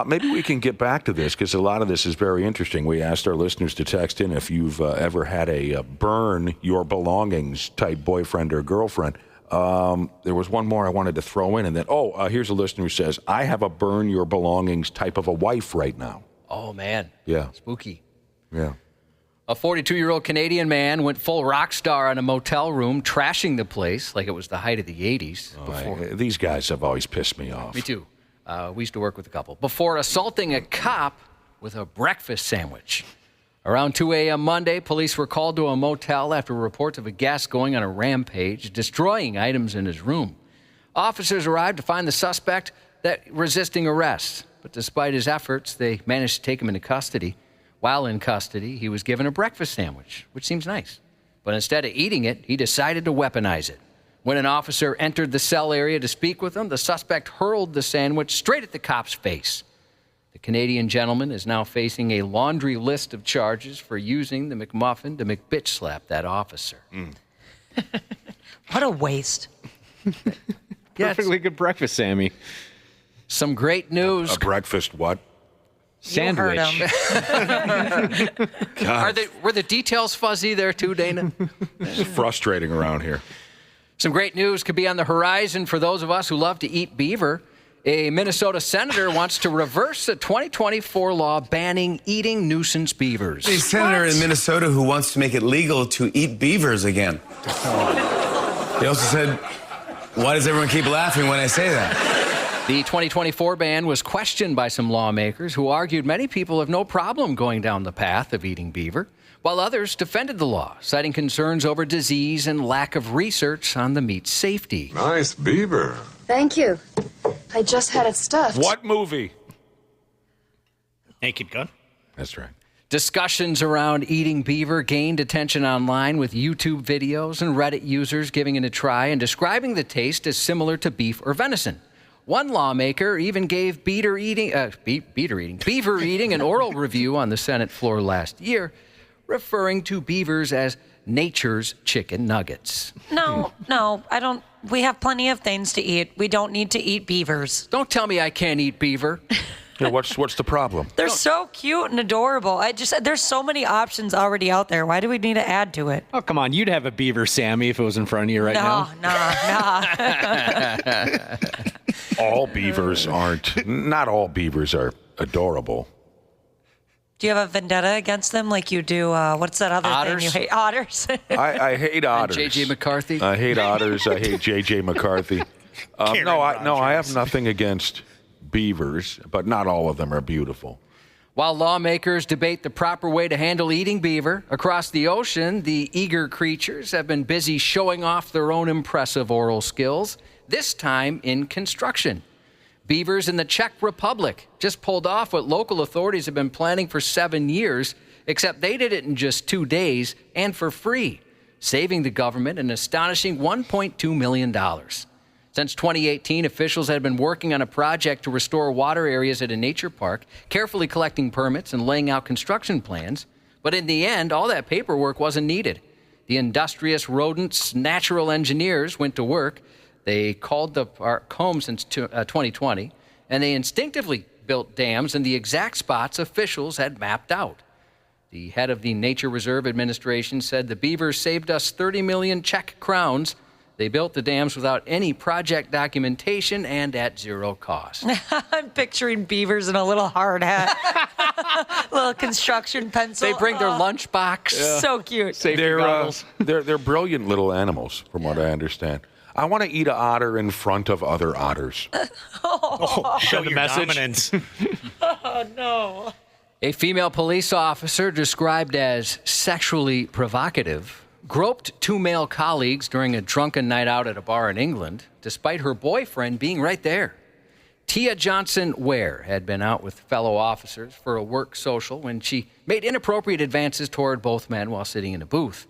S3: Maybe we can get back to this because a lot of this is very interesting. We asked our listeners to text in if you've ever had a burn your belongings type boyfriend or girlfriend. There was one more I wanted to throw in, and then, here's a listener who says, I have a burn your belongings type of a wife right now.
S4: Oh, man.
S3: Yeah.
S4: Spooky.
S3: Yeah.
S4: A 42-year-old Canadian man went full rock star in a motel room, trashing the place like it was the height of the 80s.
S3: These guys have always pissed me off.
S4: Me too. We used to work with a couple. Before assaulting a cop with a breakfast sandwich. Around 2 a.m. Monday, police were called to a motel after reports of a guest going on a rampage, destroying items in his room. Officers arrived to find the suspect resisting arrest. But despite his efforts, they managed to take him into custody. While in custody, he was given a breakfast sandwich, which seems nice. But instead of eating it, he decided to weaponize it. When an officer entered the cell area to speak with him, the suspect hurled the sandwich straight at the cop's face. The Canadian gentleman is now facing a laundry list of charges for using the McMuffin to McBitch slap that officer.
S6: What a waste.
S7: Perfectly good breakfast, Sammy.
S4: Some great news.
S3: A breakfast what?
S7: Sandwich.
S4: Were the details fuzzy there too, Dana?
S3: It's frustrating around here.
S4: Some great news could be on the horizon for those of us who love to eat beaver. A Minnesota senator wants to reverse a 2024 law banning eating nuisance beavers.
S13: A senator in Minnesota who wants to make it legal to eat beavers again. He also said, why does everyone keep laughing when I say that?
S4: The 2024 ban was questioned by some lawmakers who argued many people have no problem going down the path of eating beaver, while others defended the law, citing concerns over disease and lack of research on the meat's safety.
S10: Nice beaver.
S14: Thank you. I just had it stuffed.
S3: What movie?
S5: Naked Gun.
S3: That's right.
S4: Discussions around eating beaver gained attention online with YouTube videos and Reddit users giving it a try and describing the taste as similar to beef or venison. One lawmaker even gave beaver eating an oral review on the Senate floor last year, referring to beavers as nature's chicken nuggets.
S6: No, I don't. We have plenty of things to eat. We don't need to eat beavers.
S4: Don't tell me I can't eat beaver.
S3: Yeah, what's the problem?
S6: They're so cute and adorable. There's so many options already out there. Why do we need to add to it?
S7: Oh, come on. You'd have a beaver, Sammy, if it was in front of you right now.
S6: No.
S3: All beavers aren't. Not all beavers are adorable.
S6: Do you have a vendetta against them like you do, what's that other
S4: Otters?
S6: thing you hate? Otters.
S3: I hate otters.
S4: J.J. McCarthy?
S3: I hate otters. I hate J.J. McCarthy. I have nothing against beavers, but not all of them are beautiful.
S4: While lawmakers debate the proper way to handle eating beaver, across the ocean, the eager creatures have been busy showing off their own impressive oral skills, this time in construction. Beavers in the Czech Republic just pulled off what local authorities have been planning for 7 years, except they did it in just 2 days and for free, saving the government an astonishing $1.2 million. Since 2018, officials had been working on a project to restore water areas at a nature park, carefully collecting permits and laying out construction plans. But in the end, all that paperwork wasn't needed. The industrious rodents' natural engineers went to work. They called the park home since 2020, and they instinctively built dams in the exact spots officials had mapped out. The head of the Nature Reserve Administration said the beavers saved us 30 million Czech crowns. They built the dams without any project documentation and at zero cost.
S6: I'm picturing beavers in a little hard hat, little construction pencil.
S4: They bring their lunchbox.
S6: So cute.
S3: They're brilliant little animals, from what I understand. I want to eat an otter in front of other otters.
S5: Show your
S7: message.
S5: dominance.
S6: Oh, no.
S4: A female police officer described as sexually provocative groped 2 male colleagues during a drunken night out at a bar in England, despite her boyfriend being right there. Tia Johnson Ware had been out with fellow officers for a work social when she made inappropriate advances toward both men while sitting in a booth.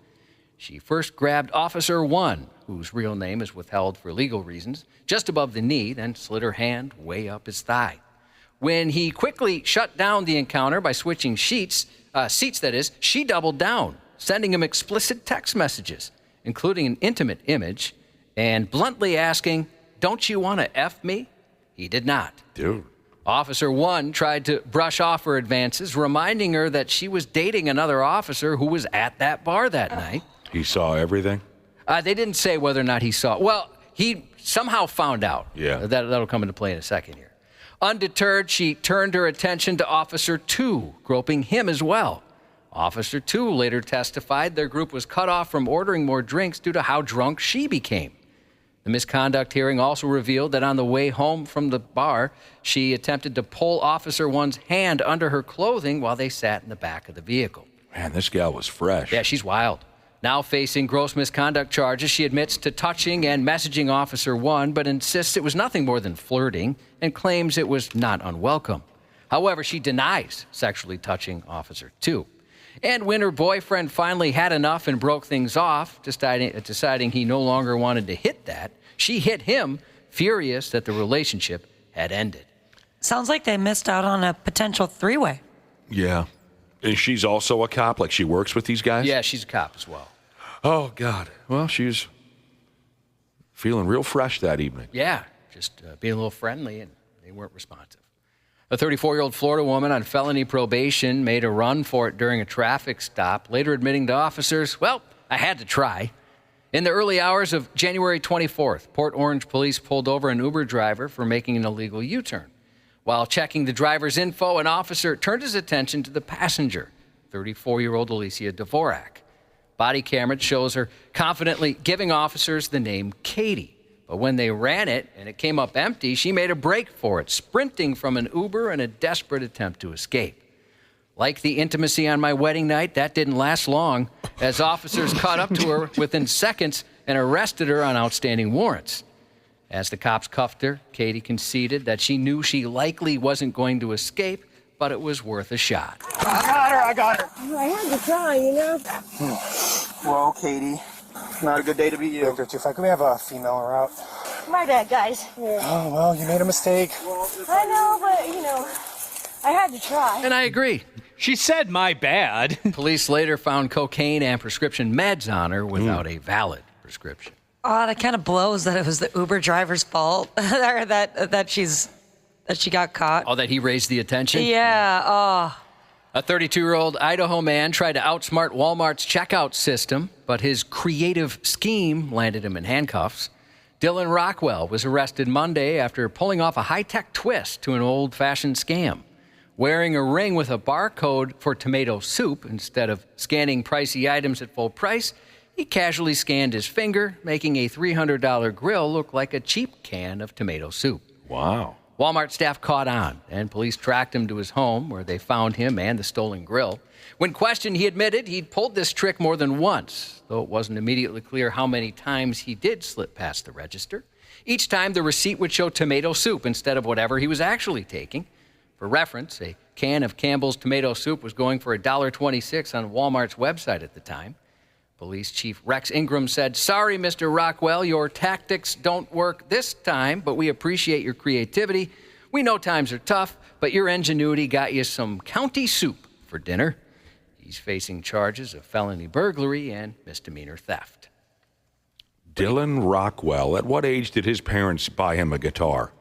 S4: She first grabbed Officer 1, whose real name is withheld for legal reasons, just above the knee, then slid her hand way up his thigh. When he quickly shut down the encounter by switching seats, she doubled down, sending him explicit text messages, including an intimate image, and bluntly asking, "Don't you want to F me?" He did not.
S3: Dude.
S4: Officer 1 tried to brush off her advances, reminding her that she was dating another officer who was at that bar that night.
S3: He saw everything?
S4: They didn't say whether or not he saw. Well, he somehow found out.
S3: Yeah.
S4: That'll come into play in a second here. Undeterred, she turned her attention to Officer 2, groping him as well. Officer 2 later testified their group was cut off from ordering more drinks due to how drunk she became. The misconduct hearing also revealed that on the way home from the bar, she attempted to pull Officer 1's hand under her clothing while they sat in the back of the vehicle.
S3: Man, this gal was fresh.
S4: Yeah, she's wild. Now facing gross misconduct charges, she admits to touching and messaging Officer 1, but insists it was nothing more than flirting and claims it was not unwelcome. However, she denies sexually touching Officer 2. And when her boyfriend finally had enough and broke things off, deciding he no longer wanted to hit that, she hit him, furious that the relationship had ended.
S6: Sounds like they missed out on a potential three-way.
S3: Yeah. And she's also a cop? Like she works with these guys?
S4: Yeah, she's a cop as well.
S3: Oh, God. Well, she's feeling real fresh that evening.
S4: Yeah, just being a little friendly, and they weren't responsive. A 34-year-old Florida woman on felony probation made a run for it during a traffic stop, later admitting to officers, "Well, I had to try." In the early hours of January 24th, Port Orange police pulled over an Uber driver for making an illegal U-turn. While checking the driver's info, an officer turned his attention to the passenger, 34-year-old Alicia Dvorak. Body camera shows her confidently giving officers the name Katie. But when they ran it and it came up empty, she made a break for it, sprinting from an Uber in a desperate attempt to escape. Like the intimacy on my wedding night, that didn't last long, as officers caught up to her within seconds and arrested her on outstanding warrants. As the cops cuffed her, Katie conceded that she knew she likely wasn't going to escape, but it was worth a shot.
S11: I got her.
S14: I had to try, you know?
S11: Well, Katie, not a good day to be you. Victor, can we have a female route?
S14: My bad, guys.
S11: Oh, well, you made a mistake.
S14: I know, but, you know, I had to try.
S4: And I agree.
S7: She said, "My bad."
S4: Police later found cocaine and prescription meds on her without a valid prescription.
S6: Oh, that kind of blows that it was the Uber driver's fault, or that she got caught.
S4: Oh, that he raised the attention?
S6: Yeah. Oh.
S4: A 32-year-old Idaho man tried to outsmart Walmart's checkout system, but his creative scheme landed him in handcuffs. Dylan Rockwell was arrested Monday after pulling off a high-tech twist to an old-fashioned scam. Wearing a ring with a barcode for tomato soup instead of scanning pricey items at full price, he casually scanned his finger, making a $300 grill look like a cheap can of tomato soup.
S3: Wow.
S4: Walmart staff caught on, and police tracked him to his home, where they found him and the stolen grill. When questioned, he admitted he'd pulled this trick more than once, though it wasn't immediately clear how many times he did slip past the register. Each time, the receipt would show tomato soup instead of whatever he was actually taking. For reference, a can of Campbell's tomato soup was going for $1.26 on Walmart's website at the time. Police Chief Rex Ingram said, "Sorry, Mr. Rockwell, your tactics don't work this time, but we appreciate your creativity. We know times are tough, but your ingenuity got you some county soup for dinner." He's facing charges of felony burglary and misdemeanor theft.
S3: Dylan Rockwell. At what age did his parents buy him a guitar?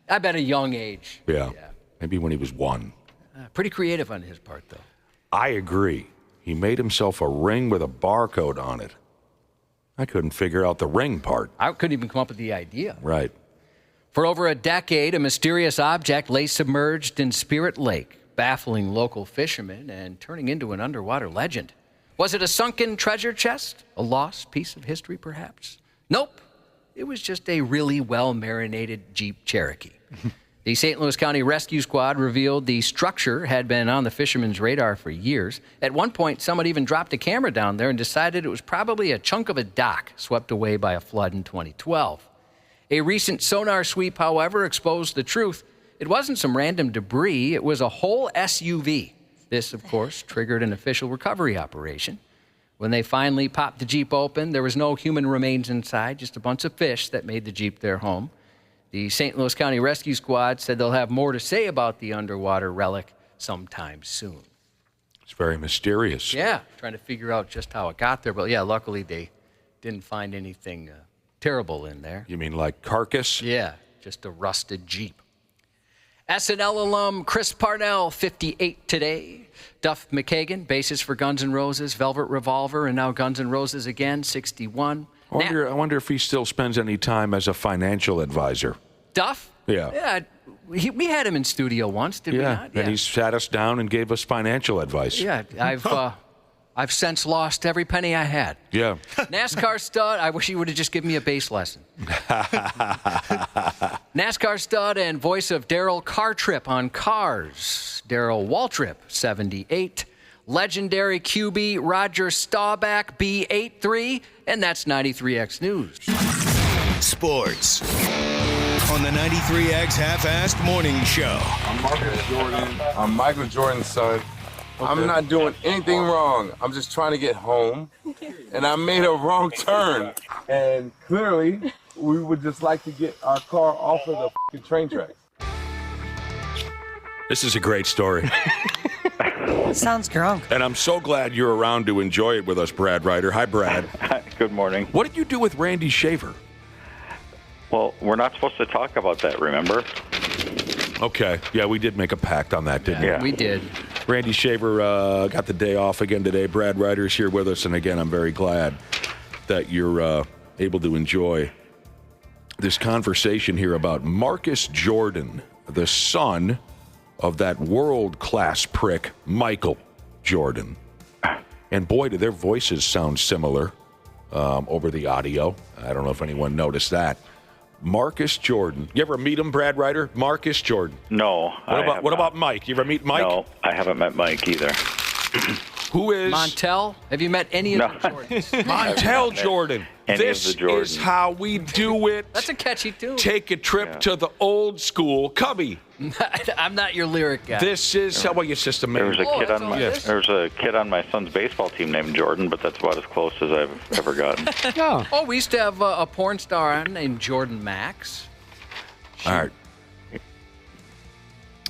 S4: I bet a young age.
S3: Yeah. Maybe when he was 1.
S4: Pretty creative on his part, though.
S3: I agree. He made himself a ring with a barcode on it. I couldn't figure out the ring part.
S4: I couldn't even come up with the idea.
S3: Right.
S4: For over a decade, a mysterious object lay submerged in Spirit Lake, baffling local fishermen and turning into an underwater legend. Was it a sunken treasure chest? A lost piece of history, perhaps? Nope. It was just a really well-marinated Jeep Cherokee. The St. Louis County Rescue Squad revealed the structure had been on the fishermen's radar for years. At one point, someone even dropped a camera down there and decided it was probably a chunk of a dock swept away by a flood in 2012. A recent sonar sweep, however, exposed the truth. It wasn't some random debris. It was a whole SUV. This, of course, triggered an official recovery operation. When they finally popped the Jeep open, there was no human remains inside, just a bunch of fish that made the Jeep their home. The St. Louis County Rescue Squad said they'll have more to say about the underwater relic sometime soon.
S3: It's very mysterious.
S4: Yeah, trying to figure out just how it got there. But yeah, luckily they didn't find anything terrible in there.
S3: You mean like carcass?
S4: Yeah, just a rusted Jeep. SNL alum Chris Parnell, 58 today. Duff McKagan, bassist for Guns N' Roses, Velvet Revolver, and now Guns N' Roses again, 61.
S3: I wonder if he still spends any time as a financial advisor.
S4: Duff?
S3: Yeah.
S4: Yeah, we had him in studio once, did we not?
S3: Yeah, and he sat us down and gave us financial advice.
S4: Yeah, I've since lost every penny I had.
S3: Yeah.
S4: NASCAR stud, I wish he would have just given me a bass lesson. NASCAR stud and voice of Daryl Cartrip on Cars, Daryl Waltrip, 78. Legendary QB Roger Staubach, B83, and that's 93X News.
S2: Sports on the 93X Half-Assed Morning Show.
S15: I'm Marcus Jordan. I'm Michael Jordan's son. Okay. I'm not doing anything wrong. I'm just trying to get home, and I made a wrong turn. And clearly, we would just like to get our car off of the fucking train tracks.
S3: This is a great story.
S6: Sounds drunk.
S3: And I'm so glad you're around to enjoy it with us, Brad Ryder. Hi, Brad.
S16: Good morning.
S3: What did you do with Randy Shaver?
S16: Well, we're not supposed to talk about that, remember?
S3: Okay. Yeah, we did make a pact on that, didn't we?
S16: Yeah.
S4: We did.
S3: Randy Shaver got the day off again today. Brad Ryder's here with us, and again, I'm very glad that you're able to enjoy this conversation here about Marcus Jordan, the son of that world-class prick, Michael Jordan. And boy, do their voices sound similar over the audio. I don't know if anyone noticed that. Marcus Jordan. You ever meet him, Brad Ryder? Marcus Jordan.
S16: No.
S3: What about Mike? You ever meet Mike?
S16: No, I haven't met Mike either.
S3: Who is
S4: Montel? Have you met any of the Jordans?
S3: Montel Jordan. This is how we do it.
S4: That's a catchy tune.
S3: Take a trip to the old school. Cubby.
S4: I'm not your lyric guy.
S3: This is how your system
S16: There was a kid on my son's baseball team named Jordan, but that's about as close as I've ever gotten.
S4: Oh, we used to have a porn star named Jordan Max.
S3: All right.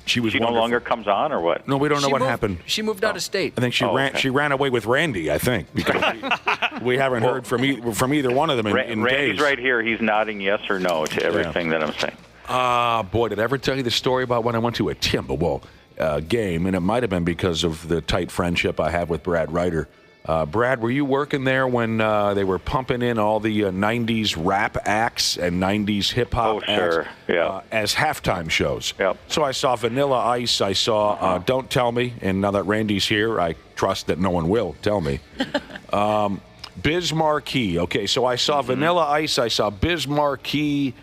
S3: She was
S16: no longer comes on, or what?
S3: No, we don't know what happened.
S4: She moved out of state.
S3: I think she ran away with Randy, I think, because we haven't heard from either one of them in
S16: Randy's
S3: days.
S16: right here. He's nodding yes or no to everything that I'm saying.
S3: Boy, did I ever tell you the story about when I went to a Timberwolves game, and it might have been because of the tight friendship I have with Brad Ryder. Brad, were you working there when they were pumping in all the 90s rap acts and 90s hip-hop
S16: sure.
S3: acts
S16: Yeah.
S3: as halftime shows?
S16: Yep.
S3: So I saw Vanilla Ice, I saw Don't Tell Me, and now that Randy's here, I trust that no one will tell me. Biz Marquee. Okay, so I saw Vanilla Ice, I saw Biz Marquee,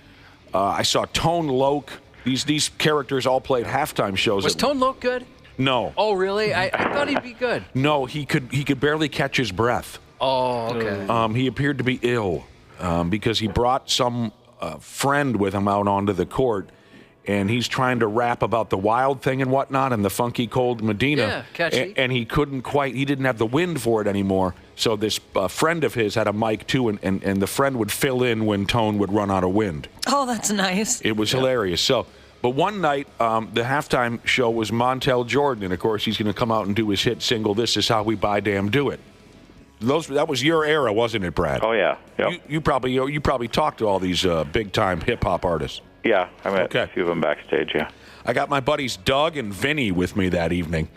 S3: I saw Tone Loc. These characters all played halftime shows.
S4: Was Tone Loc good?
S3: No.
S4: Oh, really? I thought he'd be good.
S3: No, he could barely catch his breath.
S4: Oh, okay.
S3: He appeared to be ill because he brought some friend with him out onto the court, and he's trying to rap about the Wild thing and whatnot and the funky cold Medina.
S4: Yeah, catchy.
S3: And he didn't have the wind for it anymore. So this friend of his had a mic too, and the friend would fill in when Tone would run out of wind.
S6: Oh, that's nice.
S3: It was hilarious. So. But one night, the halftime show was Montel Jordan, and of course he's going to come out and do his hit single, "This Is How We Buy Damn Do It." That was your era, wasn't it, Brad?
S16: Oh yeah. Yep.
S3: You probably talked to all these big time hip hop artists.
S16: Yeah, I met a few of them backstage. Yeah.
S3: I got my buddies Doug and Vinny with me that evening,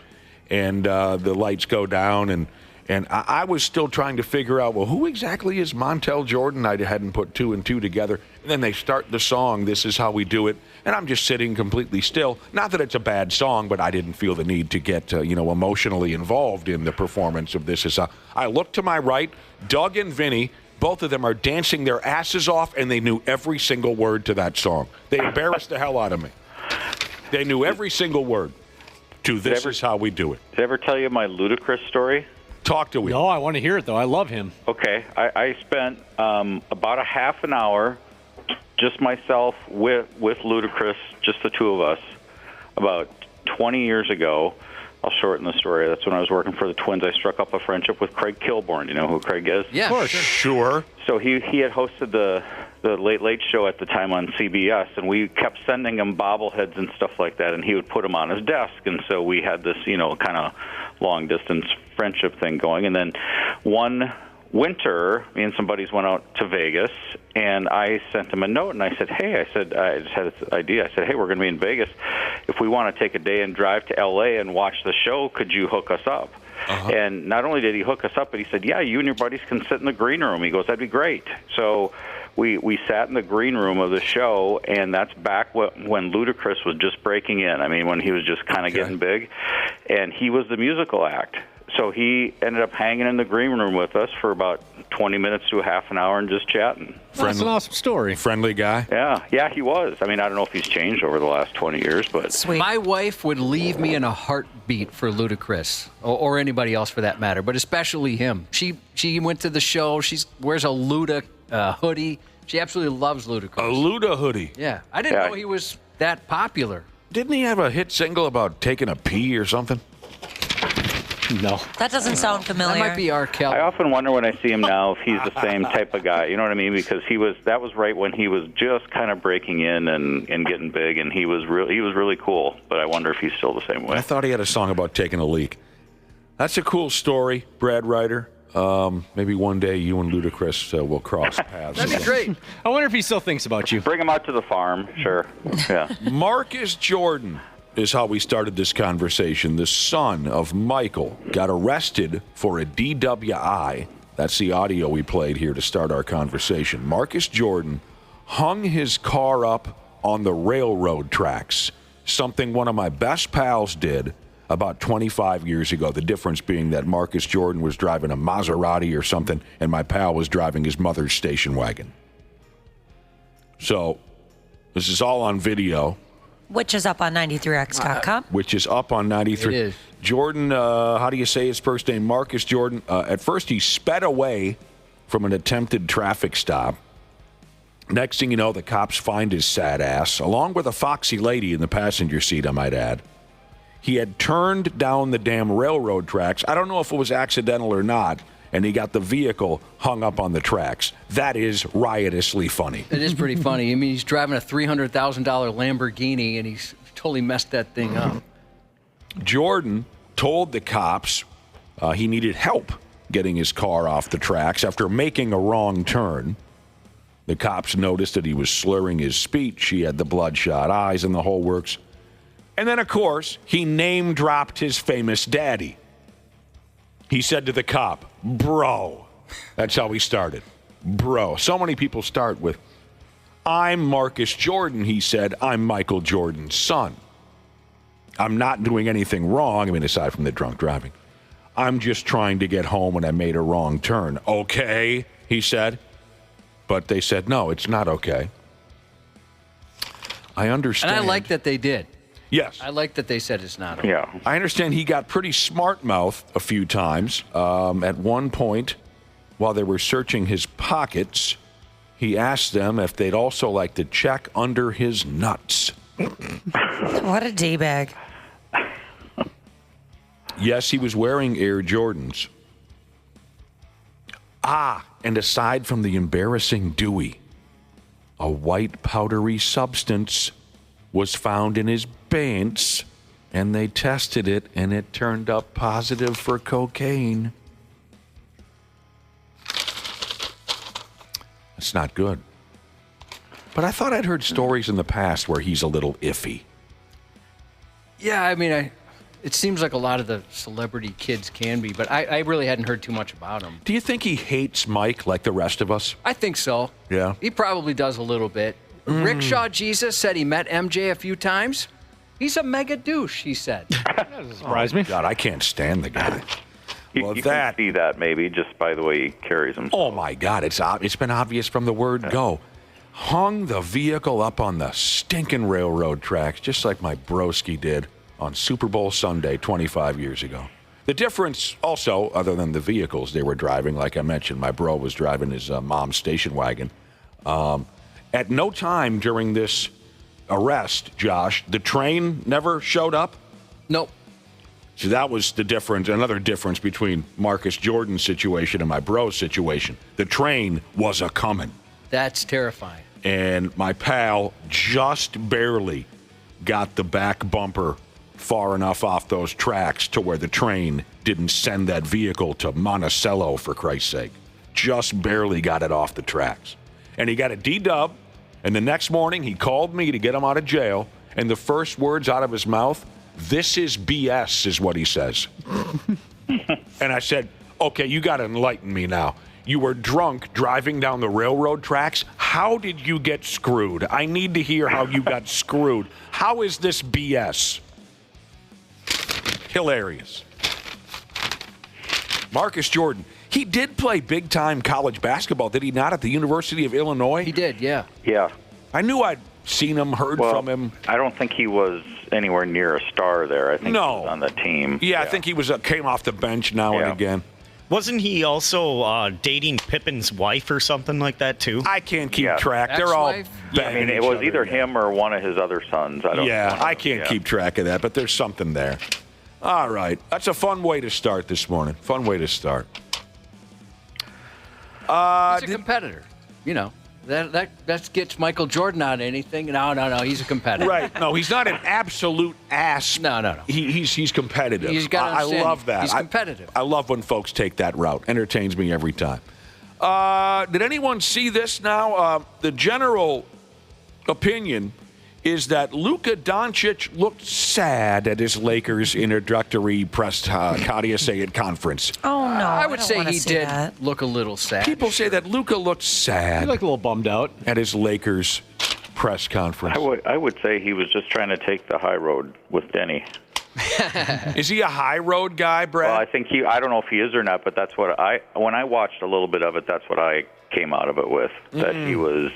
S3: and the lights go down, and And I was still trying to figure out, well, who exactly is Montel Jordan? I hadn't put two and two together. And then they start the song, This Is How We Do It, and I'm just sitting completely still. Not that it's a bad song, but I didn't feel the need to get, emotionally involved in the performance of This Is How. I looked to my right, Doug and Vinny, both of them are dancing their asses off, and they knew every single word to that song. They embarrassed the hell out of me. They knew every single word to This Is How We Do It.
S16: Did I ever tell you my ludicrous story?
S3: Talk to me.
S7: No, I want to hear it, though. I love him.
S16: Okay. I spent about a half an hour, just myself with Ludacris, just the two of us, about 20 years ago. I'll shorten the story. That's when I was working for the Twins. I struck up a friendship with Craig Kilborn. You know who Craig is?
S4: Yeah,
S3: of course. Sure.
S16: So he had hosted the Late Late Show at the time on CBS, and we kept sending him bobbleheads and stuff like that, and he would put them on his desk. And so we had this, kind of long-distance friendship thing going. And then one winter, me and some buddies went out to Vegas, and I sent him a note, and I said, I just had this idea. I said, hey, we're going to be in Vegas. If we want to take a day and drive to L.A. and watch the show, could you hook us up? Uh-huh. And not only did he hook us up, but he said, yeah, you and your buddies can sit in the green room. He goes, that'd be great. So we sat in the green room of the show, and that's back when Ludacris was just breaking in. I mean, when he was just kind of getting big. And he was the musical act. So he ended up hanging in the green room with us for about 20 minutes to a half an hour and just chatting.
S7: That's an awesome story.
S3: Friendly guy?
S16: Yeah, he was. I mean, I don't know if he's changed over the last 20 years, but...
S6: Sweet.
S4: My wife would leave me in a heartbeat for Ludacris, or anybody else for that matter, but especially him. She went to the show. She wears a Luda hoodie. She absolutely loves Ludacris.
S3: A Luda hoodie?
S4: Yeah. I didn't know he was that popular.
S3: Didn't he have a hit single about taking a pee or something?
S7: No.
S6: That doesn't sound familiar.
S4: That might be R. Kelly.
S16: I often wonder when I see him now if he's the same type of guy. You know what I mean? Because that was right when he was just kind of breaking in and getting big, and he was really cool. But I wonder if he's still the same way.
S3: I thought he had a song about taking a leak. That's a cool story, Brad Ryder. Maybe one day you and Ludacris will cross paths.
S4: That'd be great.
S7: I wonder if he still thinks about you.
S16: Bring him out to the farm, sure. Yeah.
S3: Marcus Jordan is how we started this conversation. The son of Michael got arrested for a DWI. That's the audio we played here to start our conversation. Marcus Jordan hung his car up on the railroad tracks, something one of my best pals did about 25 years ago. The difference being that Marcus Jordan was driving a Maserati or something, and my pal was driving his mother's station wagon. So this is all on video.
S6: Which is up on 93x.com.
S3: Which is up on 93.
S4: It is.
S3: Jordan, how do you say his first name? Marcus Jordan. At first, he sped away from an attempted traffic stop. Next thing you know, the cops find his sad ass, along with a foxy lady in the passenger seat, I might add. He had turned down the damn railroad tracks. I don't know if it was accidental or not, and he got the vehicle hung up on the tracks. That is riotously funny.
S4: It is pretty funny. I mean, he's driving a $300,000 Lamborghini, and he's totally messed that thing up.
S3: Jordan told the cops he needed help getting his car off the tracks after making a wrong turn. The cops noticed that he was slurring his speech. He had the bloodshot eyes and the whole works. And then, of course, he name-dropped his famous daddy. He said to the cop, bro. That's how he started. Bro. So many people start with, I'm Marcus Jordan, he said. I'm Michael Jordan's son. I'm not doing anything wrong, I mean, aside from the drunk driving. I'm just trying to get home and I made a wrong turn. Okay, he said. But they said, no, it's not okay. I understand.
S4: And I like that they did.
S3: Yes.
S4: I like that they said it's not okay.
S16: Yeah.
S3: I understand he got pretty smart-mouthed a few times. At one point, while they were searching his pockets, he asked them if they'd also like to check under his nuts.
S6: What a D-bag.
S3: Yes, he was wearing Air Jordans. And aside from the embarrassing Dewey, a white powdery substance was found in his pants, and they tested it, and it turned up positive for cocaine. That's not good. But I thought I'd heard stories in the past where he's a little iffy.
S4: Yeah, I mean, It seems like a lot of the celebrity kids can be, but I really hadn't heard too much about him.
S3: Do you think he hates Mike like the rest of us?
S4: I think so.
S3: Yeah.
S4: He probably does a little bit. Rickshaw Jesus said he met MJ a few times. He's a mega douche, he said.
S7: That doesn't surprise me.
S3: God, I can't stand the guy.
S16: You can see that maybe just by the way he carries himself.
S3: Oh, my God. It's been obvious from the word go. Hung the vehicle up on the stinking railroad tracks, just like my broski did on Super Bowl Sunday 25 years ago. The difference also, other than the vehicles they were driving, like I mentioned, my bro was driving his mom's station wagon. At no time during this arrest, Josh, the train never showed up?
S4: Nope.
S3: So that was the difference, another difference between Marcus Jordan's situation and my bro's situation. The train was a-coming.
S4: That's terrifying.
S3: And my pal just barely got the back bumper far enough off those tracks to where the train didn't send that vehicle to Monticello, for Christ's sake. Just barely got it off the tracks. And he got a D-dub, and the next morning he called me to get him out of jail, and the first words out of his mouth, "This is BS," is what he says. And I said, okay, you got to enlighten me now. You were drunk driving down the railroad tracks. How did you get screwed? I need to hear how you got screwed. How is this BS? Hilarious. Marcus Jordan, he did play big-time college basketball, did he not, at the University of Illinois?
S4: He did, yeah.
S16: Yeah.
S3: I knew I'd seen him, heard from him.
S16: I don't think he was anywhere near a star there. I think he was on the team.
S3: Yeah, I think he was came off the bench now and again.
S5: Wasn't he also dating Pippen's wife or something like that, too?
S3: I can't keep track. They're all
S16: I mean, it was either him or one of his other sons.
S3: I can't keep track of that, but there's something there. All right. That's a fun way to start this morning. Fun way to start.
S4: He's a competitor. You know, that gets Michael Jordan out of anything. No. He's a competitor.
S3: Right. No, he's not an absolute ass.
S4: No.
S3: He's competitive.
S4: He's got to
S3: I
S4: understand.
S3: love that.
S4: He's competitive.
S3: I love when folks take that route. Entertains me every time. Did anyone see this now? The general opinion is that Luka Doncic looked sad at his Lakers introductory press conference.
S6: Oh, no.
S4: I would say he did
S6: that.
S4: look a little sad.
S3: People say that Luka looked sad.
S7: He looked a little bummed out
S3: at his Lakers press conference.
S16: I would say he was just trying to take the high road with Denny.
S3: Is he a high road guy, Brad?
S16: Well, I think I don't know if he is or not, but that's what when I watched a little bit of it, that's what I came out of it with. That he was,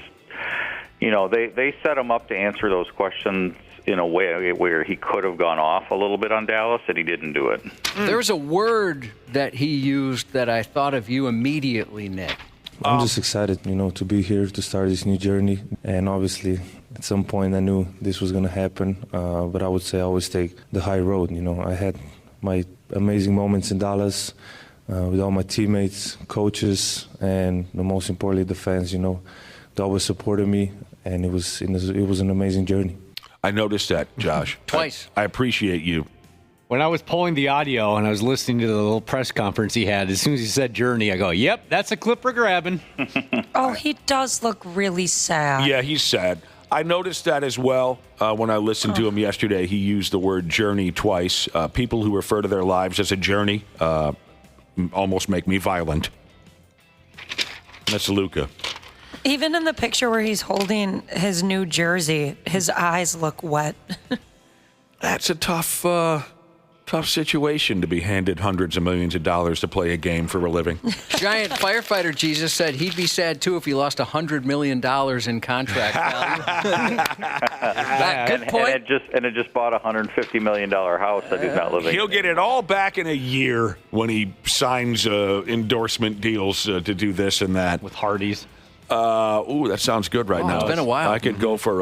S16: you know, they set him up to answer those questions in a way where he could have gone off a little bit on Dallas, and he didn't do it.
S4: There was a word that he used that I thought of you immediately, Nick.
S17: I'm just excited, to be here to start this new journey. And obviously, at some point, I knew this was going to happen. But I would say I always take the high road. I had my amazing moments in Dallas with all my teammates, coaches, and most importantly, the fans. They always supported me, and it was an amazing journey.
S3: I noticed that, Josh.
S4: Twice.
S3: I appreciate you.
S7: When I was pulling the audio and I was listening to the little press conference he had, as soon as he said Journey, I go, yep, that's a clip we're grabbing.
S6: Oh, he does look really sad.
S3: Yeah, he's sad. I noticed that as well when I listened to him yesterday. He used the word journey twice. People who refer to their lives as a journey almost make me violent. That's Luka.
S6: Even in the picture where he's holding his new jersey, his eyes look wet.
S3: That's a tough situation to be handed hundreds of millions of dollars to play a game for a living.
S4: Giant firefighter Jesus said he'd be sad too if he lost $100 million in contract value. Good point.
S16: And it just bought a $150 million house that he's not living in.
S3: He'll get it all back in a year when he signs endorsement deals to do this and that.
S7: With Hardee's.
S3: That sounds good right now.
S4: It's been a while.
S3: I could go for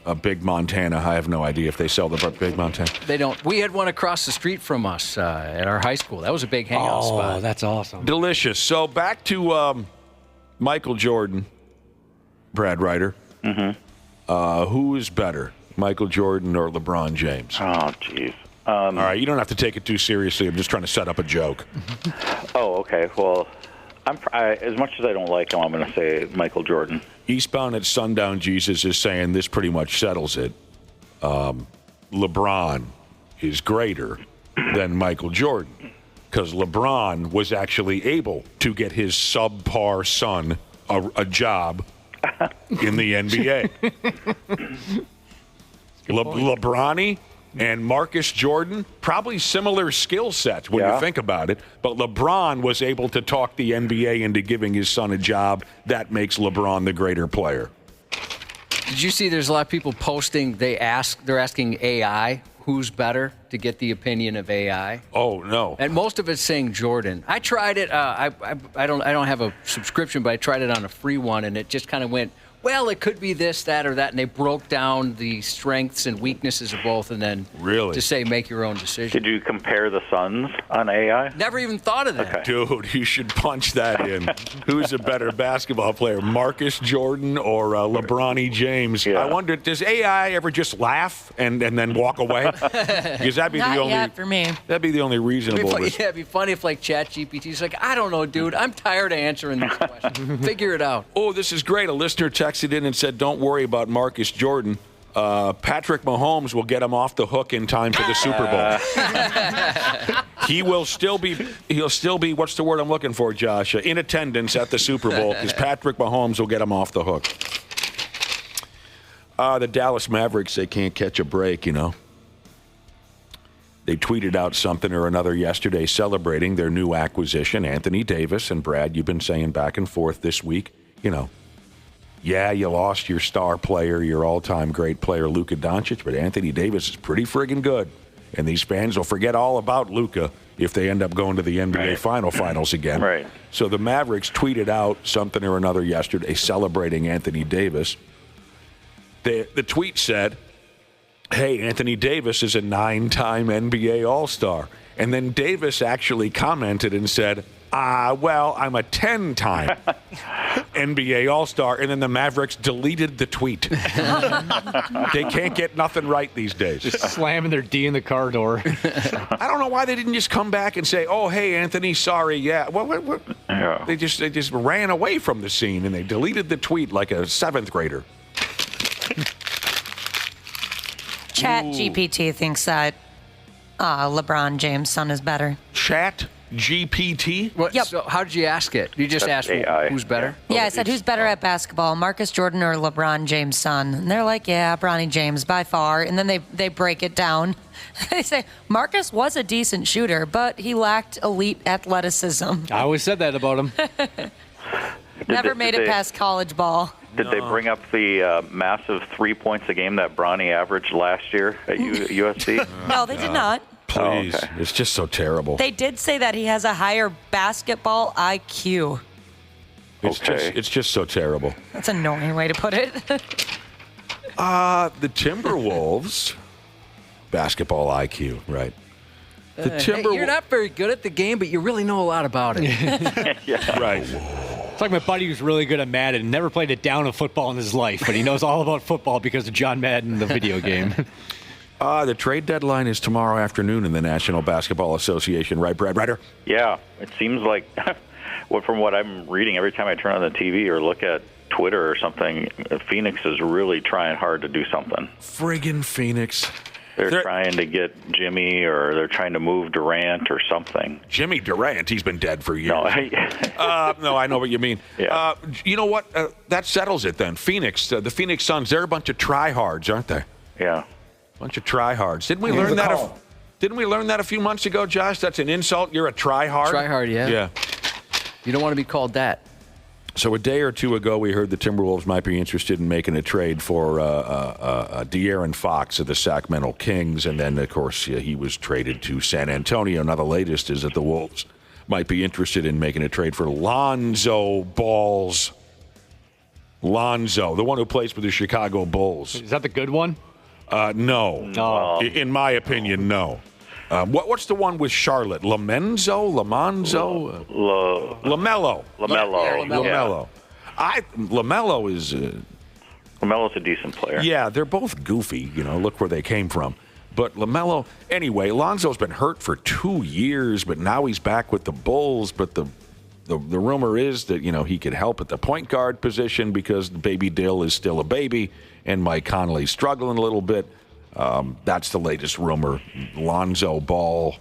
S3: a Big Montana. I have no idea if they sell the Big Montana.
S4: They don't. We had one across the street from us at our high school. That was a big hangout spot.
S7: Oh, that's awesome.
S3: Delicious. So back to Michael Jordan, Brad Ryder.
S16: Mm-hmm.
S3: Who is better, Michael Jordan or LeBron James?
S16: Oh, jeez.
S3: All right, you don't have to take it too seriously. I'm just trying to set up a joke.
S16: Oh, okay. Well, as much as I don't like him, I'm going to say Michael Jordan.
S3: Eastbound at Sundown Jesus is saying this pretty much settles it. LeBron is greater than Michael Jordan, because LeBron was actually able to get his subpar son a job in the NBA. LeBron and Marcus Jordan, probably similar skill sets when you think about it, but LeBron was able to talk the NBA into giving his son a job. That makes LeBron the greater player.
S4: Did you see there's a lot of people posting, they're asking AI who's better to get the opinion of AI?
S3: Oh, no.
S4: And most of it's saying Jordan. I tried it. I don't have a subscription, but I tried it on a free one, and it just kind of went, well, it could be this, that, or that, and they broke down the strengths and weaknesses of both, and then to say make your own decision.
S16: Did you compare the sons on AI?
S4: Never even thought of that.
S16: Okay.
S3: Dude, you should punch that in. Who's a better basketball player, Marcus Jordan or LeBron James? I wonder, does AI ever just laugh and then walk away? Because that'd be
S6: Not
S3: the only.
S6: yet for me.
S3: That'd be the only reasonable.
S4: It'd be funny if like ChatGPT's like, I don't know, dude. I'm tired of answering this question. Figure it out.
S3: Oh, this is great. A listener texted in and said, don't worry about Marcus Jordan. Patrick Mahomes will get him off the hook in time for the Super Bowl. He'll still be, what's the word I'm looking for, Josh? In attendance at the Super Bowl, because Patrick Mahomes will get him off the hook. The Dallas Mavericks, they can't catch a break, you know. They tweeted out something or another yesterday celebrating their new acquisition, Anthony Davis. And Brad, you've been saying back and forth this week, you know, yeah, you lost your star player, your all-time great player, Luka Doncic, but Anthony Davis is pretty friggin' good. And these fans will forget all about Luka if they end up going to the NBA finals again.
S16: Right.
S3: So the Mavericks tweeted out something or another yesterday celebrating Anthony Davis. The tweet said, hey, Anthony Davis is a 9-time NBA All-Star. And then Davis actually commented and said, well, I'm a 10-time NBA All-Star, and then the Mavericks deleted the tweet. They can't get nothing right these days.
S7: Just slamming their D in the car door.
S3: I don't know why they didn't just come back and say, oh, hey, Anthony, sorry, yeah. Well,
S16: Yeah.
S3: They just ran away from the scene, and they deleted the tweet like a 7th grader.
S6: ChatGPT thinks that LeBron James' son is better.
S3: ChatGPT?
S4: Yep. So how did you ask it? You just asked who's better?
S6: Yeah, I said, who's better at basketball, Marcus Jordan or LeBron James' son? And they're like, yeah, Bronny James by far. And then they break it down. They say, Marcus was a decent shooter, but he lacked elite athleticism.
S7: I always said that about him.
S6: Never made it past college ball.
S16: Did they bring up the massive 3 points a game that Bronny averaged last year at USC?
S6: No, they did not.
S3: Please.
S16: Oh, okay.
S3: It's just so terrible.
S6: They did say that he has a higher basketball IQ.
S3: It's just so terrible.
S6: That's an annoying way to put it.
S3: The Timberwolves, basketball IQ, right? The
S4: Hey, you're not very good at the game, but you really know a lot about it.
S3: Right.
S7: It's like my buddy who's really good at Madden, never played a down of football in his life, but he knows all about football because of John Madden, the video game.
S3: The trade deadline is tomorrow afternoon in the National Basketball Association, right, Brad Ryder?
S16: Yeah, it seems like, from what I'm reading, every time I turn on the TV or look at Twitter or something, Phoenix is really trying hard to do something.
S3: Friggin' Phoenix.
S16: They're trying to get Jimmy, or they're trying to move Durant or something.
S3: Jimmy Durant, he's been dead for years.
S16: No,
S3: no, I know what you mean.
S16: Yeah.
S3: You know what? That settles it then. Phoenix, the Phoenix Suns, they're a bunch of tryhards, aren't they?
S16: Yeah.
S3: Bunch of tryhards. Didn't we learn that? Didn't we learn that a few months ago, Josh? That's an insult. You're a tryhard.
S4: Tryhard, yeah.
S3: Yeah.
S4: You don't want to be called that.
S3: So a day or two ago, we heard the Timberwolves might be interested in making a trade for De'Aaron Fox of the Sacramento Kings, and then, of course, he was traded to San Antonio. Now the latest is that the Wolves might be interested in making a trade for Lonzo Balls. Lonzo, the one who plays for the Chicago Bulls.
S7: Is that the good one?
S3: No.
S7: No.
S3: In my opinion, no. What's the one with Charlotte? LaMelo?
S16: LaMelo.
S3: LaMelo. LaMelo is...
S16: LaMelo's a decent player.
S3: Yeah, they're both goofy. You know, look where they came from. But LaMelo... Anyway, Lonzo's been hurt for 2 years, but now he's back with the Bulls. But the rumor is that, you know, he could help at the point guard position because Baby Dill is still a baby and Mike Conley's struggling a little bit. That's the latest rumor. Lonzo Ball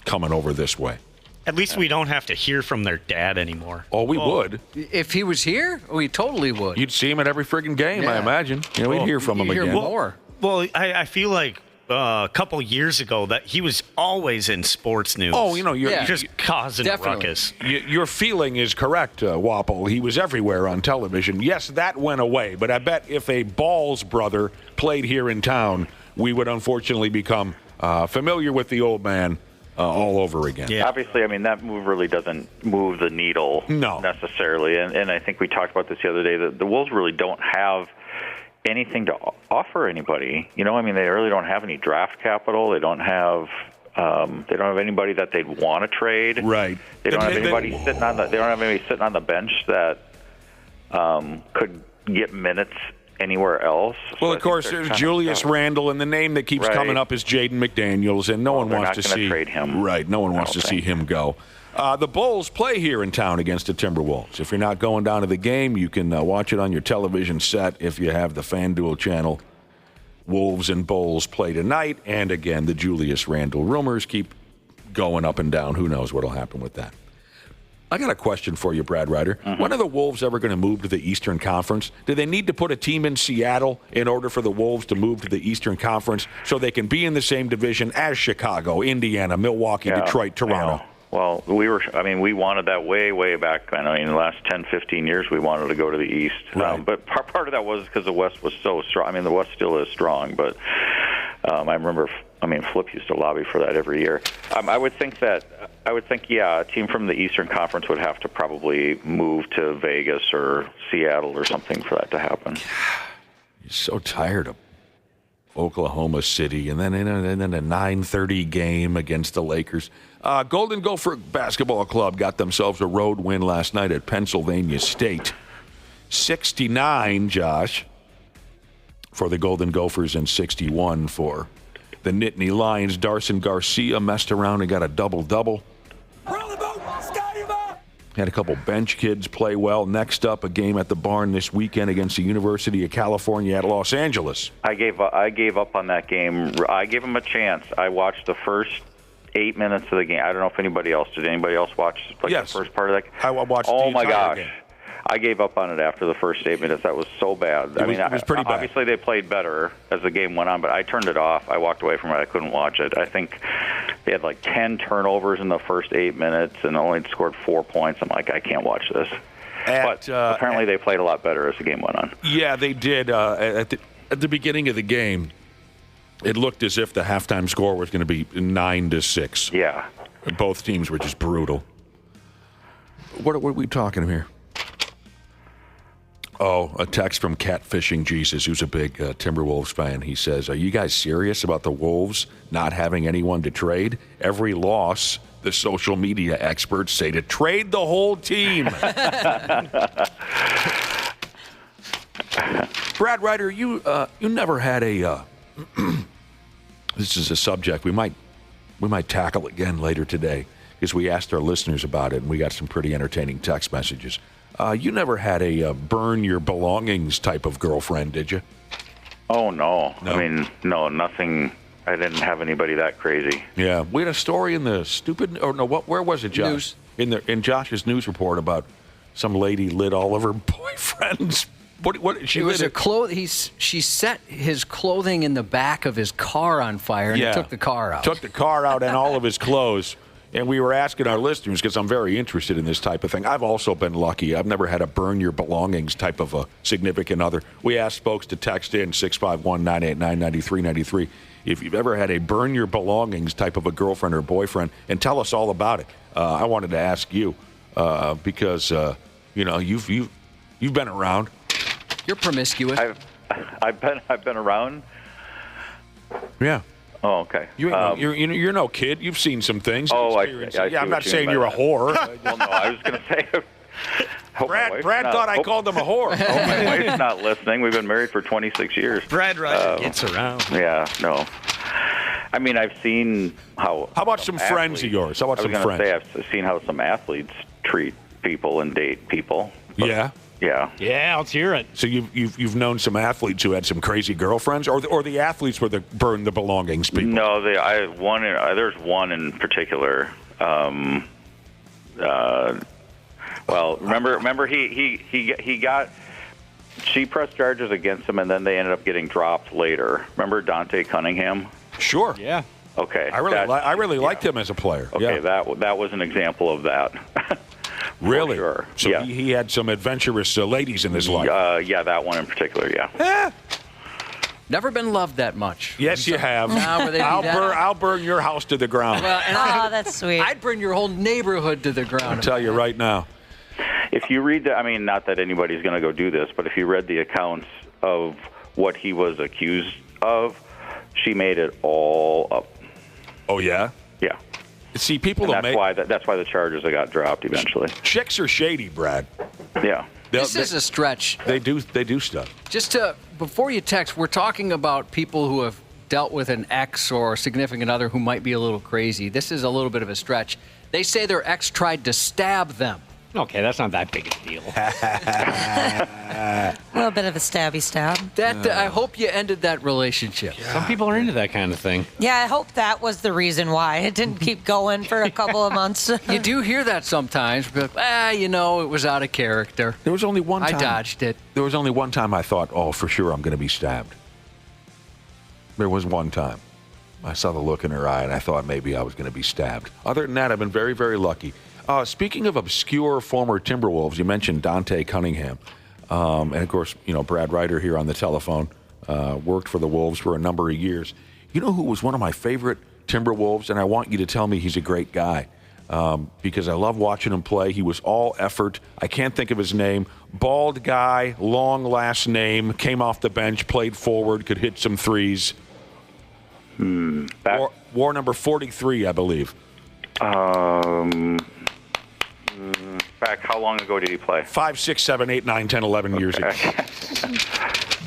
S3: coming over this way.
S5: At least we don't have to hear from their dad anymore.
S3: Oh, we would.
S4: If he was here, we totally would.
S3: You'd see him at every friggin' game, I imagine. We'd hear from him again.
S4: More.
S5: Well, I feel like a couple years ago that he was always in sports news.
S3: Oh, you're
S5: just causing a ruckus.
S3: Your feeling is correct, Wapple. He was everywhere on television. Yes, that went away, but I bet if a Balls brother played here in town, we would unfortunately become familiar with the old man all over again.
S16: Yeah. Obviously, I mean, that move really doesn't move the needle necessarily. And I think we talked about this the other day, that the Wolves really don't have anything to offer anybody. I mean, they really don't have any draft capital. They don't have anybody that they'd want to trade.
S3: Right.
S16: They don't have anybody sitting on the bench that could get minutes anywhere else.
S3: Well, of course, there's Julius Randle, and the name that keeps coming up is Jaden McDaniels, and no one wants to see
S16: trade him.
S3: Right, no one wants to see him go. The Bulls play here in town against the Timberwolves. If you're not going down to the game, you can watch it on your television set if you have the FanDuel channel. Wolves and Bulls play tonight, and again, the Julius Randle rumors keep going up and down. Who knows what will happen with that? I got a question for you, Brad Ryder. When are the Wolves ever going to move to the Eastern Conference? Do they need to put a team in Seattle in order for the Wolves to move to the Eastern Conference so they can be in the same division as Chicago, Indiana, Milwaukee, Detroit, Toronto?
S16: Well, we wanted that way back. In the last 10, 15 years, we wanted to go to the East.
S3: Right.
S16: But part of that was because the West was so strong. I mean, the West still is strong, but I remember, Flip used to lobby for that every year. I would think, a team from the Eastern Conference would have to probably move to Vegas or Seattle or something for that to happen.
S3: You're so tired of Oklahoma City, and then a 9:30 game against the Lakers. Golden Gopher Basketball Club got themselves a road win last night at Pennsylvania State. 69, Josh, for the Golden Gophers and 61 for the Nittany Lions. Darson Garcia messed around and got a double-double. Had a couple bench kids play well. Next up, a game at the Barn this weekend against the University of California at Los Angeles.
S16: I gave up on that game. I gave them a chance. I watched the first 8 minutes of the game. I don't know if anybody else did. Anybody else watch the first part of that?
S3: I watched the
S16: entire
S3: entire
S16: game.
S3: game.
S16: I gave up on it after the first 8 minutes. That was so bad.
S3: It was pretty bad.
S16: Obviously, they played better as the game went on, but I turned it off. I walked away from it. I couldn't watch it. I think they had 10 turnovers in the first 8 minutes and only scored 4 points. I'm like, I can't watch this. But apparently, they played a lot better as the game went on.
S3: Yeah, they did. At the beginning of the game, it looked as if the halftime score was going to be 9-6.
S16: Yeah.
S3: Both teams were just brutal. What are we talking here? Oh, a text from Catfishing Jesus, who's a big Timberwolves fan. He says, are you guys serious about the Wolves not having anyone to trade? Every loss, the social media experts say to trade the whole team. Brad Ryder, you never had a... this is a subject we might tackle again later today because we asked our listeners about it, and we got some pretty entertaining text messages. You never had a burn your belongings type of girlfriend, did you?
S16: Oh, no. No, nothing. I didn't have anybody that crazy.
S3: Yeah. We had a story in the where was it, Josh?
S4: News.
S3: In Josh's news report about some lady lit all of her boyfriend's. What she
S4: it was she set his clothing in the back of his car on fire, and he took the car out.
S3: Took the car out and all of his clothes. And we were asking our listeners, because I'm very interested in this type of thing. I've also been lucky. I've never had a burn your belongings type of a significant other. We asked folks to text in 651-989-9393 if you've ever had a burn your belongings type of a girlfriend or boyfriend, and tell us all about it. I wanted to ask you because you've been around.
S4: You're promiscuous.
S16: I've been around.
S3: Yeah.
S16: Oh, okay.
S3: You're no kid. You've seen some things.
S16: Oh, I
S3: I'm not saying you're a whore.
S16: Well, no, I was going to say.
S3: Brad thought I called him a whore.
S16: My wife's not listening. We've been married for 26 years.
S5: Brad Ryder gets around.
S16: Yeah, no. I mean, I've seen how.
S3: How about some friends of yours? How about some friends?
S16: I was going to say I've seen how some athletes treat people and date people.
S3: Yeah.
S7: Yeah, let's hear it.
S3: So you've known some athletes who had some crazy girlfriends, or the athletes were the burn the belongings people?
S16: No, there's one in particular. Well, remember he got. She pressed charges against him, and then they ended up getting dropped later. Remember Dante Cunningham?
S3: Sure.
S7: Yeah.
S16: Okay.
S3: I really liked him as a player.
S16: Okay,
S3: yeah.
S16: that was an example of that.
S3: Really?
S16: Sure.
S3: So
S16: yeah.
S3: he had some adventurous ladies in his life.
S16: Yeah, that one in particular. Yeah.
S4: Never been loved that much.
S3: Yes, you have. I'll burn your house to the ground.
S4: Well, and
S6: that's sweet.
S4: I'd burn your whole neighborhood to the ground.
S3: I'll tell you right now.
S16: If you read not that anybody's going to go do this, but if you read the accounts of what he was accused of, she made it all up.
S3: Oh, yeah?
S16: Yeah.
S3: See, people
S16: and
S3: don't
S16: that's why the charges got dropped eventually.
S3: Chicks are shady, Brad.
S16: Yeah.
S4: This is a stretch.
S3: They do stuff.
S4: Before you text, we're talking about people who have dealt with an ex or significant other who might be a little crazy. This is a little bit of a stretch. They say their ex tried to stab them.
S7: Okay, that's not that big a deal.
S6: A little bit of a stabby stab.
S4: I hope you ended that relationship.
S7: Yeah. Some people are into that kind of thing.
S6: Yeah, I hope that was the reason why. It didn't keep going for a couple of months.
S4: You do hear that sometimes. But, it was out of character.
S3: There was only one time.
S4: I dodged it.
S3: There was only one time I thought, oh, for sure I'm going to be stabbed. There was one time. I saw the look in her eye, and I thought maybe I was going to be stabbed. Other than that, I've been very, very lucky. Speaking of obscure former Timberwolves, you mentioned Dante Cunningham. And, of course, Brad Ryder here on the telephone worked for the Wolves for a number of years. You know who was one of my favorite Timberwolves? And I want you to tell me he's a great guy because I love watching him play. He was all effort. I can't think of his name. Bald guy, long last name, came off the bench, played forward, could hit some threes. War number 43, I believe.
S16: Back, how long ago did he play?
S3: 5, 6, 7, 8, 9, 10, 11 years ago.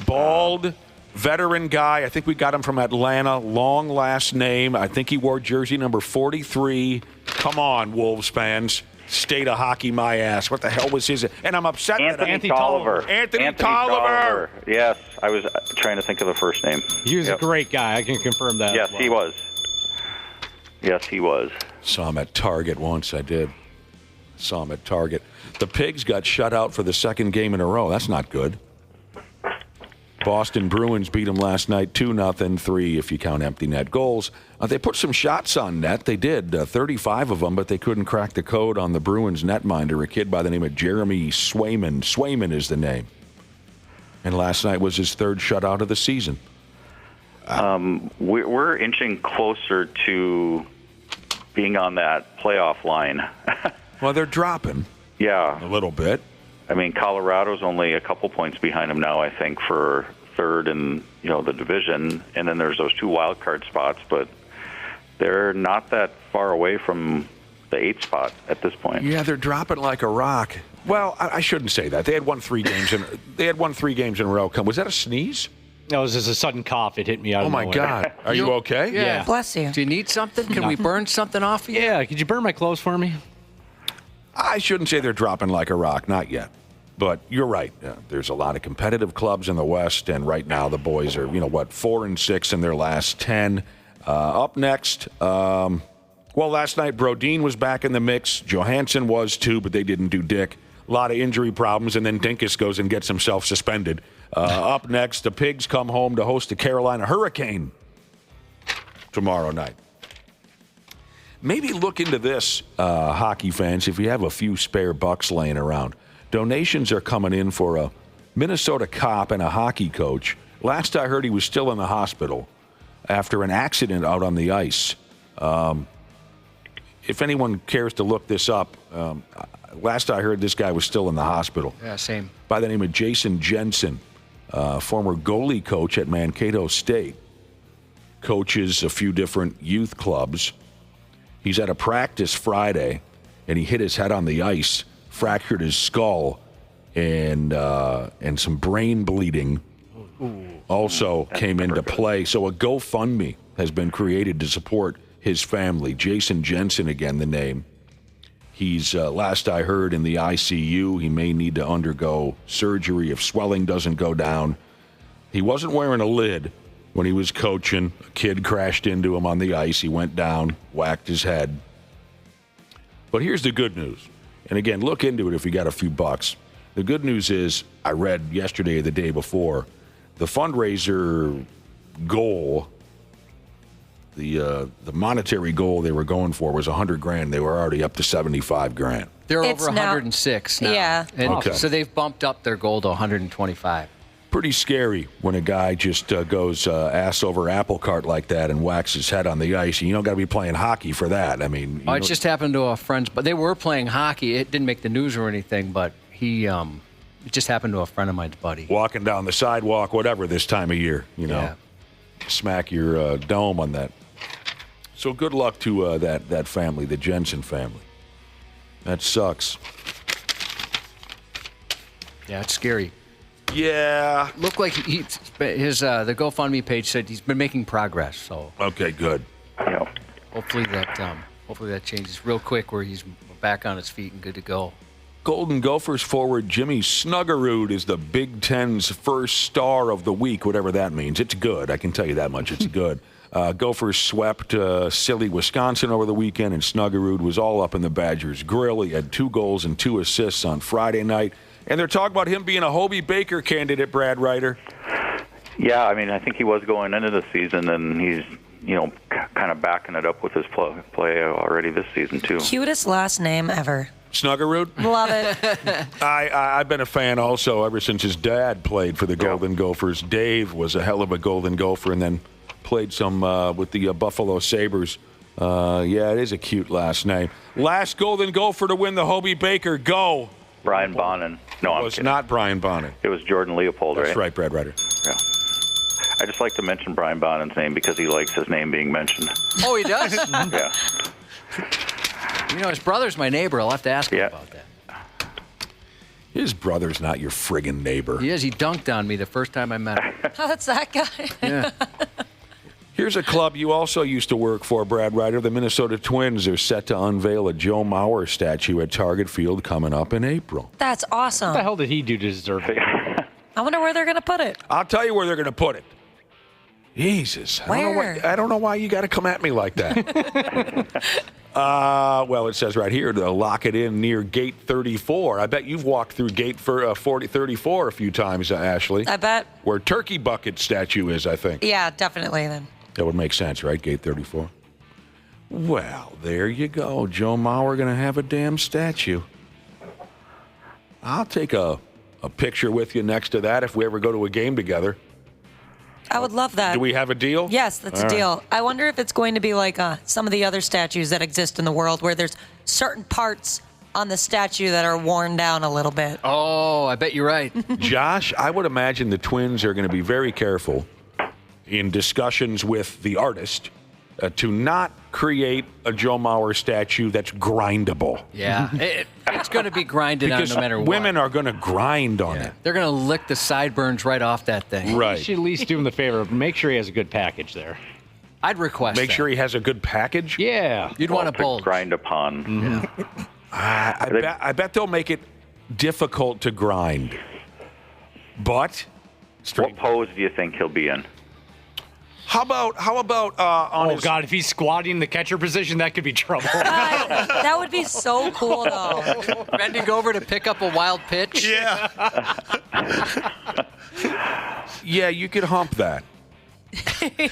S3: Bald, veteran guy. I think we got him from Atlanta. Long last name. I think he wore jersey number 43. Come on, Wolves fans. State of hockey, my ass. What the hell was his? And I'm upset.
S16: Anthony Tolliver.
S3: Anthony Tolliver.
S16: Yes, I was trying to think of the first name.
S7: He was a great guy. I can confirm that.
S16: Yes, he was. Yes, he was.
S3: Saw him at Target once. I did. Saw him at Target. The Pigs got shut out for the second game in a row. That's not good. Boston Bruins beat them last night 2-0, 3 if you count empty net goals. They put some shots on net. They did, 35 of them, but they couldn't crack the code on the Bruins netminder, a kid by the name of Jeremy Swayman. Swayman is the name. And last night was his third shutout of the season.
S16: We're inching closer to being on that playoff line.
S3: Well, they're dropping.
S16: Yeah.
S3: A little bit.
S16: I mean, Colorado's only a couple points behind them now, I think, for third in the division. And then there's those 2 wild card spots, but they're not that far away from the 8th spot at this point.
S3: Yeah, they're dropping like a rock. Well, I shouldn't say that. They had won 3 games in a row. Was that a sneeze?
S7: No, it was just a sudden cough. It hit me out of nowhere.
S3: Oh, my God. Are you okay?
S4: Yeah.
S6: Bless you.
S4: Do you need something? Can we burn something off of you?
S7: Yeah, could you burn my clothes for me?
S3: I shouldn't say they're dropping like a rock. Not yet. But you're right. There's a lot of competitive clubs in the West, and right now the boys are, 4-6 in their last 10. Up next, last night Brodeen was back in the mix. Johansson was too, but they didn't do dick. A lot of injury problems, and then Dinkus goes and gets himself suspended. Up next, the Pigs come home to host the Carolina Hurricane tomorrow night. Maybe look into this, hockey fans, if you have a few spare bucks laying around. Donations are coming in for a Minnesota cop and a hockey coach. Last I heard, he was still in the hospital after an accident out on the ice. If anyone cares to look this up, last I heard, this guy was still in the hospital.
S4: Yeah, same.
S3: By the name of Jason Jensen, former goalie coach at Mankato State. Coaches a few different youth clubs. He's at a practice Friday, and he hit his head on the ice, fractured his skull, and some brain bleeding also came into play. So a GoFundMe has been created to support his family. Jason Jensen, again, the name. He's, last I heard, in the ICU. He may need to undergo surgery if swelling doesn't go down. He wasn't wearing a lid when he was coaching. A kid crashed into him on the ice. He went down, whacked his head. But here's the good news. And again, look into it if you got a few bucks. The good news is, I read yesterday or the day before, the fundraiser goal, the monetary goal they were going for was $100,000. They were already up to $75,000.
S4: They're over 106 now.
S6: Yeah.
S4: And
S3: Okay.
S4: So they've bumped up their goal to 125.
S3: Pretty scary when a guy just goes ass over apple cart like that and whacks his head on the ice. You don't got to be playing hockey for that. I mean,
S4: It just happened to a friend, but they were playing hockey. It didn't make the news or anything, but it just happened to a friend of mine's buddy.
S3: Walking down the sidewalk, whatever, this time of year, smack your dome on that. So good luck to that family, the Jensen family. That sucks.
S4: Yeah, it's scary.
S3: Yeah.
S4: Looked like his the GoFundMe page said he's been making progress. So
S3: okay, good.
S4: Hopefully that changes real quick where he's back on his feet and good to go.
S3: Golden Gophers forward Jimmy Snuggerud is the Big Ten's first star of the week, whatever that means. It's good. I can tell you that much. It's good. Gophers swept silly Wisconsin over the weekend, and Snuggerud was all up in the Badgers' grill. He had 2 goals and 2 assists on Friday night. And they're talking about him being a Hobie Baker candidate, Brad Ryder.
S16: Yeah, I mean, I think he was going into the season, and he's, kind of backing it up with his play already this season, too.
S6: Cutest last name ever.
S3: Snuggerud?
S6: Love it.
S3: I've been a fan also ever since his dad played for the Golden Gophers. Dave was a hell of a Golden Gopher and then played some with the Buffalo Sabres. Yeah, it is a cute last name. Last Golden Gopher to win the Hobie Baker. Go.
S16: Brian Bonnen. No, I'm
S3: it's
S16: kidding.
S3: not Brian Bonnen.
S16: It was Jordan Leopold, right?
S3: That's right, Brad Ryder.
S16: Yeah. I just like to mention Brian Bonnen's name because he likes his name being mentioned.
S4: Oh, he does?
S16: Yeah.
S4: His brother's my neighbor. I'll have to ask him about that.
S3: His brother's not your friggin' neighbor.
S4: He is. He dunked on me the first time I met him.
S6: Oh, that's that guy.
S4: Yeah.
S3: Here's a club you also used to work for, Brad Ryder. The Minnesota Twins are set to unveil a Joe Mauer statue at Target Field coming up in April.
S6: That's awesome.
S7: What the hell did he do to deserve it?
S6: I wonder where they're going to put it.
S3: I'll tell you where they're going to put it. Jesus.
S6: Where?
S3: I don't know why you got to come at me like that. Well, it says right here, they'll lock it in near Gate 34. I bet you've walked through Gate 34 a few times, Ashley.
S6: I bet.
S3: Where Turkey Bucket statue is, I think.
S6: Yeah, definitely then.
S3: That would make sense, right? Gate 34. Well, there you go. Joe Mauer going to have a damn statue. I'll take a picture with you next to that if we ever go to a game together.
S6: I would love that.
S3: Do we have a deal?
S6: Yes, that's
S3: All
S6: a deal.
S3: right.
S6: I wonder if it's going to be like some of the other statues that exist in the world where there's certain parts on the statue that are worn down a little bit.
S4: Oh, I bet you're right.
S3: Josh, I would imagine the Twins are going to be very careful in discussions with the artist to not create a Joe Mauer statue that's grindable.
S4: Yeah, it's going to be grinded on no matter what.
S3: Women are going to grind on it.
S4: They're going to lick the sideburns right off that thing.
S3: Right.
S7: You should at least do him the favor of make sure he has a good package there.
S4: I'd request
S3: Make
S4: that.
S3: sure he has a good package?
S7: Yeah.
S4: You'd want a bulge.
S16: Grind upon.
S3: Mm-hmm. I bet they'll make it difficult to grind. But
S16: What pose do you think he'll be in?
S3: how about on his
S7: God, if he's squatting in the catcher position, that could be trouble.
S6: That would be so cool, though.
S4: Bending over to pick up a wild pitch?
S3: Yeah. Yeah, you could hump that.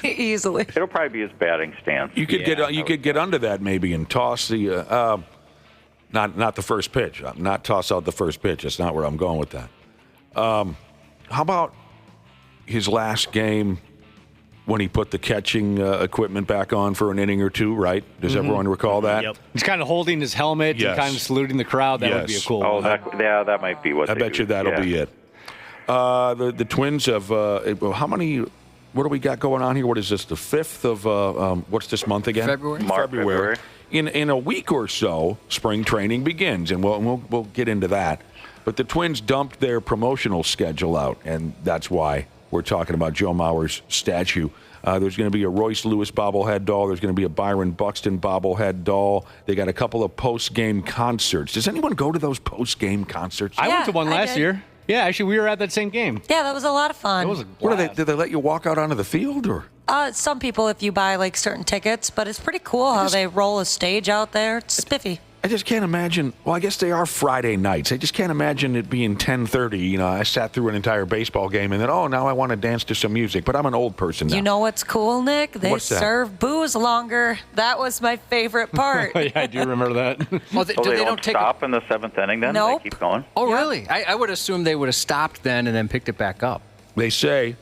S6: Easily.
S16: It'll probably be his batting stance.
S3: You could get under that maybe and toss the not the first pitch. Not toss out the first pitch. That's not where I'm going with that. How about his last game when he put the catching equipment back on for an inning or two, right? Does everyone recall that?
S7: Yep. He's kind of holding his helmet
S3: Yes.
S7: and kind of saluting the crowd. That would be a cool
S16: Oh,
S7: one.
S16: that might be what
S3: I
S16: they
S3: bet
S16: do.
S3: you that'll be it. The Twins have how many? What do we got going on here? What is this? The 5th of what's this month again?
S4: February.
S16: February.
S3: In a week or so, spring training begins, and we'll get into that. But the Twins dumped their promotional schedule out, and that's why we're talking about Joe Mauer's statue. There's going to be a Royce Lewis bobblehead doll. There's going to be a Byron Buxton bobblehead doll. They got a couple of post-game concerts. Does anyone go to those post-game concerts?
S7: I went to one last year. Yeah, actually, we were at that same game.
S6: Yeah, that was a lot of fun.
S7: It was a
S3: What did they let you walk out onto the field, or?
S6: Some people, if you buy like certain tickets, but it's pretty cool how they roll a stage out there. It's spiffy.
S3: I just can't imagine. Well, I guess they are Friday nights. I just can't imagine it being 10:30. You know, I sat through an entire baseball game and then, now I want to dance to some music. But I'm an old person now.
S6: You know what's cool, Nick? They
S3: What's that?
S6: serve booze longer. That was my favorite part.
S7: Yeah, I do remember that.
S4: Well,
S16: So they don't stop in the 7th inning then?
S6: Nope.
S16: They keep going?
S4: Oh, really? I would assume they would have stopped then and then picked it back up.
S3: They say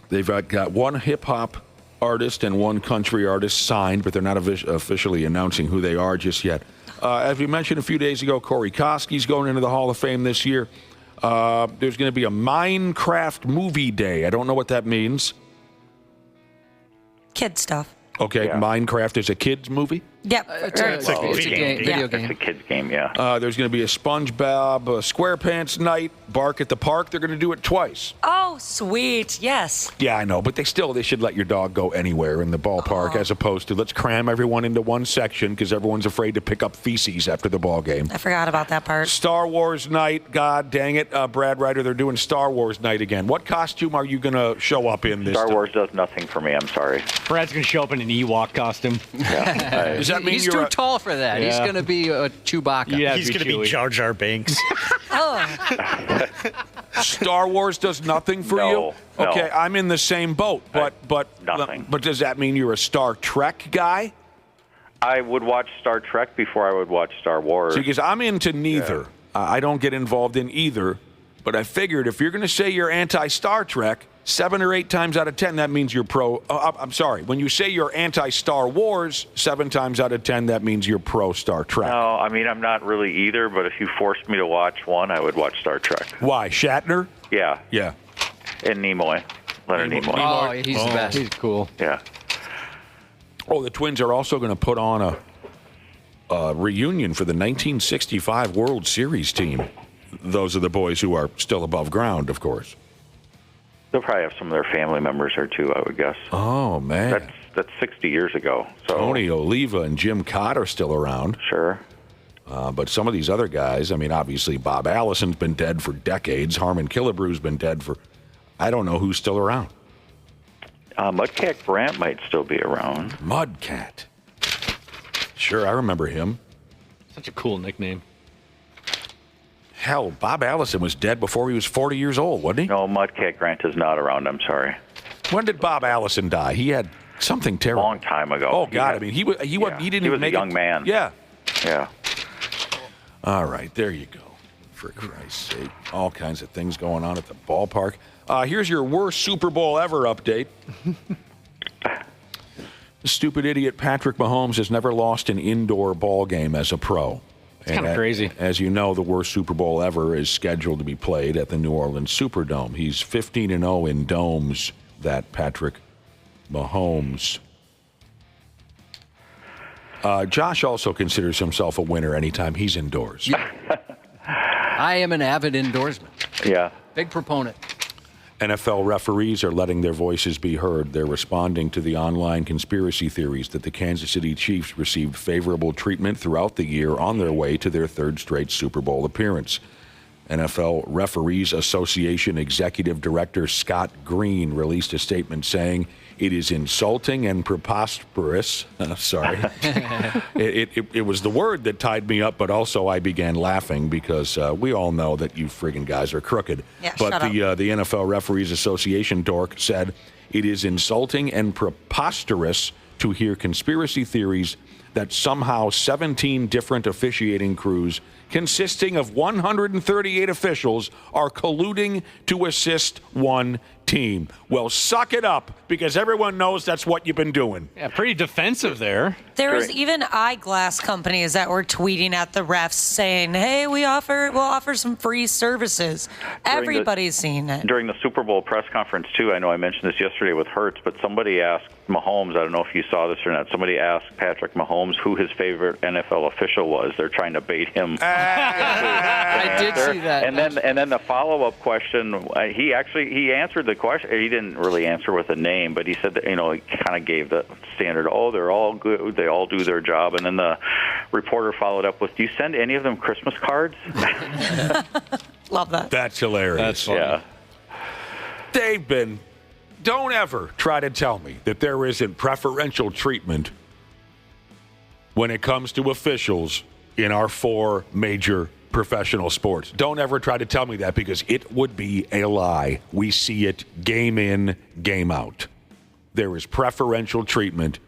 S3: they've got one hip-hop artist and one country artist signed, but they're not officially announcing who they are just yet. As we mentioned a few days ago, Corey Koski's going into the Hall of Fame this year. There's going to be a Minecraft movie day. I don't know what that means.
S6: Kid stuff.
S3: Okay,
S16: Yeah.
S3: Minecraft is a kids movie?
S6: Yep.
S4: It's a game, video game.
S16: It's a kid's game, yeah.
S3: There's going to be a SpongeBob SquarePants night, Bark at the Park. They're going to do it twice.
S6: Oh, sweet. Yes.
S3: Yeah, I know, but they should let your dog go anywhere in the ballpark as opposed to let's cram everyone into one section because everyone's afraid to pick up feces after the ball game.
S6: I forgot about that part.
S3: Star Wars night, God dang it, Brad Ryder, they're doing Star Wars night again. What costume are you going to show up in this
S16: Star
S3: time?
S16: Wars does nothing for me, I'm sorry.
S7: Brad's going to show up in an Ewok costume.
S16: Yeah.
S3: Does that mean
S4: He's
S3: you're
S4: too tall for that.
S7: Yeah.
S4: He's going to be a Chewbacca.
S7: Yeah,
S5: He's going to be
S7: Chewie.
S5: Jar Jar Binks.
S6: Oh,
S3: Star Wars does nothing for you?
S16: No.
S3: Okay, I'm in the same boat, but
S16: Nothing.
S3: But does that mean you're a Star Trek guy?
S16: I would watch Star Trek before I would watch Star Wars.
S3: See, because I'm into neither. I don't get involved in either. But I figured if you're going to say you're anti-Star Trek, 7 or 8 times out of 10, that means you're pro. I'm sorry. When you say you're anti-Star Wars, 7 times out of 10, that means you're pro-Star Trek.
S16: No, I mean, I'm not really either, but if you forced me to watch one, I would watch Star Trek.
S3: Why? Shatner?
S16: Yeah.
S3: Yeah.
S16: And Nimoy. Leonard Nimoy.
S4: Oh, he's the best.
S7: He's cool.
S16: Yeah.
S3: Oh, the Twins are also going to put on a reunion for the 1965 World Series team. Those are the boys who are still above ground, of course.
S16: They'll probably have some of their family members there, too, I would guess.
S3: Oh, man.
S16: That's 60 years ago. So
S3: Tony Oliva and Jim Cott are still around.
S16: Sure.
S3: But some of these other guys, I mean, obviously Bob Allison's been dead for decades. Harmon Killebrew's been dead for, I don't know who's still around.
S16: Mudcat Grant might still be around.
S3: Mudcat. Sure, I remember him.
S7: Such a cool nickname.
S3: Hell, Bob Allison was dead before he was 40 years old, wasn't he?
S16: No, Mudcat Grant is not around, I'm sorry.
S3: When did Bob Allison die? He had something terrible.
S16: Long time ago.
S3: Oh, God, I mean, he didn't even
S16: was
S3: make
S16: a young man.
S3: Yeah.
S16: Yeah.
S3: All right, there you go. For Christ's sake, all kinds of things going on at the ballpark. Here's your worst Super Bowl ever update. The stupid idiot Patrick Mahomes has never lost an indoor ball game as a pro.
S7: It's kind of crazy.
S3: As you know, the worst Super Bowl ever is scheduled to be played at the New Orleans Superdome. He's 15-0 in domes, that Patrick Mahomes. Josh also considers himself a winner anytime he's indoors.
S4: I am an avid indoorsman.
S16: Yeah.
S4: Big proponent.
S3: NFL referees are letting their voices be heard. They're responding to the online conspiracy theories that the Kansas City Chiefs received favorable treatment throughout the year on their way to their third straight Super Bowl appearance. NFL Referees Association Executive Director Scott Green released a statement saying, "It is insulting and preposterous." Sorry. It was the word that tied me up, but also I began laughing because we all know that you friggin' guys are crooked.
S6: Yeah,
S3: but
S6: shut
S3: the NFL Referees Association dork said, "It is insulting and preposterous to hear conspiracy theories that somehow 17 different officiating crews consisting of 138 officials are colluding to assist one team." Well, suck it up, because everyone knows that's what you've been doing.
S7: Yeah, pretty defensive there.
S6: There was even eyeglass companies that were tweeting at the refs saying, "Hey, we'll offer some free services." Everybody's seen it.
S16: During the Super Bowl press conference, too, I know I mentioned this yesterday with Hurts, but somebody asked Mahomes, I don't know if you saw this or not, somebody asked Patrick Mahomes Mahomes who his favorite NFL official was. They're trying to bait him.
S4: I did see that.
S16: And then the follow-up question, he answered the question. He didn't really answer with a name, but he said that, he kind of gave the standard, they're all good, they all do their job. And then the reporter followed up with, do you send any of them Christmas cards?
S6: Love that.
S3: That's hilarious.
S7: That's funny.
S16: Yeah.
S3: Don't ever try to tell me that there isn't preferential treatment when it comes to officials in our 4 major professional sports. Don't ever try to tell me that, because it would be a lie. We see it game in, game out. There is preferential treatment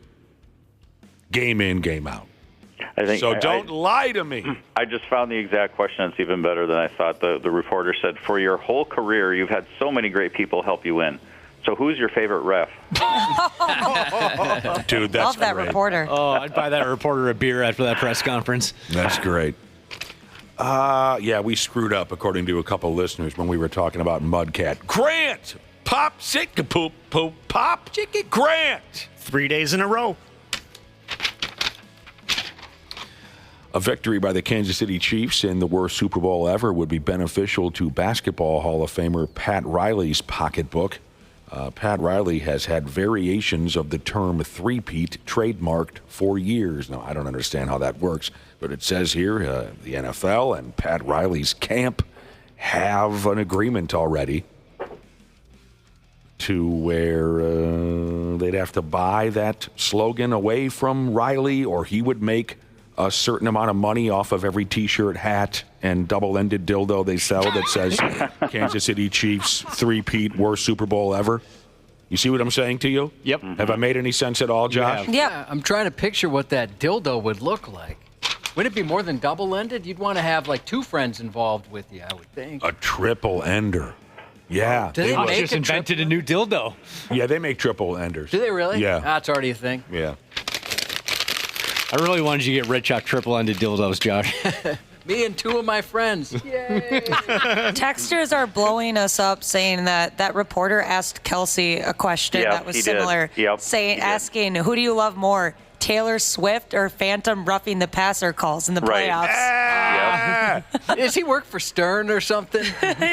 S3: game in, game out. Don't lie to me.
S16: I just found the exact question that's even better than I thought. The reporter said, for your whole career, you've had so many great people help you win. So who's your favorite ref?
S3: Dude, that's
S6: Love that
S3: great.
S6: reporter.
S7: Oh, I'd buy that reporter a beer after that press conference.
S3: That's great. Yeah, we screwed up, according to a couple listeners, when we were talking about Mudcat. Grant! Pop, sick, poop, poop, pop, chicken, Grant!
S5: 3 days in a row.
S3: A victory by the Kansas City Chiefs in the worst Super Bowl ever would be beneficial to Basketball Hall of Famer Pat Riley's pocketbook. Pat Riley has had variations of the term three-peat trademarked for years. Now, I don't understand how that works, but it says here the NFL and Pat Riley's camp have an agreement already to where they'd have to buy that slogan away from Riley, or he would make a certain amount of money off of every T-shirt, hat, and double-ended dildo they sell that says Kansas City Chiefs three-peat worst Super Bowl ever. You see what I'm saying to you?
S7: Yep.
S3: Have I made any sense at all, Josh?
S6: Yeah.
S4: I'm trying to picture what that dildo would look like. Would it be more than double-ended? You'd want to have like 2 friends involved with you, I would think.
S3: A triple ender. Yeah.
S4: Do they
S7: I
S4: make
S7: just invented a new dildo.
S3: Yeah, they make triple enders.
S4: Do they really?
S3: Yeah.
S4: That's already a thing.
S3: Yeah.
S7: I really wanted you to get rich off triple-ended dildos, Josh.
S4: Me and 2 of my friends. Yay!
S6: Texters are blowing us up saying that reporter asked Kelsey a question
S16: Yes,
S6: that was
S16: he did.
S6: similar.
S16: Yep,
S6: Asking, who do you love more, Taylor Swift or Phantom roughing the passer calls in the
S16: Right.
S6: playoffs?
S4: Does he work for Stern or something?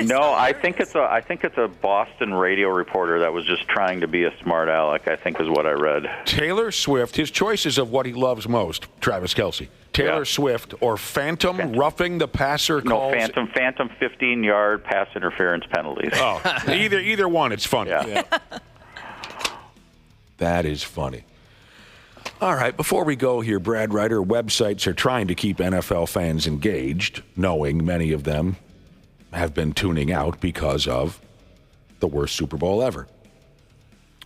S16: No, I think it's a Boston radio reporter that was just trying to be a smart aleck, I think is what I read.
S3: Taylor Swift, his choices of what he loves most, Travis Kelce. Taylor Swift or Phantom roughing the passer calls.
S16: No, Phantom 15-yard pass interference penalties.
S3: Oh, either one, it's funny.
S16: Yeah.
S3: That is funny. All right, before we go here, Brad Ryder, websites are trying to keep NFL fans engaged, knowing many of them have been tuning out because of the worst Super Bowl ever.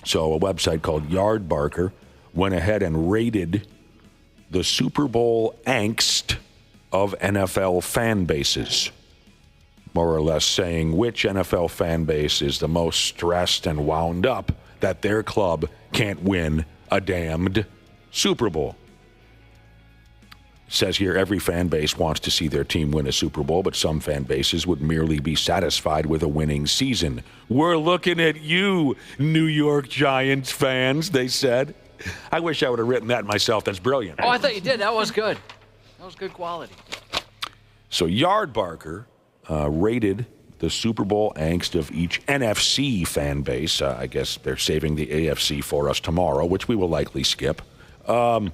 S3: So a website called Yardbarker went ahead and rated the Super Bowl angst of NFL fan bases, more or less saying which NFL fan base is the most stressed and wound up that their club can't win a damned Super Bowl. It says here every fan base wants to see their team win a Super Bowl, but some fan bases would merely be satisfied with a winning season. We're looking at you, New York Giants fans, they said. I wish I would have written that myself. That's brilliant.
S4: Oh, I thought you did. That was good. That was good quality.
S3: So Yardbarker rated the Super Bowl angst of each NFC fan base. I guess they're saving the AFC for us tomorrow, which we will likely skip. On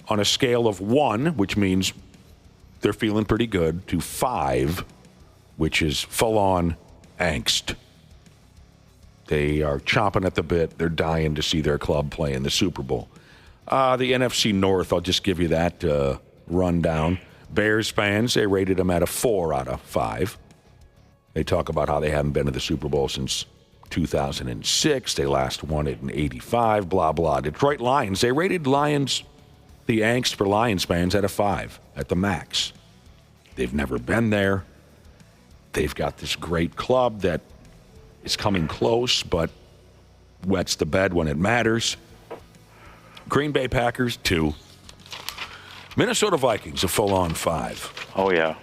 S3: a scale of 1, which means they're feeling pretty good, to 5, which is full-on angst. They are chomping at the bit. They're dying to see their club play in the Super Bowl. The NFC North, I'll just give you that rundown. Bears fans, they rated them at a 4 out of 5. They talk about how they haven't been to the Super Bowl since 2006. They last won it in 85, blah, blah. Detroit Lions, they rated Lions, the angst for Lions fans, at a 5, at the max. They've never been there. They've got this great club that is coming close, but wets the bed when it matters. Green Bay Packers, 2. Minnesota Vikings, a full-on 5.
S16: Oh, yeah.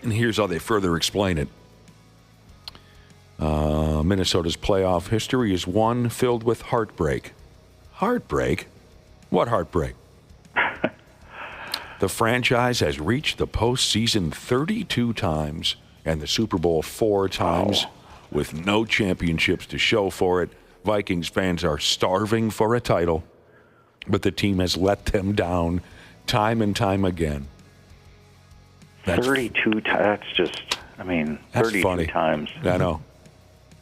S3: And here's how they further explain it. Minnesota's playoff history is one filled with heartbreak. Heartbreak? What heartbreak? The franchise has reached the postseason 32 times and the Super Bowl 4 times with no championships to show for it. Vikings fans are starving for a title, but the team has let them down time and time again.
S16: 32 times. That's just, I mean, 32
S3: funny.
S16: times.
S3: I know.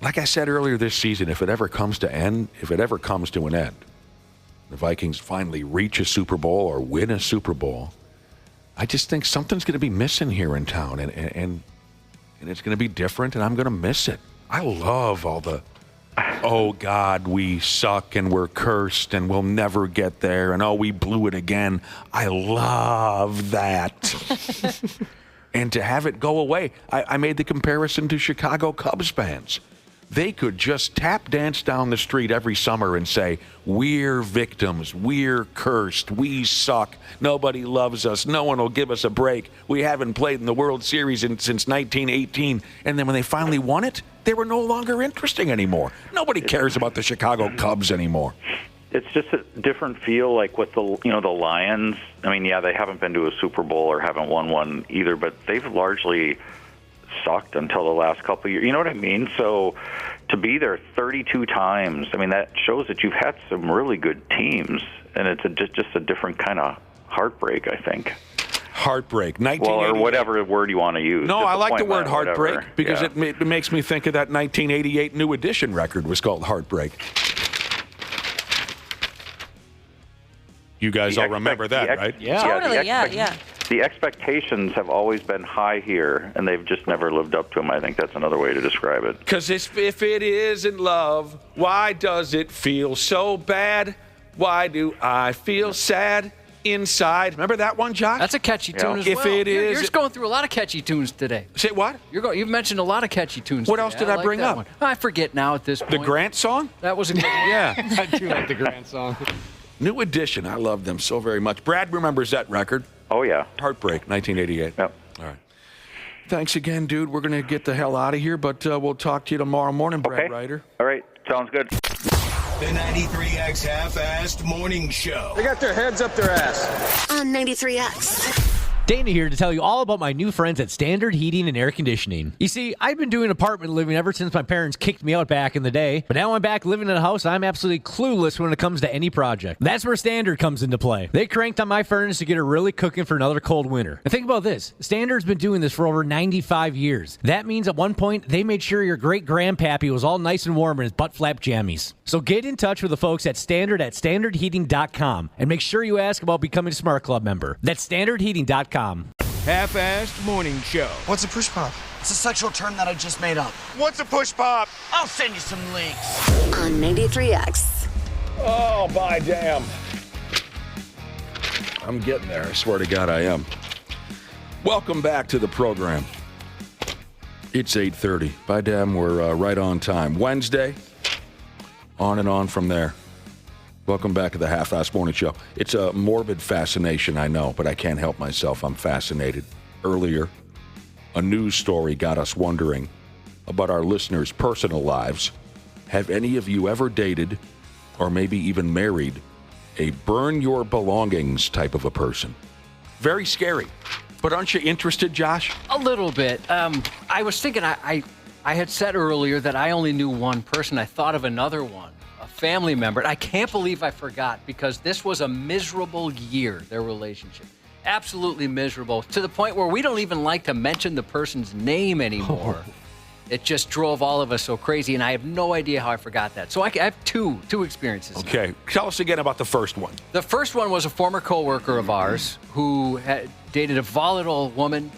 S3: Like I said earlier this season, if it ever comes to an end, the Vikings finally reach a Super Bowl or win a Super Bowl, I just think something's going to be missing here in town, and it's going to be different, and I'm going to miss it. I love all the, oh, God, we suck, and we're cursed, and we'll never get there, and, oh, we blew it again. I love that. And to have it go away, I made the comparison to Chicago Cubs fans. They could just tap dance down the street every summer and say, we're victims, we're cursed, we suck, nobody loves us, no one will give us a break, we haven't played in the World Series since 1918. And then when they finally won it, they were no longer interesting anymore. Nobody cares about the Chicago Cubs anymore.
S16: It's just a different feel, like with the Lions. I mean, yeah, they haven't been to a Super Bowl or haven't won one either, but they've largely sucked until the last couple of years. You know what I mean? So to be there 32 times, I mean, that shows that you've had some really good teams, and it's just a different kind of heartbreak, I think.
S3: Heartbreak.
S16: Or whatever word you want to use.
S3: No, I like the word heartbreak
S16: whatever.
S3: because it makes me think of that 1988 New Edition record was called Heartbreak. You guys all remember that, right?
S6: Yeah. Totally, yeah.
S16: The expectations have always been high here, and they've just never lived up to them. I think that's another way to describe it.
S3: Because if it isn't love, why does it feel so bad? Why do I feel sad inside? Remember that one, Josh?
S4: That's a catchy tune as well.
S3: If it is,
S4: you're just going through a lot of catchy tunes today.
S3: Say what?
S4: You've mentioned a lot of catchy tunes.
S3: What
S4: today.
S3: else did I bring up?
S4: One. I forget now at this point.
S3: The Grant song?
S4: That was a good one.
S3: Yeah.
S7: I do like the Grant song.
S3: New Edition. I love them so very much. Brad remembers that record.
S16: Oh, yeah.
S3: Heartbreak, 1988.
S16: Yep.
S3: All right. Thanks again, dude. We're going to get the hell out of here, but we'll talk to you tomorrow morning, Brad Ryder.
S16: All right. Sounds good.
S2: The 93X Half-Assed Morning Show.
S8: They got their heads up their ass.
S18: On 93X.
S1: Dana here to tell you all about my new friends at Standard Heating and Air Conditioning. You see, I've been doing apartment living ever since my parents kicked me out back in the day, but now I'm back living in a house. I'm absolutely clueless when it comes to any project. That's where Standard comes into play. They cranked on my furnace to get it really cooking for another cold winter. And think about this. Standard's been doing this for over 95 years. That means at one point, they made sure your great-grandpappy was all nice and warm in his butt-flap jammies. So get in touch with the folks at standardheating.com and make sure you ask about becoming a Smart Club member. That's standardheating.com.
S2: Half-Assed Morning Show.
S11: What's a push pop? It's a sexual term that I just made up.
S2: What's a push pop?
S11: I'll send you some links.
S18: On 93X.
S3: Oh, by damn. I'm getting there. I swear to God I am. Welcome back to the program. It's 8:30. By damn, we're right on time. Wednesday, on and on from there. Welcome back to the Half-Assed Morning Show. It's a morbid fascination, I know, but I can't help myself. I'm fascinated. Earlier, a news story got us wondering about our listeners' personal lives. Have any of you ever dated or maybe even married a burn your belongings type of a person? Very scary. But aren't you interested, Josh?
S4: A little bit. I was thinking, I had said earlier that I only knew one person. I thought of another one. Family member. I can't believe I forgot because this was a miserable year, their relationship. Absolutely miserable to the point where we don't even like to mention the person's name anymore. It just drove all of us so crazy, and I have no idea how I forgot that. So I have two experiences.
S3: Okay. Tell us again about the first one.
S4: The first one was a former coworker of ours who had dated a volatile woman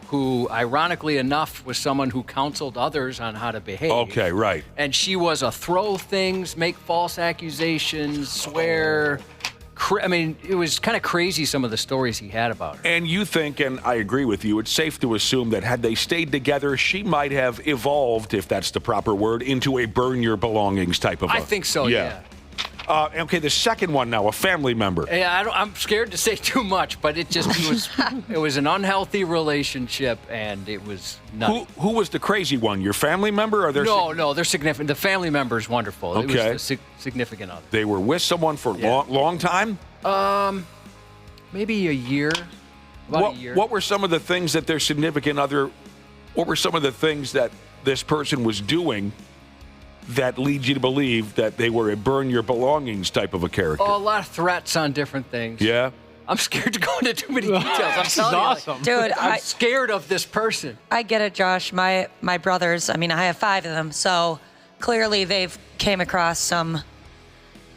S4: who, ironically enough, was someone who counseled others on how to behave.
S3: Okay, right.
S4: And she was a throw things, make false accusations, swear. I mean, it was kind of crazy, some of the stories he had about her.
S3: And you think, and I agree with you, it's safe to assume that had they stayed together, she might have evolved, if that's the proper word, into a burn your belongings type of
S4: I think so, yeah.
S3: Okay, the second one now, a family member.
S4: Yeah, I'm scared to say too much, but it was an unhealthy relationship, and it was nutty.
S3: Who was the crazy one? Your family member? Or
S4: No, they're significant. The family member is wonderful.
S3: Okay.
S4: It was the significant other.
S3: They were with someone for a long time?
S4: Maybe a year. About a year.
S3: What were some of the things that their significant other, what were some of the things that this person was doing that leads you to believe that they were a burn your belongings type of a character?
S4: Oh, a lot of threats on different things.
S3: Yeah?
S4: I'm scared to go into too many details. I'm telling you.
S7: Awesome.
S6: Dude,
S4: I'm scared of this person.
S6: I get it, Josh. My brothers, I mean, I have 5 of them, so clearly they've came across some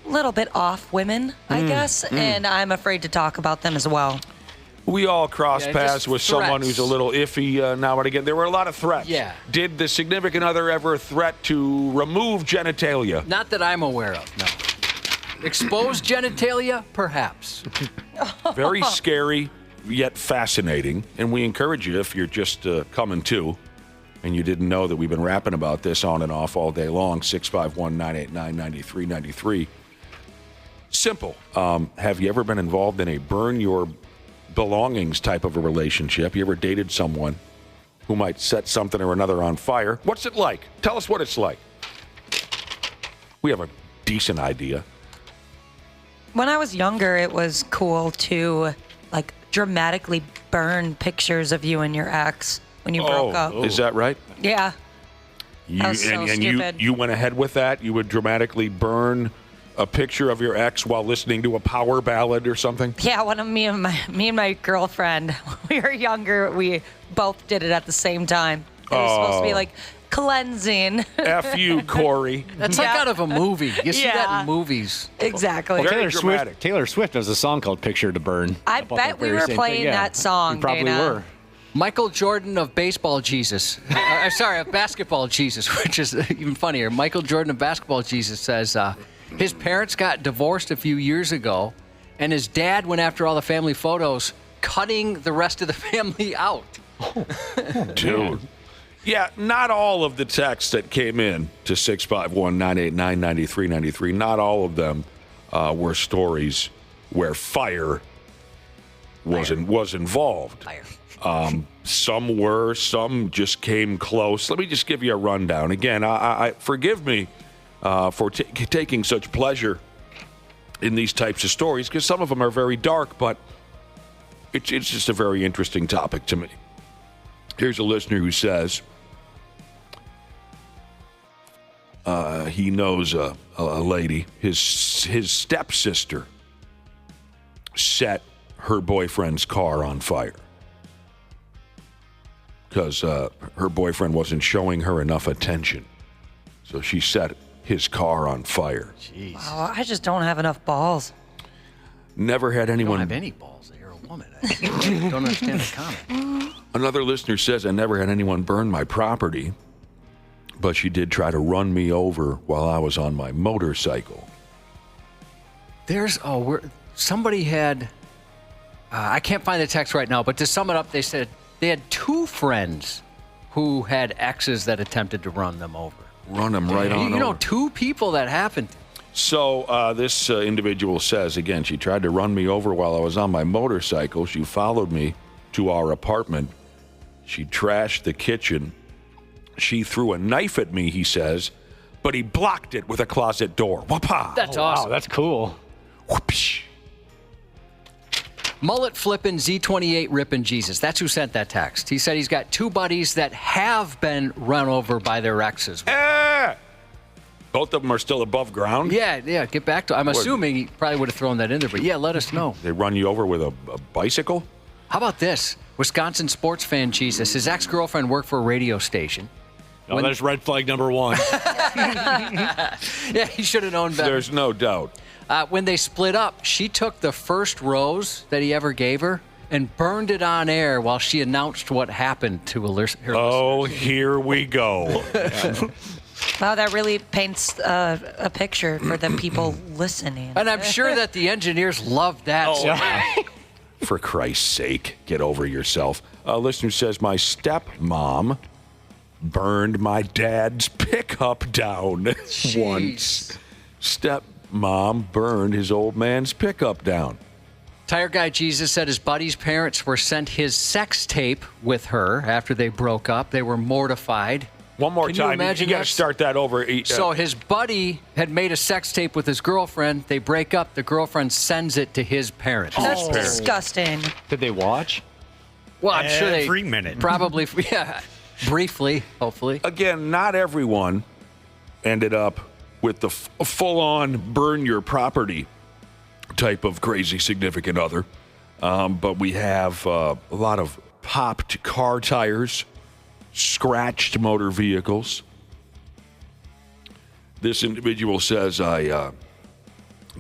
S6: little bit off women, I guess, and I'm afraid to talk about them as well.
S3: We all cross paths with someone
S4: threats.
S3: who's a little iffy now and again. There were a lot of threats.
S4: Yeah.
S3: Did the significant other ever threat to remove genitalia?
S4: Not that I'm aware of, no. Exposed genitalia? Perhaps.
S3: Very scary, yet fascinating. And we encourage you, if you're just coming to, and you didn't know that we've been rapping about this on and off all day long, 651-989-9393. Simple. Have you ever been involved in a burn your belongings type of a relationship? You ever dated someone who might set something or another on fire? What's it like? Tell us what it's like. We have a decent idea.
S6: When I was younger, it was cool to like dramatically burn pictures of you and your ex when you broke up.
S3: Is that right?
S6: Yeah. That was so stupid.
S3: You went ahead with that? You would dramatically burn a picture of your ex while listening to a power ballad or something?
S6: Yeah, one of me and my girlfriend, we were younger, we both did it at the same time. It was supposed to be like cleansing.
S3: F you, Corey.
S4: That's like out of a movie. You see that in movies.
S6: Exactly.
S3: Very
S7: Taylor Swift has a song called Picture to Burn.
S6: I bet we were playing that song,
S7: We probably
S6: Dana.
S7: were.
S4: Michael Jordan of Baseball Jesus. Sorry, of Basketball Jesus, which is even funnier. Michael Jordan of Basketball Jesus says his parents got divorced a few years ago, and his dad went after all the family photos, cutting the rest of the family out.
S3: Dude. Yeah, not all of the texts that came in to 651-989-9393, not all of them were stories where fire was involved. Some were, some just came close. Let me just give you a rundown. Again, I forgive me for taking such pleasure in these types of stories, because some of them are very dark, but it's just a very interesting topic to me. Here's a listener who says he knows a lady. His stepsister set her boyfriend's car on fire because her boyfriend wasn't showing her enough attention. So she set his car on fire.
S4: Jeez.
S6: Wow, I just don't have enough balls.
S3: Never had anyone.
S4: You don't have any balls. You're a woman. I don't understand the comment.
S3: Another listener says, I never had anyone burn my property, but she did try to run me over while I was on my motorcycle.
S4: Somebody had, I can't find the text right now, but to sum it up, they said they had 2 friends who had exes that attempted to run them over.
S3: Run them right on over.
S4: You know, 2 people that happened.
S3: So this individual says, again, she tried to run me over while I was on my motorcycle. She followed me to our apartment. She trashed the kitchen. She threw a knife at me, he says, but he blocked it with a closet door. Whoop-ah.
S4: That's awesome.
S7: Wow, that's cool.
S3: Whoopsh.
S4: Mullet flippin' Z28 rippin' Jesus. That's who sent that text. He said he's got 2 buddies that have been run over by their exes.
S3: Both of them are still above ground?
S4: Yeah, get back to I'm assuming he probably would have thrown that in there, but yeah, let us know.
S3: They run you over with a bicycle?
S4: How about this? Wisconsin sports fan Jesus. His ex-girlfriend worked for a radio station.
S7: Oh, that's red flag number 1.
S4: Yeah, he should have known better.
S3: There's no doubt.
S4: When they split up, she took the first rose that he ever gave her and burned it on air while she announced what happened to her listeners.
S3: Here we go.
S6: Wow, that really paints a picture for the people listening.
S4: And I'm sure that the engineers loved that.
S3: For Christ's sake, get over yourself. A listener says, my stepmom burned my dad's pickup down once. mom burned his old man's pickup down.
S4: Tire Guy Jesus said his buddy's parents were sent his sex tape with her after they broke up. They were mortified.
S3: One more
S4: Can
S3: time.
S4: You imagine
S3: you got to start that over.
S4: So his buddy had made a sex tape with his girlfriend. They break up. The girlfriend sends it to his parents.
S6: That's disgusting.
S7: Did they watch?
S4: Well, I'm sure they
S5: every minute.
S4: Probably, yeah, briefly, hopefully.
S3: Again, not everyone ended up with the full-on burn your property type of crazy significant other. But we have a lot of popped car tires, scratched motor vehicles. This individual says, I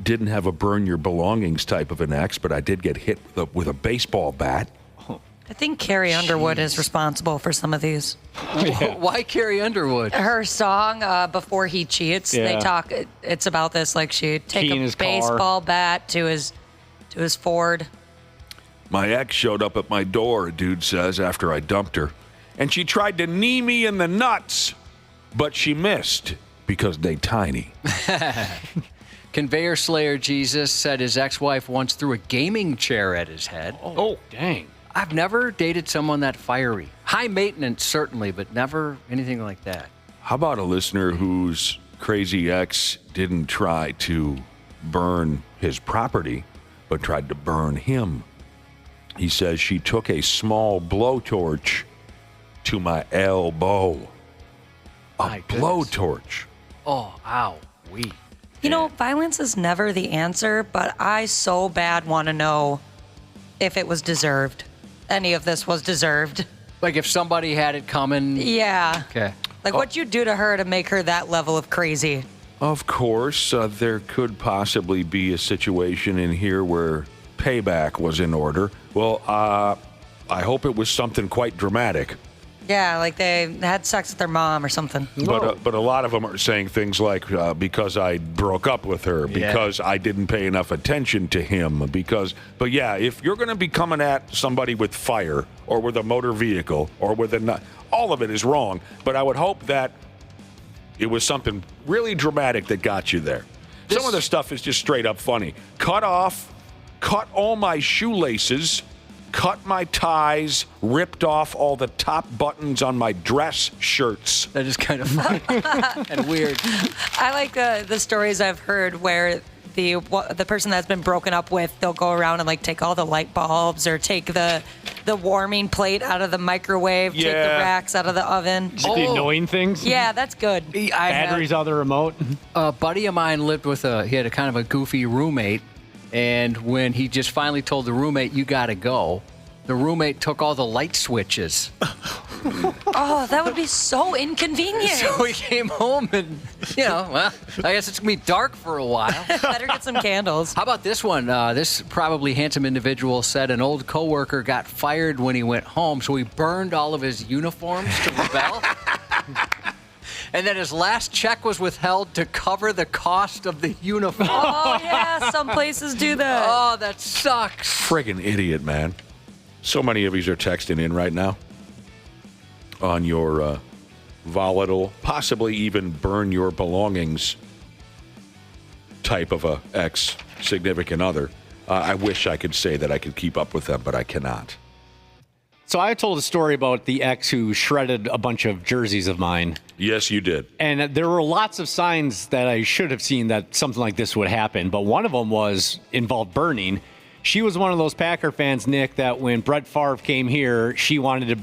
S3: didn't have a burn your belongings type of an ex, but I did get hit with a baseball bat.
S6: I think Carrie Underwood is responsible for some of these.
S4: Why Carrie Underwood?
S6: Her song, Before He Cheats, they talk, it's about this, like she'd take a baseball bat to his Ford.
S3: My ex showed up at my door, a dude says, after I dumped her. And she tried to knee me in the nuts, but she missed because they tiny.
S4: Conveyor Slayer Jesus said his ex-wife once threw a gaming chair at his head.
S7: Oh, dang.
S4: I've never dated someone that fiery. High maintenance, certainly, but never anything like that.
S3: How about a listener whose crazy ex didn't try to burn his property, but tried to burn him? He says she took a small blowtorch to my elbow. A blowtorch.
S4: Oh, ow.
S6: You know, violence is never the answer, but I so bad want to know if it was deserved. Any of this was deserved.
S4: Like if somebody had it coming.
S6: Yeah.
S4: Okay.
S6: Like what'd you do to her to make her that level of crazy?
S3: Of course, there could possibly be a situation in here where payback was in order. Well, I hope it was something quite dramatic.
S6: Yeah, like they had sex with their mom or something.
S3: But a lot of them are saying things like, because I broke up with her, because I didn't pay enough attention to him, But yeah, if you're going to be coming at somebody with fire or with a motor vehicle or with all of it is wrong. But I would hope that it was something really dramatic that got you there. Some of the stuff is just straight up funny. Cut all my shoelaces, cut my ties, ripped off all the top buttons on my dress shirts.
S4: That is kind of funny and weird.
S6: I like the stories I've heard where the person that's been broken up with, they'll go around and like take all the light bulbs or take the warming plate out of the microwave, take the racks out of the oven.
S7: The annoying things?
S6: Yeah, that's good.
S7: Batteries out of the remote.
S4: A buddy of mine lived with he had a kind of a goofy roommate. And when he just finally told the roommate, you got to go, the roommate took all the light switches.
S6: Oh, that would be so inconvenient.
S4: So he came home and, well, I guess it's going to be dark for a while.
S6: Better get some candles.
S4: How about this one? This probably handsome individual said an old coworker got fired when he went home, so he burned all of his uniforms to rebel. And then his last check was withheld to cover the cost of the uniform.
S6: Oh, yeah, some places do that.
S4: Oh, that sucks.
S3: Friggin' idiot, man. So many of these are texting in right now on your volatile, possibly even burn your belongings type of a ex-significant other. I wish I could say that I could keep up with them, but I cannot.
S7: So I told a story about the ex who shredded a bunch of jerseys of mine.
S3: Yes, you did.
S7: And there were lots of signs that I should have seen that something like this would happen. But one of them involved burning. She was one of those Packer fans, Nick, that when Brett Favre came here, she wanted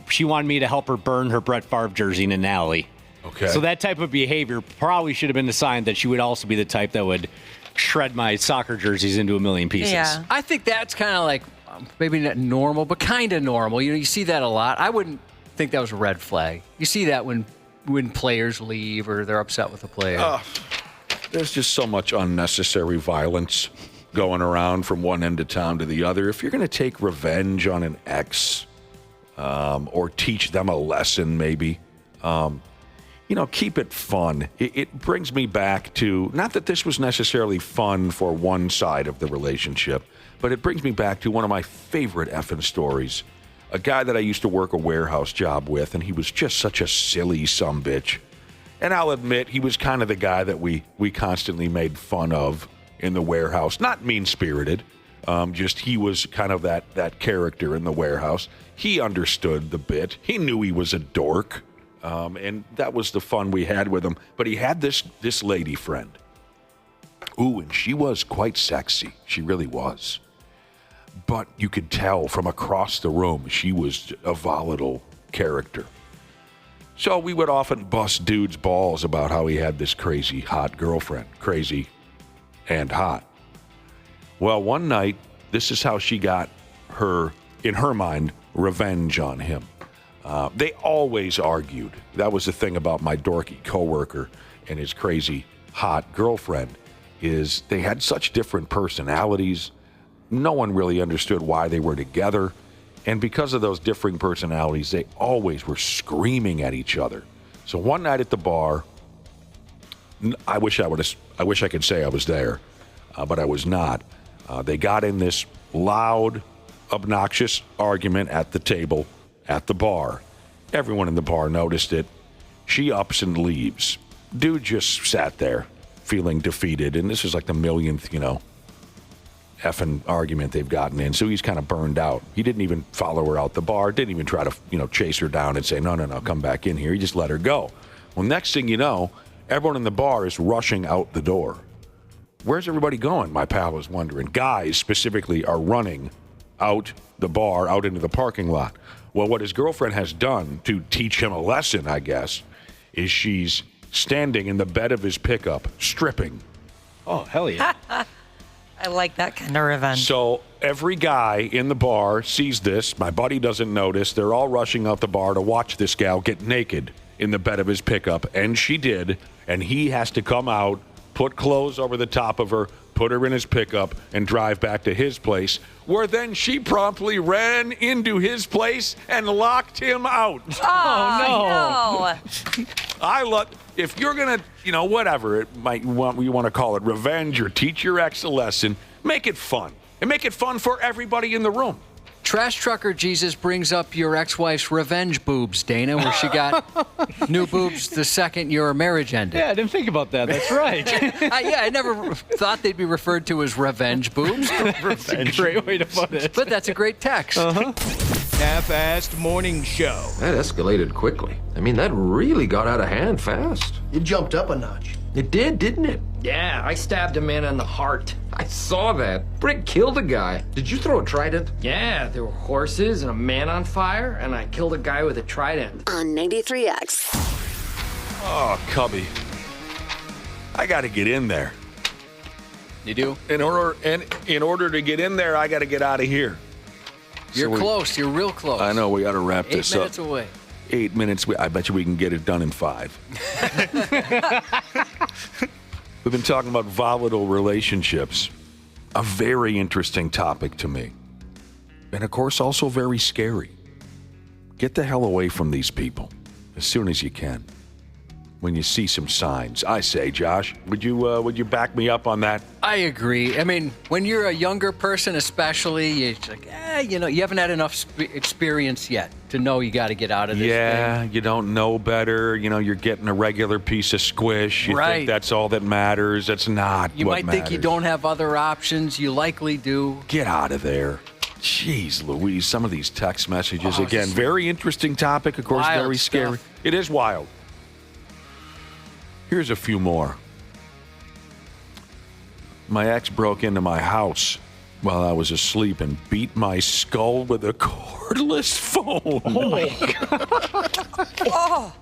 S7: me to help her burn her Brett Favre jersey in an alley.
S3: Okay.
S7: So that type of behavior probably should have been a sign that she would also be the type that would shred my soccer jerseys into a million pieces.
S6: Yeah.
S4: I think that's kind of like maybe not normal, but kind of normal. You see that a lot. I wouldn't think that was a red flag. You see that when players leave or they're upset with a player.
S3: There's just so much unnecessary violence going around from one end of town to the other. If you're going to take revenge on an ex or teach them a lesson maybe, keep it fun. It brings me back to, not that this was necessarily fun for one side of the relationship, but it brings me back to one of my favorite effing stories. A guy that I used to work a warehouse job with, and he was just such a silly sumbitch. And I'll admit, he was kind of the guy that we constantly made fun of in the warehouse. Not mean-spirited, just he was kind of that character in the warehouse. He understood the bit. He knew he was a dork, and that was the fun we had with him. But he had this lady friend. Ooh, and she was quite sexy. She really was. But you could tell from across the room she was a volatile character. So we would often bust dudes' balls about how he had this crazy hot girlfriend. Crazy and hot. Well, one night, this is how she got in her mind, revenge on him. They always argued. That was the thing about my dorky coworker and his crazy hot girlfriend, is they had such different personalities. No one really understood why they were together. And because of those differing personalities, they always were screaming at each other. So one night at the bar, I wish I could say I was there, but I was not. They got in this loud, obnoxious argument at the table at the bar. Everyone in the bar noticed it. She ups and leaves. Dude just sat there feeling defeated, and this is like the millionth, effing argument they've gotten in, so he's kind of burned out. He didn't even follow her out the bar, didn't even try to, chase her down and say, no, come back in here. He just let her go. Well, next thing you know, everyone in the bar is rushing out the door. Where's everybody going? My pal was wondering. Guys specifically are running out the bar, out into the parking lot. Well, what his girlfriend has done to teach him a lesson, I guess, is she's standing in the bed of his pickup, stripping.
S7: Oh, hell yeah.
S6: I like that kind of revenge.
S3: So every guy in the bar sees this. My buddy doesn't notice. They're all rushing out the bar to watch this gal get naked in the bed of his pickup. And she did. And he has to come out, put clothes over the top of her, put her in his pickup, and drive back to his place, where then she promptly ran into his place and locked him out.
S6: Oh, no.
S3: If you're going to, whatever, you want to call it revenge or teach your ex a lesson, make it fun. And make it fun for everybody in the room.
S4: Trash Trucker Jesus brings up your ex-wife's revenge boobs, Dana, where she got new boobs the second your marriage ended.
S7: Yeah, I didn't think about that. That's right.
S4: I never thought they'd be referred to as revenge boobs.
S7: That's a great way to put it.
S4: But that's a great text.
S2: Half-assed morning show.
S19: That escalated quickly. I mean, that really got out of hand fast.
S11: It jumped up a notch.
S19: It did, didn't it?
S12: Yeah, I stabbed a man in the heart.
S19: I saw that. Brick killed a guy. Did you throw a trident?
S12: Yeah, there were horses and a man on fire, and I killed a guy with a trident.
S18: On 93X.
S3: Oh, Cubby. I got to get in there.
S4: You do?
S3: In order to get in there, I got to get out of here.
S4: You're close. You're real close.
S3: I know. We got to wrap this up.
S4: 8 minutes away.
S3: 8 minutes. I bet you we can get it done in 5. We've been talking about volatile relationships. A very interesting topic to me. And, of course, also very scary. Get the hell away from these people as soon as you can. When you see some signs, I say, Josh, would you back me up on that?
S4: I agree. I mean, when you're a younger person, especially, it's like, you haven't had enough experience yet to know you got to get out of this thing.
S3: You don't know better. You're getting a regular piece of squish. You
S4: Right.
S3: think that's all that matters. That's not
S4: You
S3: what
S4: might think you
S3: matters.
S4: don't have other options. You likely do.
S3: Get out of there. Jeez Louise, some of these text messages.
S4: Oh,
S3: Again,
S4: just
S3: very interesting topic, of course,
S4: wild
S3: very scary.
S4: stuff.
S3: It is wild. Here's a few more. My ex broke into my house while I was asleep and beat my skull with a cordless phone.
S7: Oh, my God.
S6: Oh.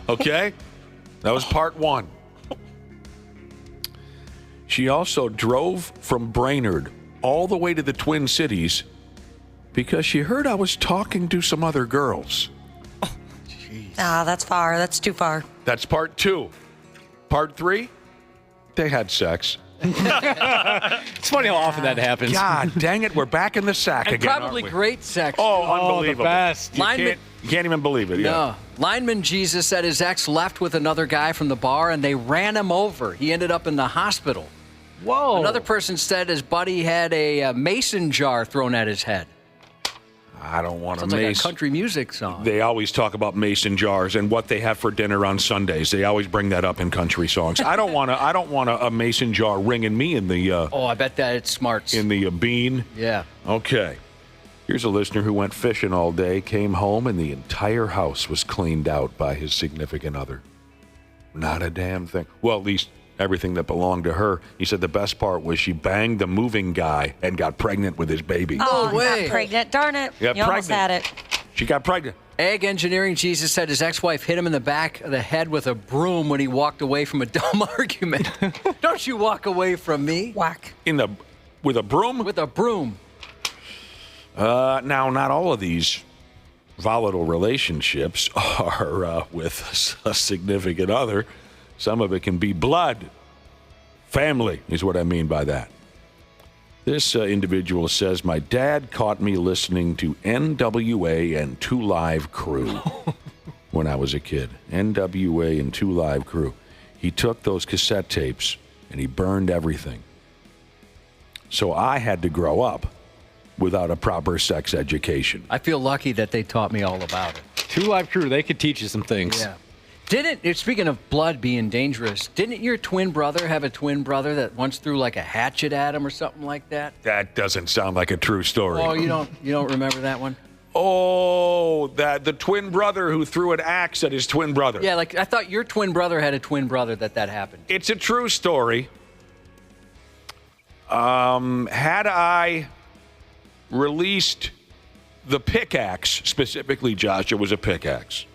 S3: Okay? That was part 1. She also drove from Brainerd all the way to the Twin Cities because she heard I was talking to some other girls.
S6: That's far. That's too far.
S3: That's part 2. Part 3, they had sex.
S7: It's funny how often that happens.
S3: God dang it, we're back in the sack
S4: And
S3: again,
S4: probably
S3: aren't we?
S4: great sex.
S3: Oh, unbelievable.
S7: the best.
S3: You can't even believe it. Yeah.
S4: No. Lineman Jesus said his ex left with another guy from the bar and they ran him over. He ended up in the hospital.
S7: Whoa.
S4: Another person said his buddy had a mason jar thrown at his head.
S3: I don't want a
S4: Sounds like a
S3: mason.
S4: country music song.
S3: They always talk about mason jars and what they have for dinner on Sundays. They always bring that up in country songs. I don't want a mason jar ringing me in the.
S4: Oh, I bet that it smarts.
S3: In the bean.
S4: Yeah.
S3: Okay. Here's a listener who went fishing all day, came home, and the entire house was cleaned out by his significant other. Not a damn thing. Well, at least everything that belonged to her. He said the best part was she banged the moving guy and got pregnant with his baby.
S6: Oh,
S4: No way.
S6: got pregnant. Darn it.
S3: Got
S6: You almost
S3: pregnant.
S6: had it.
S3: She got pregnant.
S4: Egg Engineering Jesus said his ex-wife hit him in the back of the head with a broom when he walked away from a dumb argument. Don't you walk away from me.
S6: Whack.
S3: With a broom?
S4: With a broom.
S3: Now, not all of these volatile relationships are with a significant other. Some of it can be blood. Family is what I mean by that. This individual says, my dad caught me listening to NWA and 2 Live Crew when I was a kid. NWA and 2 Live Crew. He took those cassette tapes and he burned everything. So I had to grow up without a proper sex education.
S4: I feel lucky that they taught me all about it.
S7: 2 Live Crew, they could teach you some things.
S4: Yeah. Speaking of blood being dangerous, didn't your twin brother have a twin brother that once threw like a hatchet at him or something like that?
S3: That doesn't sound like a true story.
S4: Oh, you don't remember that one?
S3: Oh, the twin brother who threw an axe at his twin brother.
S4: Yeah, like I thought your twin brother had a twin brother that happened.
S3: It's a true story. Had I released the pickaxe, specifically, Josh, it was a pickaxe.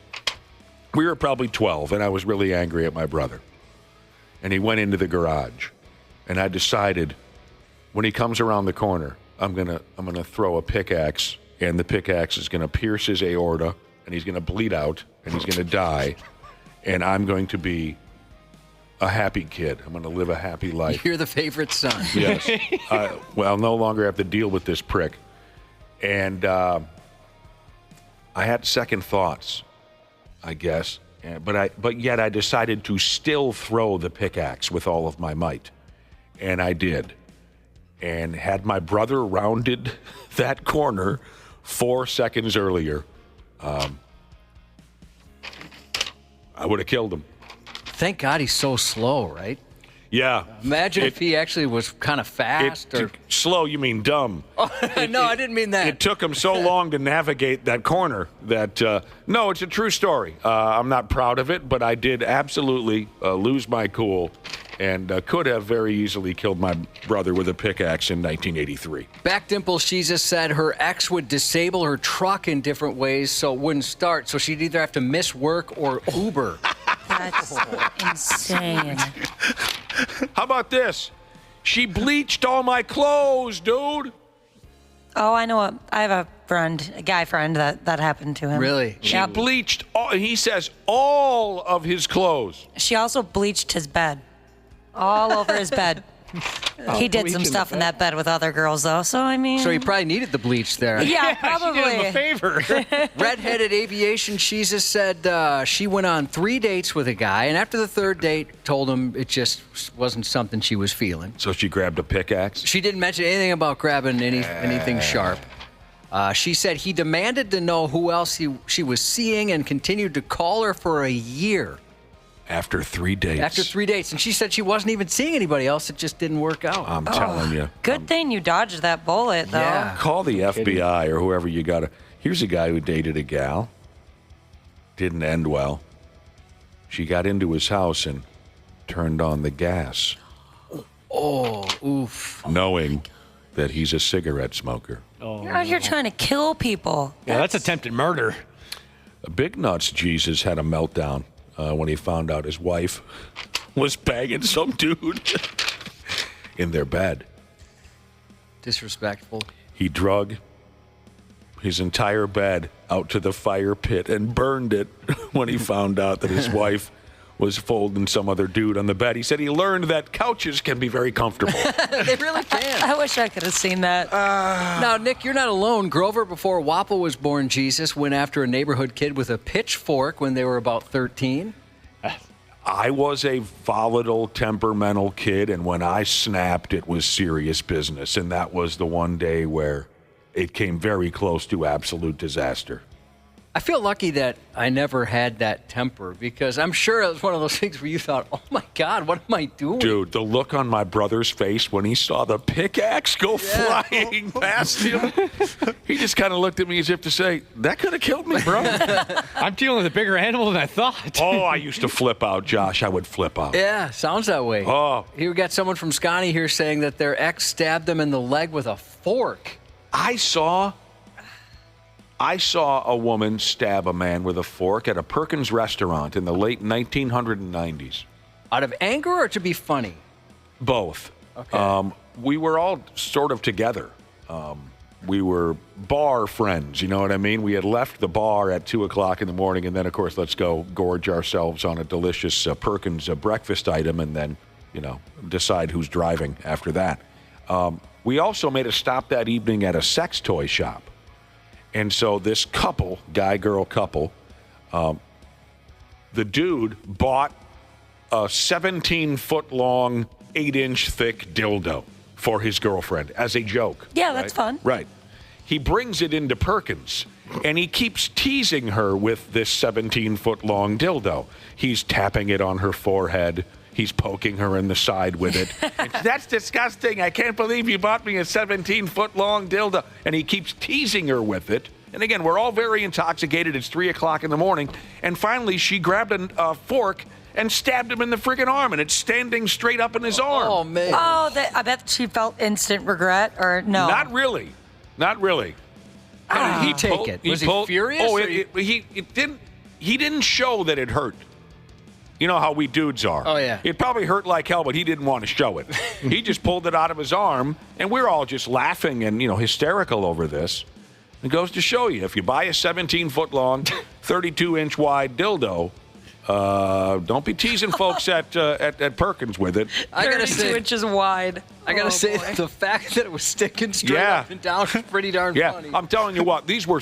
S3: We were probably 12, and I was really angry at my brother. And he went into the garage, and I decided when he comes around the corner, I'm gonna throw a pickaxe, and the pickaxe is gonna pierce his aorta, and he's gonna bleed out, and he's gonna die, and I'm going to be a happy kid. I'm gonna live a happy life.
S4: You're the favorite son.
S3: Yes. I'll no longer have to deal with this prick. And I had second thoughts, I guess. But yet I decided to still throw the pickaxe with all of my might. And I did. And had my brother rounded that corner 4 seconds earlier, I would have killed him.
S4: Thank God he's so slow, right?
S3: Yeah.
S4: Imagine if he actually was kind of fast.
S3: Slow, you mean dumb.
S4: No, I didn't mean that.
S3: It took him so long to navigate that corner that, no, it's a true story. I'm not proud of it, but I did absolutely lose my cool and could have very easily killed my brother with a pickaxe in 1983.
S4: Back Dimple Jesus said her ex would disable her truck in different ways so it wouldn't start, so she'd either have to miss work or Uber.
S6: That's insane.
S3: How about this? She bleached all my clothes, dude.
S6: Oh, I know. I have a guy friend that happened to him.
S4: Really?
S3: She bleached, he says, all of his clothes.
S6: She also bleached his bed. All over his bed. He did some stuff in that bed with other girls, though, so I mean...
S4: So he probably needed the bleach there.
S6: Yeah, probably.
S7: She did him a favor.
S4: Redheaded Aviation Jesus said she went on 3 dates with a guy, and after the third date, told him it just wasn't something she was feeling.
S3: So she grabbed a pickaxe?
S4: She didn't mention anything about grabbing anything sharp. She said he demanded to know who else she was seeing and continued to call her for a year.
S3: After 3 dates.
S4: After 3 dates. And she said she wasn't even seeing anybody else. It just didn't work out.
S3: I'm telling you.
S6: Good thing you dodged that bullet, though.
S4: Yeah.
S3: Call the FBI or whoever you got to. Here's a guy who dated a gal. Didn't end well. She got into his house and turned on the gas.
S4: Oh, oof.
S3: Knowing that he's a cigarette smoker.
S6: You're out here trying to kill people.
S7: Yeah, that's attempted murder.
S3: Big Nuts Jesus had a meltdown when he found out his wife was banging some dude in their bed.
S4: Disrespectful.
S3: He drug his entire bed out to the fire pit and burned it when he found out that his wife was folding some other dude on the bed. He said he learned that couches can be very comfortable.
S4: They really can.
S6: I wish I could have seen that.
S4: Now, Nick, you're not alone. Grover, before Wapple was born, Jesus, went after a neighborhood kid with a pitchfork when they were about 13.
S3: I was a volatile, temperamental kid, and when I snapped, it was serious business. And that was the one day where it came very close to absolute disaster.
S4: I feel lucky that I never had that temper because I'm sure it was one of those things where you thought, oh, my God, what am I doing?
S3: Dude, the look on my brother's face when he saw the pickaxe go flying past him, he just kind of looked at me as if to say, that could have killed me, bro.
S7: I'm dealing with a bigger animal than I thought.
S3: Oh, I used to flip out, Josh. I would flip out.
S4: Yeah, sounds that way.
S3: Oh.
S4: Here we got someone from Scotty here saying that their ex stabbed them in the leg with a fork.
S3: I saw a woman stab a man with a fork at a Perkins restaurant in the late 1990s.
S4: Out of anger or to be funny?
S3: Both.
S4: Okay.
S3: We were all sort of together. We were bar friends, you know what I mean? We had left the bar at 2 o'clock in the morning, and then, of course, let's go gorge ourselves on a delicious Perkins breakfast item and then, decide who's driving after that. We also made a stop that evening at a sex toy shop. And so this couple, guy-girl couple, the dude bought a 17-foot-long, 8-inch thick dildo for his girlfriend as a joke.
S6: Yeah, that's fun.
S3: Right. He brings it into Perkins, and he keeps teasing her with this 17-foot-long dildo. He's tapping it on her forehead. He's poking her in the side with it. And, that's disgusting. I can't believe you bought me a 17-foot-long dildo. And he keeps teasing her with it. And again, we're all very intoxicated. It's 3 o'clock in the morning. And finally, she grabbed a fork and stabbed him in the friggin' arm. And it's standing straight up in his arm.
S4: Oh, man.
S6: Oh, I bet she felt instant regret, or no?
S3: Not really. Not really.
S4: He take it. Was he furious?
S3: Oh, he didn't show that it hurt. You know how we dudes are.
S4: Oh, yeah.
S3: It probably hurt like hell, but he didn't want to show it. He just pulled it out of his arm, and we're all just laughing and, hysterical over this. It goes to show you, if you buy a 17-foot-long, 32-inch wide dildo, don't be teasing folks at Perkins with it.
S4: I gotta
S6: 32
S4: say,
S6: inches wide.
S4: I gotta say,
S6: boy.
S4: the fact that it was sticking straight up and down was pretty darn funny.
S3: I'm telling you what, these were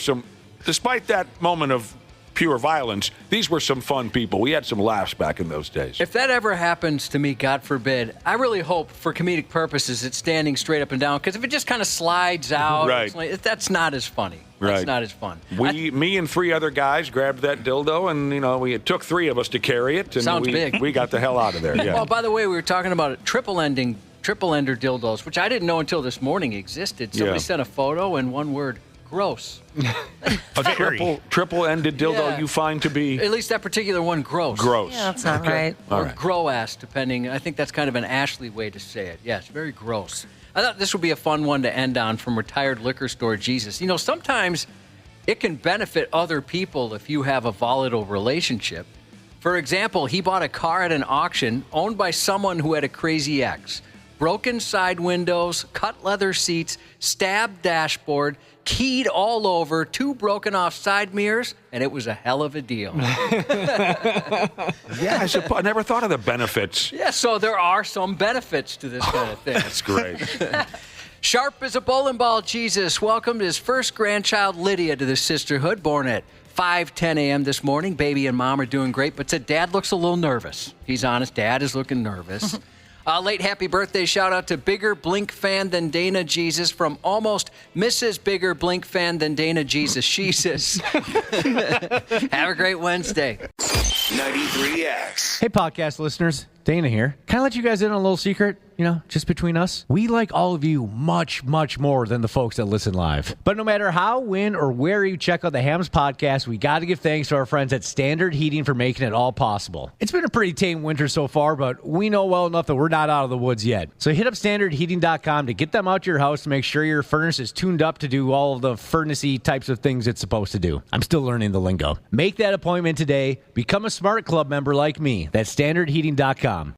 S3: despite that moment of pure violence, these were some fun people. We had some laughs back in those days.
S4: If that ever happens to me, God forbid, I really hope for comedic purposes it's standing straight up and down, because if it just kind of slides out,
S3: right.
S4: That's not as funny.
S3: Right.
S4: That's not as fun.
S3: Me and 3 other guys grabbed that dildo, and it took 3 of us to carry it. And
S4: Sounds big.
S3: We got the hell out of there. Yeah.
S4: Well, by the way, we were talking about triple ender dildos, which I didn't know until this morning existed. Somebody sent a photo and one word: gross.
S3: A triple-ended dildo you find to be...
S4: At least that particular one, gross.
S3: Gross.
S6: Yeah, that's not right.
S3: All
S4: Or
S3: right.
S4: grow-ass, depending. I think that's kind of an Ashley way to say it. Yeah, it's very gross. I thought this would be a fun one to end on from retired liquor store Jesus. Sometimes it can benefit other people if you have a volatile relationship. For example, he bought a car at an auction owned by someone who had a crazy ex. Broken side windows, cut leather seats, stabbed dashboard, keyed all over, 2 broken off side mirrors, and it was a hell of a deal.
S3: Yeah, I never thought of the benefits.
S4: Yeah, so there are some benefits to this kind of thing.
S3: That's great.
S4: Sharp as a bowling ball, Jesus welcomed his first grandchild, Lydia, to the sisterhood, born at 5:10 a.m. this morning. Baby and mom are doing great, but said Dad looks a little nervous. He's honest. Dad is looking nervous. Late happy birthday shout out to bigger Blink fan than Dana Jesus from almost Mrs. Bigger Blink fan than Dana Jesus. Jesus. Have a great Wednesday.
S2: 93X.
S1: Hey, podcast listeners. Dana here. Can I let you guys in on a little secret? Just between us. We like all of you much, much more than the folks that listen live. But no matter how, when, or where you check out the Hams podcast, we got to give thanks to our friends at Standard Heating for making it all possible. It's been a pretty tame winter so far, but we know well enough that we're not out of the woods yet. So hit up standardheating.com to get them out to your house to make sure your furnace is tuned up to do all of the furnace-y types of things it's supposed to do. I'm still learning the lingo. Make that appointment today. Become a Smart Club member like me. That's standardheating.com.